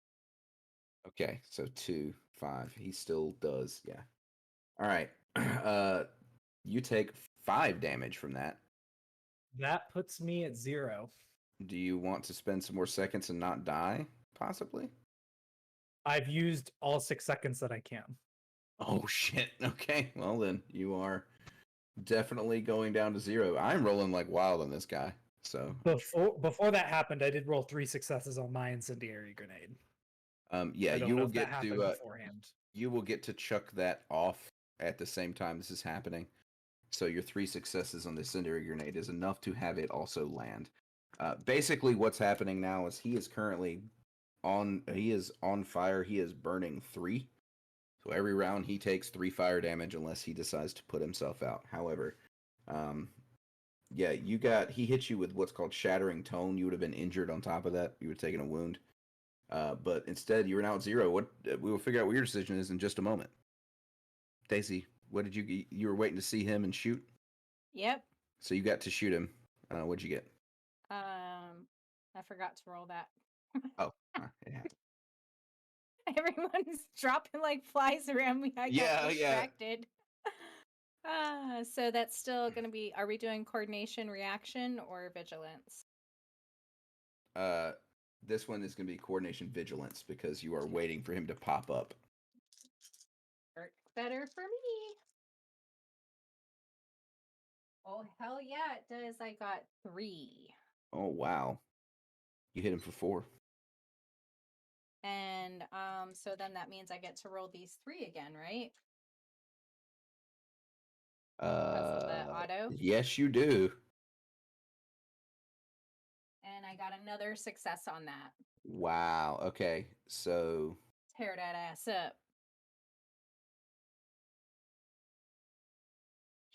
Okay, so 2, 5. He still does, yeah. All right. You take 5 damage from that. That puts me at 0. Do you want to spend some more seconds and not die, possibly? I've used all 6 seconds that I can. Oh, shit. Okay, well then, you are definitely going down to 0. I'm rolling like wild on this guy, so... Before that happened, I did roll 3 successes on my incendiary grenade. Yeah, I don't you know will if that get happened to beforehand. you will get to chuck that off at the same time this is happening. So your 3 successes on the incendiary grenade is enough to have it also land. Basically, what's happening now is he is currently he is on fire. He is burning 3. So every round he takes 3 fire damage unless he decides to put himself out. However, yeah, he hit you with what's called shattering tone. You would have been injured on top of that. You would have taken a wound. But instead, you were now at 0. We will figure out what your decision is in just a moment. Daisy, what did you were waiting to see him and shoot? Yep. So you got to shoot him. What'd you get? I forgot to roll that. Oh, it happened. Everyone's dropping like flies around me. I got distracted. So that's still going to be, are we doing coordination, reaction, or vigilance? This one is going to be coordination vigilance because you are waiting for him to pop up. Works better for me. Oh, hell yeah, it does. I got 3. Oh, wow. You hit him for 4. And so then that means I get to roll these 3 again, right? Because of the auto. Yes, you do. And I got another success on that. Wow. Okay. So Tear that ass up.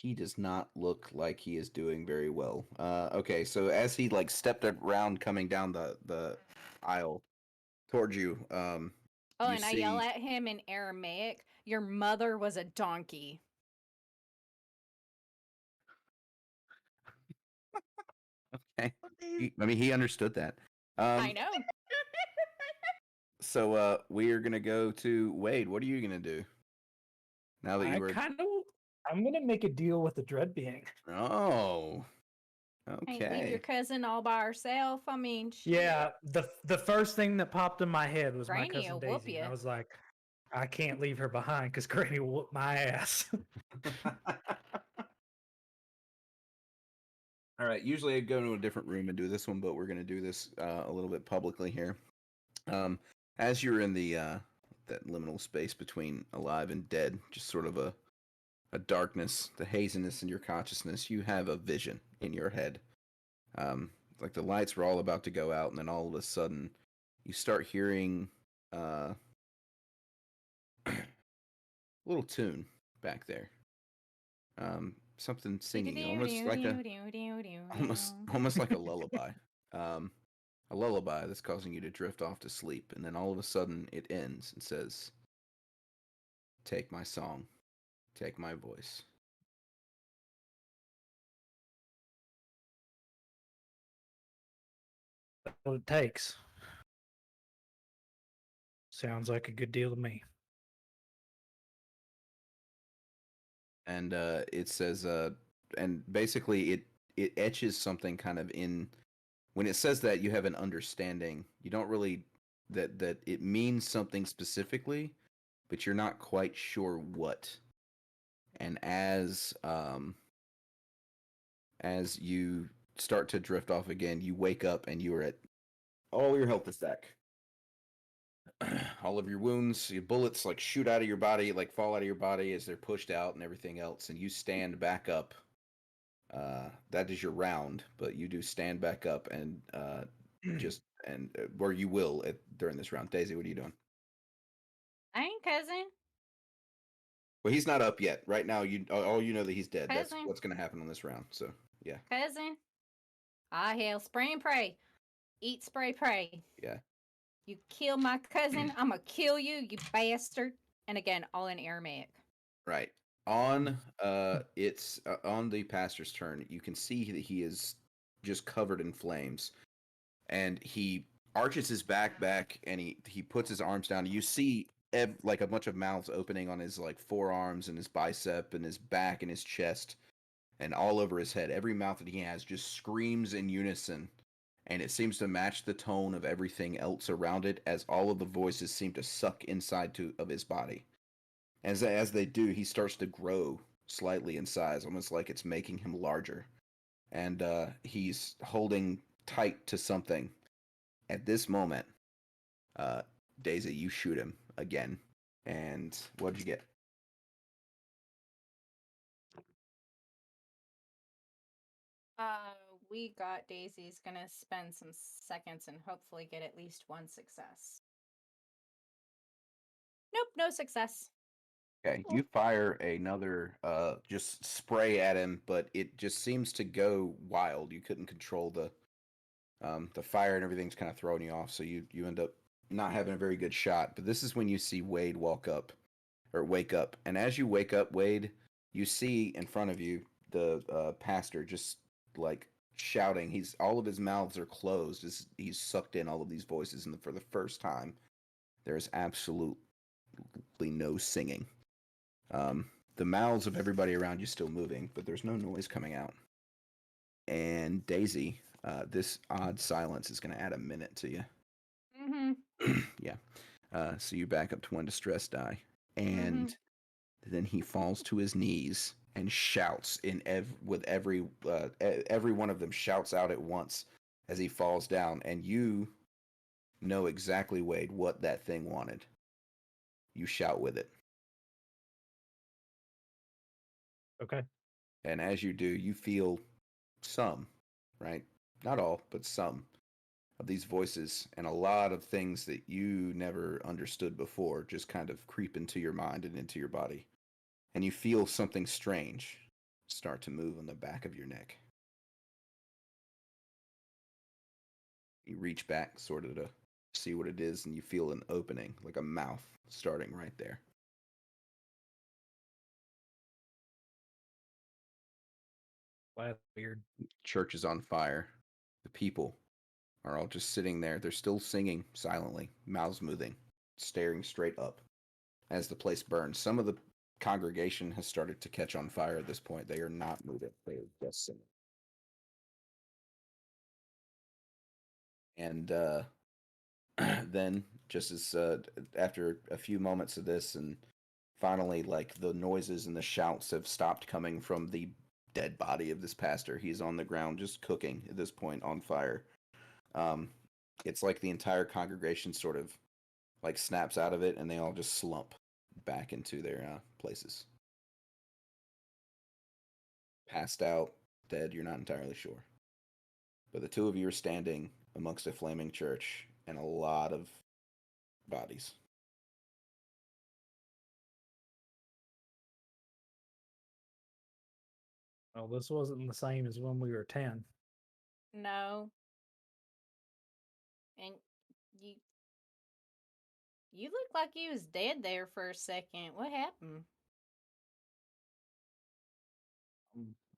he does not look like he is doing very well. Okay. So as he like stepped around coming down the aisle towards you, Oh, and I yell at him in Aramaic, "Your mother was a donkey." Okay. He understood that. I know. So we are gonna go to Wade. What are you gonna do? Now that you were I'm gonna make a deal with the dread being. Oh. Can't leave your Okay. cousin all by herself. I mean, shit. Yeah, the first thing that popped in my head was my Granny cousin will whoop Daisy. And I ya. was like, I can't leave her behind because Granny will whoop my ass. All right. Usually I'd go into a different room and do this one, but we're gonna do this a little bit publicly here. As you're in the that liminal space between alive and dead, just sort of a darkness, the haziness in your consciousness, you have a vision in your head. Like the lights were all about to go out, and then all of a sudden, you start hearing a little tune back there. Something singing, almost like a lullaby. A lullaby that's causing you to drift off to sleep, and then all of a sudden it ends and says, "Take my song, take my voice." That's what it takes. Sounds like a good deal to me. and it says, and basically it etches something kind of in. When it says that, you have an understanding. You don't really that it means something specifically, but you're not quite sure what. And as you start to drift off again, you wake up and you are at all your health is back. All of your wounds, your bullets like shoot out of your body, like fall out of your body as they're pushed out and everything else, and you stand back up. That is your round, but you do stand back up and where you will during this round. Daisy, what are you doing? I ain't cousin. Well, he's not up yet. Right now, all you know that he's dead. That's Cousin. what's going to happen on this round. So yeah, Cousin. I hail spray and pray. Eat, spray, pray. yeah. You kill my cousin, I'm gonna kill you, you bastard. And again, all in Aramaic. Right. On it's on the pastor's turn. You can see that he is just covered in flames, and he arches his back, and he puts his arms down. You see like a bunch of mouths opening on his like forearms and his bicep and his back and his chest and all over his head. Every mouth that he has just screams in unison, and it seems to match the tone of everything else around it as all of the voices seem to suck inside of his body. As they do, he starts to grow slightly in size, almost like it's making him larger. And he's holding tight to something. At this moment, Daisy, you shoot him again. And what'd you get? We got Daisy's gonna spend some seconds and hopefully get at least one success. Nope, no success. Okay, you fire another just spray at him, but it just seems to go wild. You couldn't control the fire and everything's kind of throwing you off, so you end up not having a very good shot. But this is when you see Wade wake up, and as you wake up, Wade, you see in front of you the pastor just like shouting. He's all of his mouths are closed as he's sucked in all of these voices, and for the first time, there's absolutely no singing. The mouths of everybody around you still moving, but there's no noise coming out. And Daisy, this odd silence is going to add a minute to you. Mm-hmm. Yeah. So you back up to one distress die, and then he falls to his knees and shouts every one of them shouts out at once as he falls down, and you know exactly, Wade, what that thing wanted. You shout with it. Okay. And as you do, you feel some, right? Not all, but some of these voices and a lot of things that you never understood before just kind of creep into your mind and into your body. And you feel something strange start to move on the back of your neck. You reach back sort of to see what it is, and you feel an opening, like a mouth starting right there. Well, that's weird. Church is on fire. The people are all just sitting there. They're still singing silently, mouths moving, staring straight up as the place burns. Some of the congregation has started to catch on fire at this point. They are not moving. They are just singing. And then, just as after a few moments of this, and finally, like the noises and the shouts have stopped coming from the dead body of this pastor. He's on the ground, just cooking at this point, on fire. It's like the entire congregation sort of like snaps out of it, and they all just slump back into their places. Passed out, dead. You're not entirely sure, but the two of you are standing amongst a flaming church and a lot of bodies. Well, this wasn't the same as when we were 10. No. And you you look like you was dead there for a second. What happened?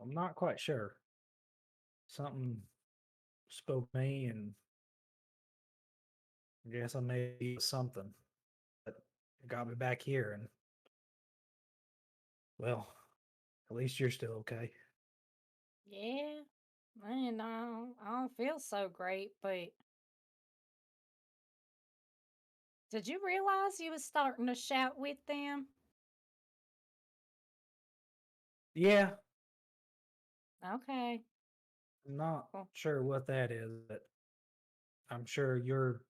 I'm not quite sure. Something spoke to me, and I guess I made something that got me back here. And well, At least you're still okay. Yeah, and I don't feel so great, but did you realize you was starting to shout with them? Yeah, Okay. I'm not Well, sure what that is, but I'm sure your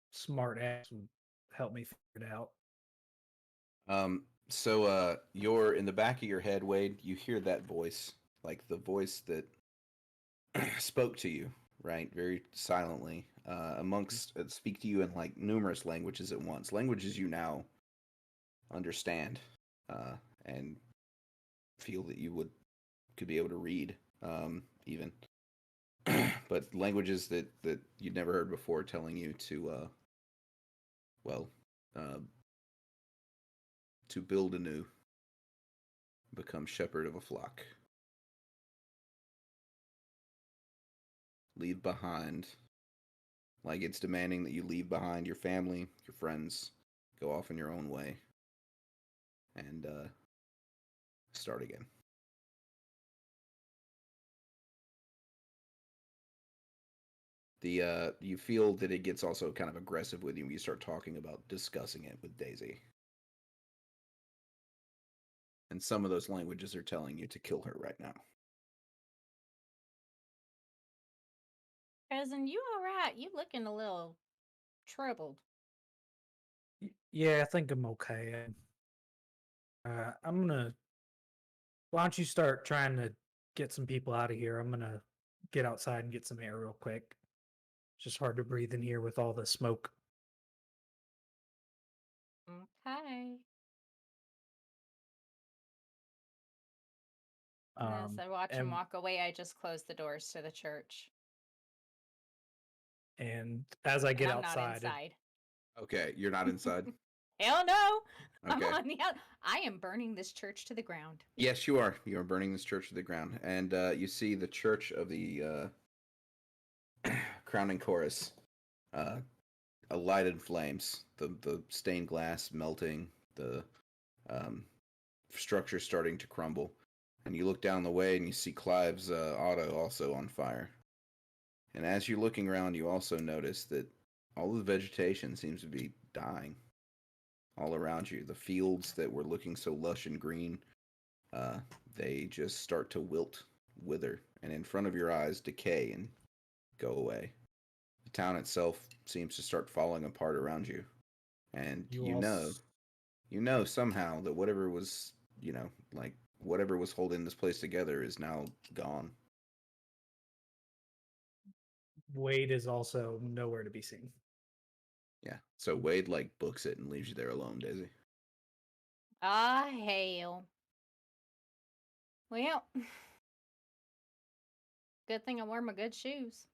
smart ass would help me figure it out. So you're in the back of your head, Wade. You hear that voice, like the voice that spoke to you, right? Very silently, amongst speak to you in like numerous languages at once, languages you now understand, uh, and feel that you could be able to read, even, but languages that you'd never heard before, telling you to, well, uh, to build anew, become shepherd of a flock, leave behind. Like it's demanding that you leave behind your family, your friends, go off in your own way, and start again. The you feel that it gets also kind of aggressive with you when you start talking about discussing it with Daisy. And some of those languages are telling you to kill her right now. cousin, you all right? You looking a little troubled. Yeah, I think I'm okay. I'm gonna. Why don't you start trying to get some people out of here? I'm gonna get outside and get some air real quick. It's just hard to breathe in here with all the smoke. Okay. And as I watch him And walk away, I just close the doors to the church. and as I And get I'm not outside, inside. Okay, you're not inside. Hell no! I'm Okay. on the out. I am burning this church to the ground. Yes, you are. You are burning this church to the ground, and you see the church of the crowning chorus, uh, alight in flames. The stained glass melting. The um, structure starting to crumble, and you look down the way and you see Clive's auto also on fire. And as you're looking around, you also notice that all the vegetation seems to be dying all around you. The fields that were looking so lush and green, uh, they just start to wilt, wither, and in front of your eyes decay and go away. The town itself seems to start falling apart around you, and you know somehow that whatever was, like whatever was holding this place together is now gone. Wade is also nowhere to be seen. Yeah. So Wade like books it and leaves you there alone, Daisy. Ah, hell. Well, good thing I wore my good shoes.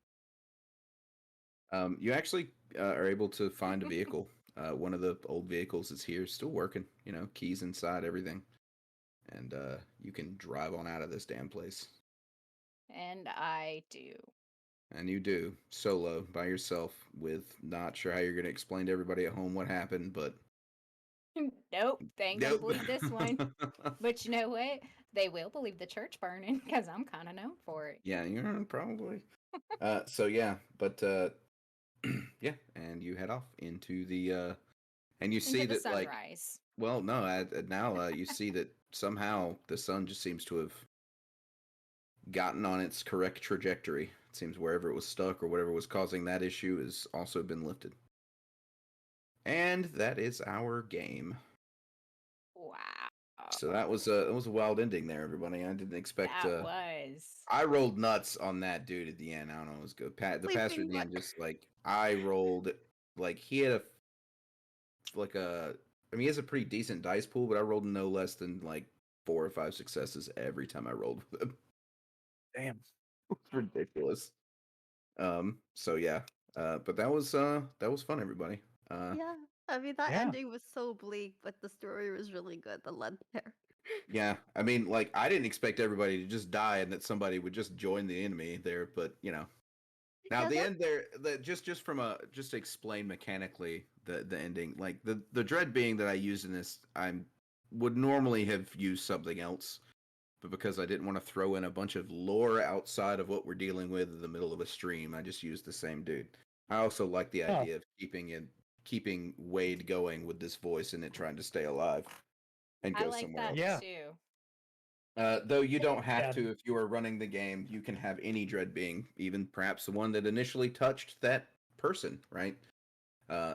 You actually are able to find a vehicle. One of the old vehicles is here, still working. Keys inside, everything, and you can drive on out of this damn place. And I do. And you do, solo, by yourself, with not sure how you're going to explain to everybody at home what happened, but Nope, they ain't gonna nope. believe this one. But you know what? They will believe the church burning because I'm kind of known for it. Yeah, you're probably. So yeah, but yeah, and you head off into the and you see Into the that like, sunrise. well, no, now you see that somehow the sun just seems to have gotten on its correct trajectory. It seems wherever it was stuck or whatever was causing that issue has also been lifted. And that is our game. Wow. So that was a wild ending there, everybody. I didn't expect. That was. I rolled nuts on that dude at the end. I don't know, it was good. The pastor at the end, just like I rolled, like he had I mean, he has a pretty decent dice pool, but I rolled no less than like 4 or 5 successes every time I rolled with him. Damn. It's ridiculous. So yeah. But that was fun, everybody. Yeah. I mean, that Yeah. ending was so bleak, but the story was really good. The length there. Yeah, I mean, like I didn't expect everybody to just die and that somebody would just join the enemy there, but now Yeah, the end there, just just to explain mechanically the ending, like the dread being that I used in this, I would normally have used something else, but because I didn't want to throw in a bunch of lore outside of what we're dealing with in the middle of a stream, I just used the same dude. I also like the Oh. idea of keeping Wade going with this voice and it trying to stay alive and I go like somewhere that else. Yeah. too. Though you don't have Yeah. to if you are running the game. You can have any dread being, even perhaps the one that initially touched that person, right?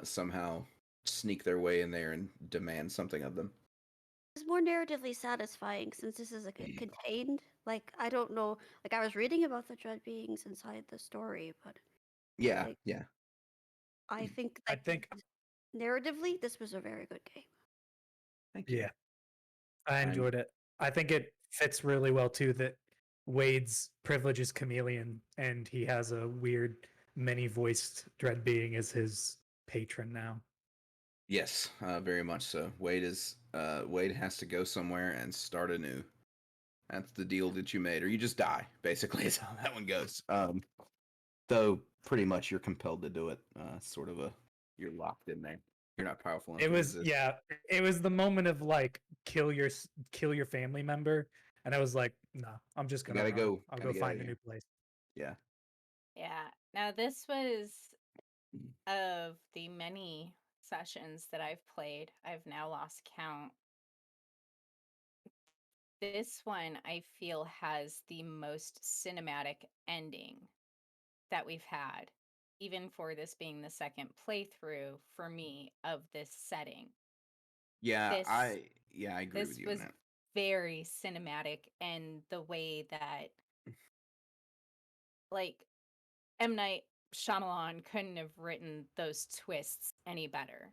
Somehow sneak their way in there and demand something of them. It's more narratively satisfying since this is contained. Like I don't know, like I was reading about the dread beings inside the story, but Yeah, like yeah. I think I like think, narratively this was a very good game. Thank you. yeah, I enjoyed it. I think it fits really well too that Wade's privilege is chameleon, and he has a weird many-voiced dread being as his patron now. Yes, very much so. Wade has to go somewhere and start anew. That's the deal that you made, or you just die. Basically, is how that one goes. Though pretty much you're compelled to do it. Sort of you're locked in there. You're not powerful enough It to was resist. yeah, it was the moment of like kill your family member, and I was like, no, I'm just You gonna gotta run. go. I'll Gotta go get out find of a new here. place. Yeah. Yeah. Now, this was of the many sessions that I've played. I've now lost count. This one I feel has the most cinematic ending that we've had, even for this being the second playthrough for me of this setting. Yeah, This I agree this with you on was that. very cinematic, and the way that like M. Night Shyamalan couldn't have written those twists any better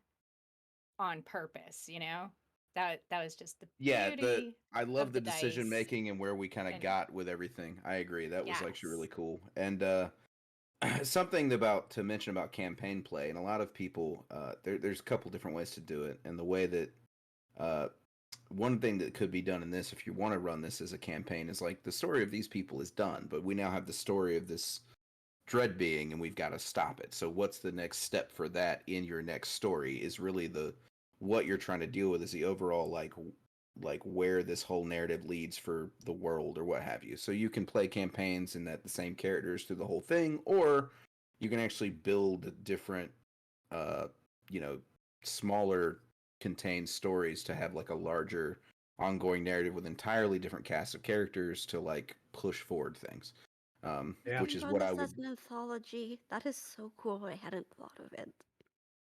on purpose, you know? That was just the Yeah, beauty I love of the the decision dice. making and where we kind of And got with everything. I agree. That was actually yes. really cool. And something to mention about campaign play, and a lot of people there's a couple different ways to do it, and the way that uh, one thing that could be done in this, if you want to run this as a campaign, is like the story of these people is done, but we now have the story of this dread being, and we've got to stop it. So, what's the next step for that in your next story? Is really the what you're trying to deal with is the overall like where this whole narrative leads for the world or what have you. So you can play campaigns and that the same characters through the whole thing, or you can actually build different uh you know smaller contained stories to have like a larger ongoing narrative with entirely different casts of characters to like push forward things. Yeah. Which You is run what I this would as an anthology. That is so cool. I hadn't thought of it.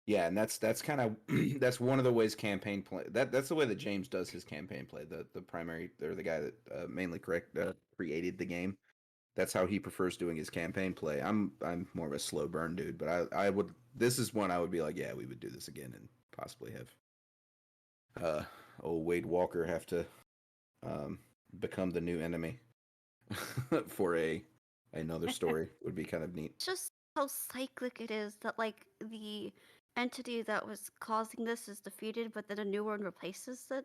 Yeah, and that's kind of that's one of the ways campaign play that's the way that James does his campaign play. The primary or the guy that mainly created the game. That's how he prefers doing his campaign play. I'm more of a slow burn dude, but I would this is one I would be like, yeah, we would do this again and possibly have old Wade Walker have to um become the new enemy for another story would be kind of neat. Just how cyclic it is that like the entity that was causing this is defeated, but then a new one replaces it.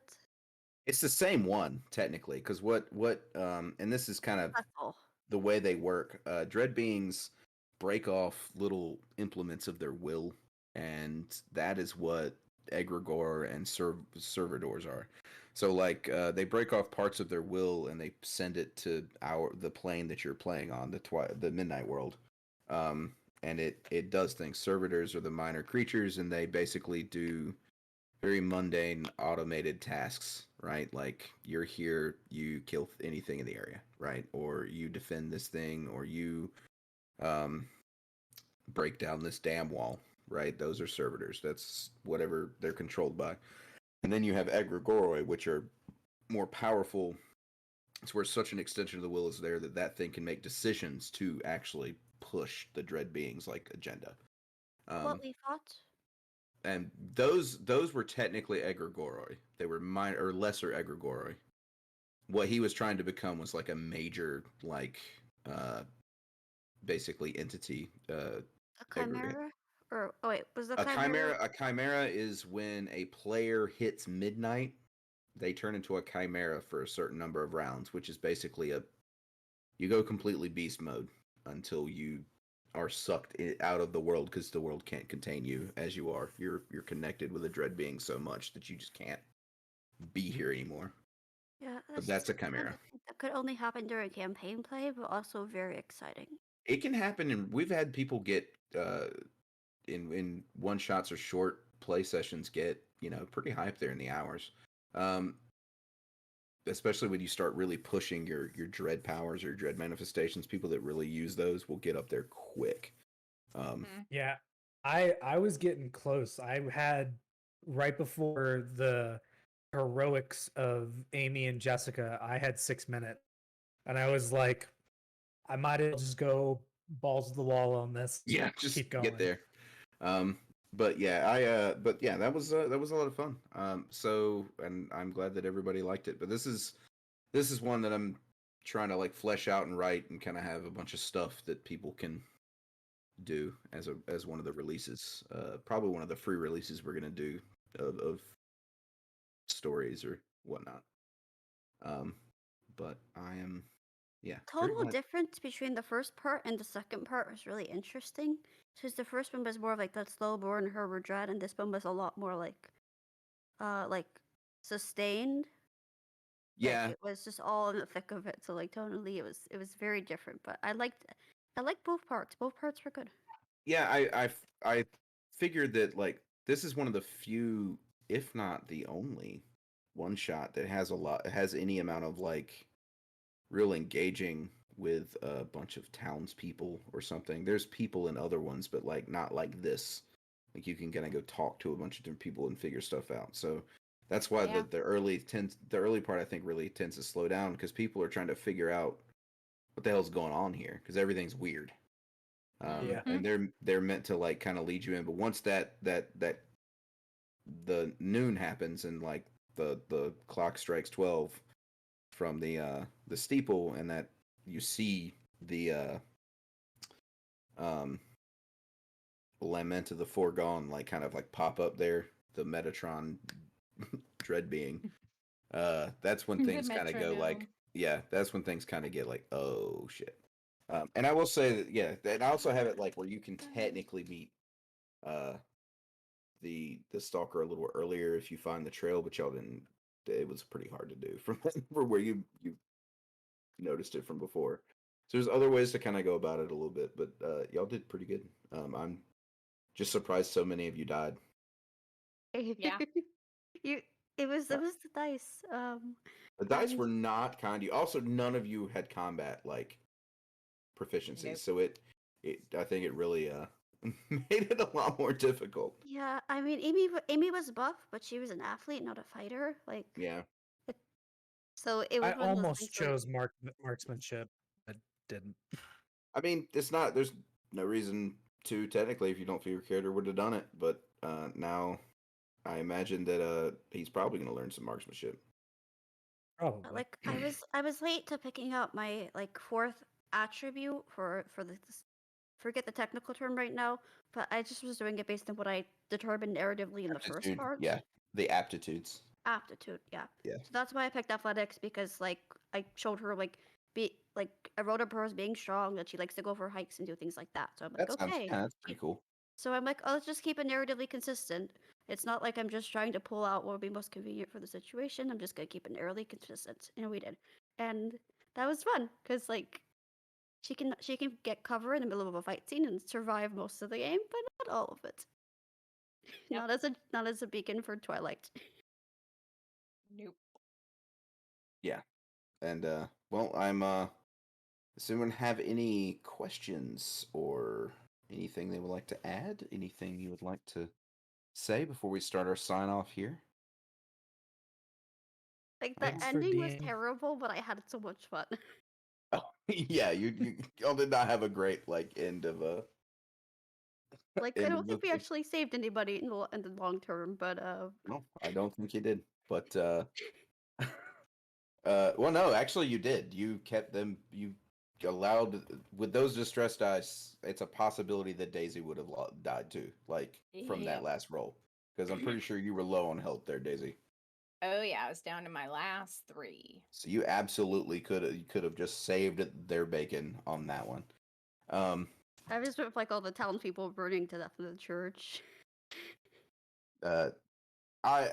It's the same one technically, because and this is kind of That's all. the way they work. Dread beings break off little implements of their will, and that is what egregore and servitors are. So, like, they break off parts of their will and they send it to the plane that you're playing on, the midnight world. And it does things. Servitors are the minor creatures, and they basically do very mundane automated tasks, right? Like you're here, you kill anything in the area, right? Or you defend this thing, or you um, break down this dam wall, right? Those are servitors. That's whatever they're controlled by. And then you have egregoroi, which are more powerful. It's where such an extension of the will is there that that thing can make decisions to actually push the dread beings like agenda. What we fought? And those were technically egregoroi. They were minor or lesser egregoroi. What he was trying to become was like a major, like basically entity. A chimera? Or oh wait, was the A chimera? chimera is when a player hits midnight, they turn into a chimera for a certain number of rounds, which is basically you go completely beast mode until you are sucked out of the world because the world can't contain you as you are. You're connected with a dread being so much that you just can't be here anymore. Yeah, But that's a the kind chimera. of thing that could only happen during campaign play, but also very exciting. It can happen, and we've had people get in one shots or short play sessions get pretty high up there in the hours. Um, Especially when you start really pushing your dread powers or dread manifestations, people that really use those will get up there quick. Mhm. Yeah, I was getting close. I had right before the heroics of Amy and Jessica, I had 6 minutes, and I was like, I might as well just go balls to the wall on this. Yeah, just Keep going. get there. But yeah, that was a lot of fun. So, and I'm glad that everybody liked it. But this is one that I'm trying to like flesh out and write and kind of have a bunch of stuff that people can do as one of the releases. Probably one of the free releases we're gonna do of stories or whatnot. But I am, yeah, very Total glad. difference between the first part and the second part was really interesting. Because the first one was more of like that slow burn Herbert Dread, and this one was a lot more like sustained. Yeah, Like it was just all in the thick of it. So like tonally, it was very different. But I liked both parts. Both parts were good. yeah. I figured that like this is one of the few, if not the only, one shot that has any amount of like real engaging with a bunch of townspeople or something. There's people in other ones, but like not like this. Like you can kind of go talk to a bunch of different people and figure stuff out. So that's why Yeah. the early part I think really tends to slow down because people are trying to figure out what the hell's going on here because everything's weird. Yeah. And they're meant to like kind of lead you in, but once that the noon happens and like the clock strikes 12 from the steeple and that you see the um Lament of the Foregone like kind of like pop up there, the Metatron dread being, that's when The things kind of go like, metronome. yeah, that's when things kind of get like, oh shit. And I will say that, yeah, and I also have it like where you can technically meet uh the stalker a little earlier if you find the trail, but y'all didn't. It was pretty hard to do from where you noticed it from before. So there's other ways to kind of go about it a little bit, but y'all did pretty good. I'm just surprised so many of you died. Yeah. you it was Uh, the dice. The dice And were not kind to you. Also, none of you had combat like proficiencies, Nope. so it I think it really made it a lot more difficult. yeah, I mean Amy was buff, but she was an athlete, not a fighter. Like Yeah, it, so it I was one of those almost things where chose marksmanship, but didn't. I mean it's not. There's no reason to technically if you don't feel your character would have done it, but now I imagine that he's probably going to learn some marksmanship. Probably. like I was late to picking up my like fourth attribute for this, forget the technical term right now, but I just was doing it based on what I determined narratively in the first Aptitude, part. yeah, the aptitudes. Aptitude, yeah. Yeah, So that's why I picked athletics because like I showed her I wrote up her as being strong, that she likes to go for hikes and do things like that. So I'm like, that sounds okay. yeah, that's pretty cool. So I'm like, oh, let's just keep it narratively consistent. It's not like I'm just trying to pull out what would be most convenient for the situation. I'm just gonna keep it narratively consistent, and we did, and that was fun because like she can get cover in the middle of a fight scene and survive most of the game, but not all of it. Yep. Not as a beacon for Twilight. Nope. Yeah, and well, does anyone have any questions or anything they would like to add? Anything you would like to say before we start our sign off here? Like the Thanks for ending was DMing. terrible, but I had so much fun. Oh, yeah, you y'all did not have a great like end of Like I end don't of the think we thing. actually saved anybody in the long term, but No, I don't think you did. But well, no, actually, you did. You kept them. You allowed with those distress dice. It's a possibility that Daisy would have died too, like from that Yep. last roll. Because I'm pretty sure you were low on health there, Daisy. Oh yeah, I was down to my last 3. So you absolutely could have just saved their bacon on that one. I was with like all the townspeople burning to death in the church. I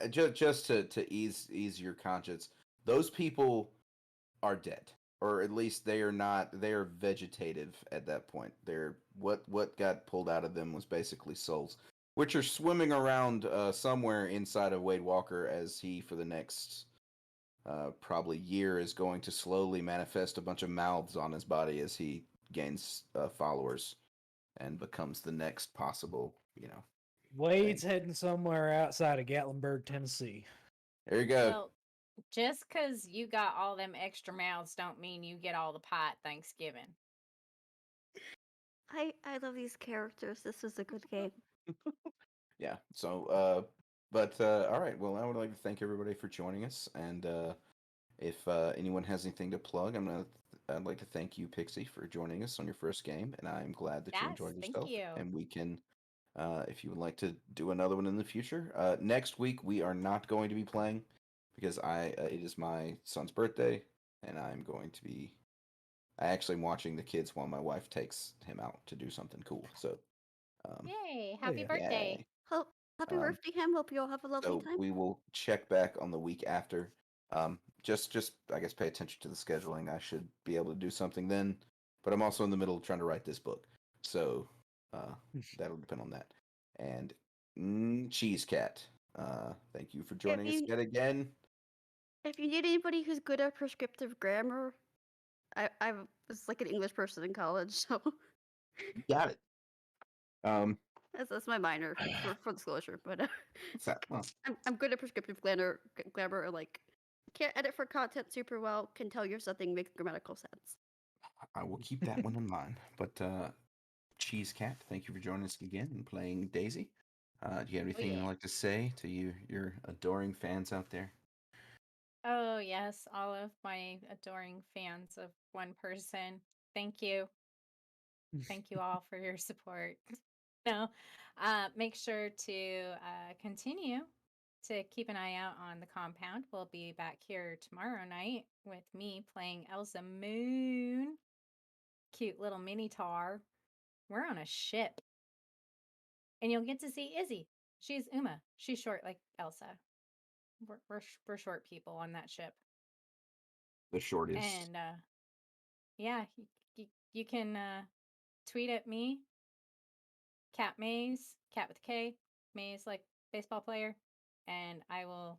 just to ease your conscience. those people are dead, or at least they are not. They are vegetative at that point. They're what got pulled out of them was basically souls, which are swimming around somewhere inside of Wade Walker as he, for the next probably year, is going to slowly manifest a bunch of mouths on his body as he gains followers and becomes the next possible, Wade's thing. heading somewhere outside of Gatlinburg, Tennessee. There you go. Well, just because you got all them extra mouths don't mean you get all the pie at Thanksgiving. I love these characters. This was a good game. Yeah. So, all right. Well, I would like to thank everybody for joining us, and if anyone has anything to plug, I'd like to thank you, Pixie, for joining us on your first game, and I'm glad that you Yes, enjoyed thank yourself. you. And we can, if you would like to do another one in the future, next week we are not going to be playing because it is my son's birthday, and I'm going to be. I actually am watching the kids while my wife takes him out to do something cool. So, Yay! Oh, Happy yeah. birthday! yay. Hope happy Um, birthday, him. Hope you all have a lovely So time. we will check back on the week after. Just I guess pay attention to the scheduling. I should be able to do something then, but I'm also in the middle of trying to write this book, so that'll depend on that. And Cheese Cat, thank you for joining us you- yet again. If you need anybody who's good at prescriptive grammar, I was like an English person in college, so You got it. that's my minor for disclosure. But What's that? Well, I'm good at prescriptive grammar, or like can't edit for content super well, can tell you something makes grammatical sense. I will keep that one in mind. But Cheese Cat, thank you for joining us again and playing Daisy. Do you have anything you'd yeah. like to say to your adoring fans out there? Oh, yes, all of my adoring fans of one person. Thank you. Thank you all for your support. No, make sure to continue to keep an eye out on the compound. We'll be back here tomorrow night with me playing Elsa Moon. Cute little minotaur. We're on a ship. And you'll get to see Izzy. She's Uma. She's short like Elsa. We're short people on that ship. The shortest. And yeah, you can tweet at me, Cat Maze, cat with a K, Maze like baseball player, and I will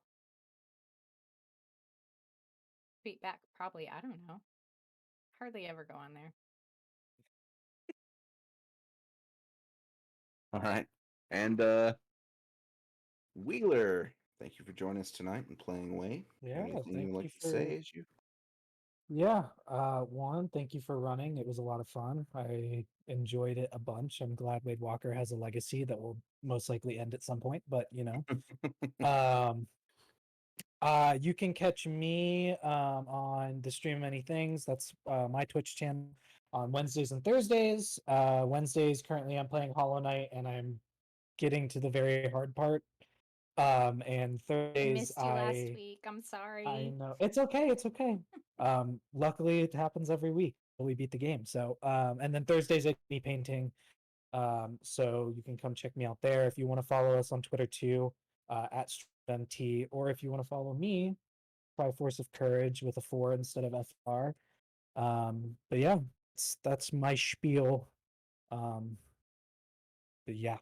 tweet back probably, I don't know. Hardly ever go on there. All right. And Wheeler, thank you for joining us tonight and playing away. Yeah, Anything thank you'd like you to for. say as you? Yeah, Juan, thank you for running. It was a lot of fun. I enjoyed it a bunch. I'm glad Wade Walker has a legacy that will most likely end at some point, but um, you can catch me on the Stream Many Things. That's my Twitch channel on Wednesdays and Thursdays. Wednesdays, currently, I'm playing Hollow Knight, and I'm getting to the very hard part. And I Thursdays, missed you last week. I'm sorry. I know it's okay. It's okay. Luckily, it happens every week. We beat the game. So, and then Thursdays at me painting. So you can come check me out there if you want to follow us on Twitter too, at StreamMT, or if you want to follow me, try Force of Courage with a 4 instead of FR. But yeah, that's my spiel. But yeah.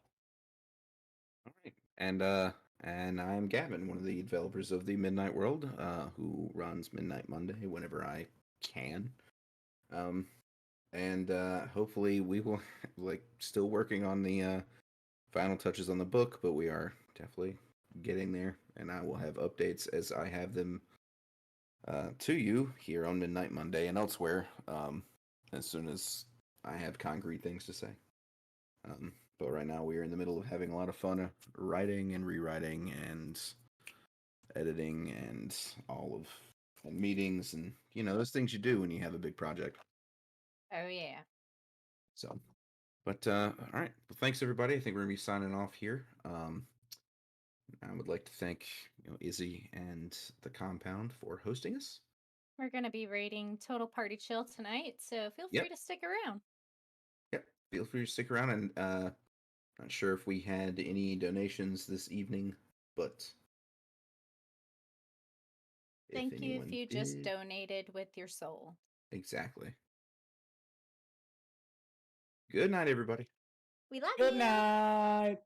All right. And I'm Gavin, one of the developers of the Midnight World, who runs Midnight Monday whenever I can. And hopefully we will still working on the final touches on the book, but we are definitely getting there, and I will have updates as I have them to you here on Midnight Monday and elsewhere, as soon as I have concrete things to say. But right now we are in the middle of having a lot of fun writing and rewriting and editing and and meetings and those things you do when you have a big project. Oh, yeah. So, but all right. Well, thanks everybody. I think we're gonna be signing off here. I would like to thank Izzy and the Compound for hosting us. We're going to be rating Total Party Chill tonight, so feel Yep. free to stick around. Yep. Feel free to stick around, and not sure if we had any donations this evening, but Thank you if anyone you just did. donated with your soul. Exactly. Good night, everybody. We love Good you. night.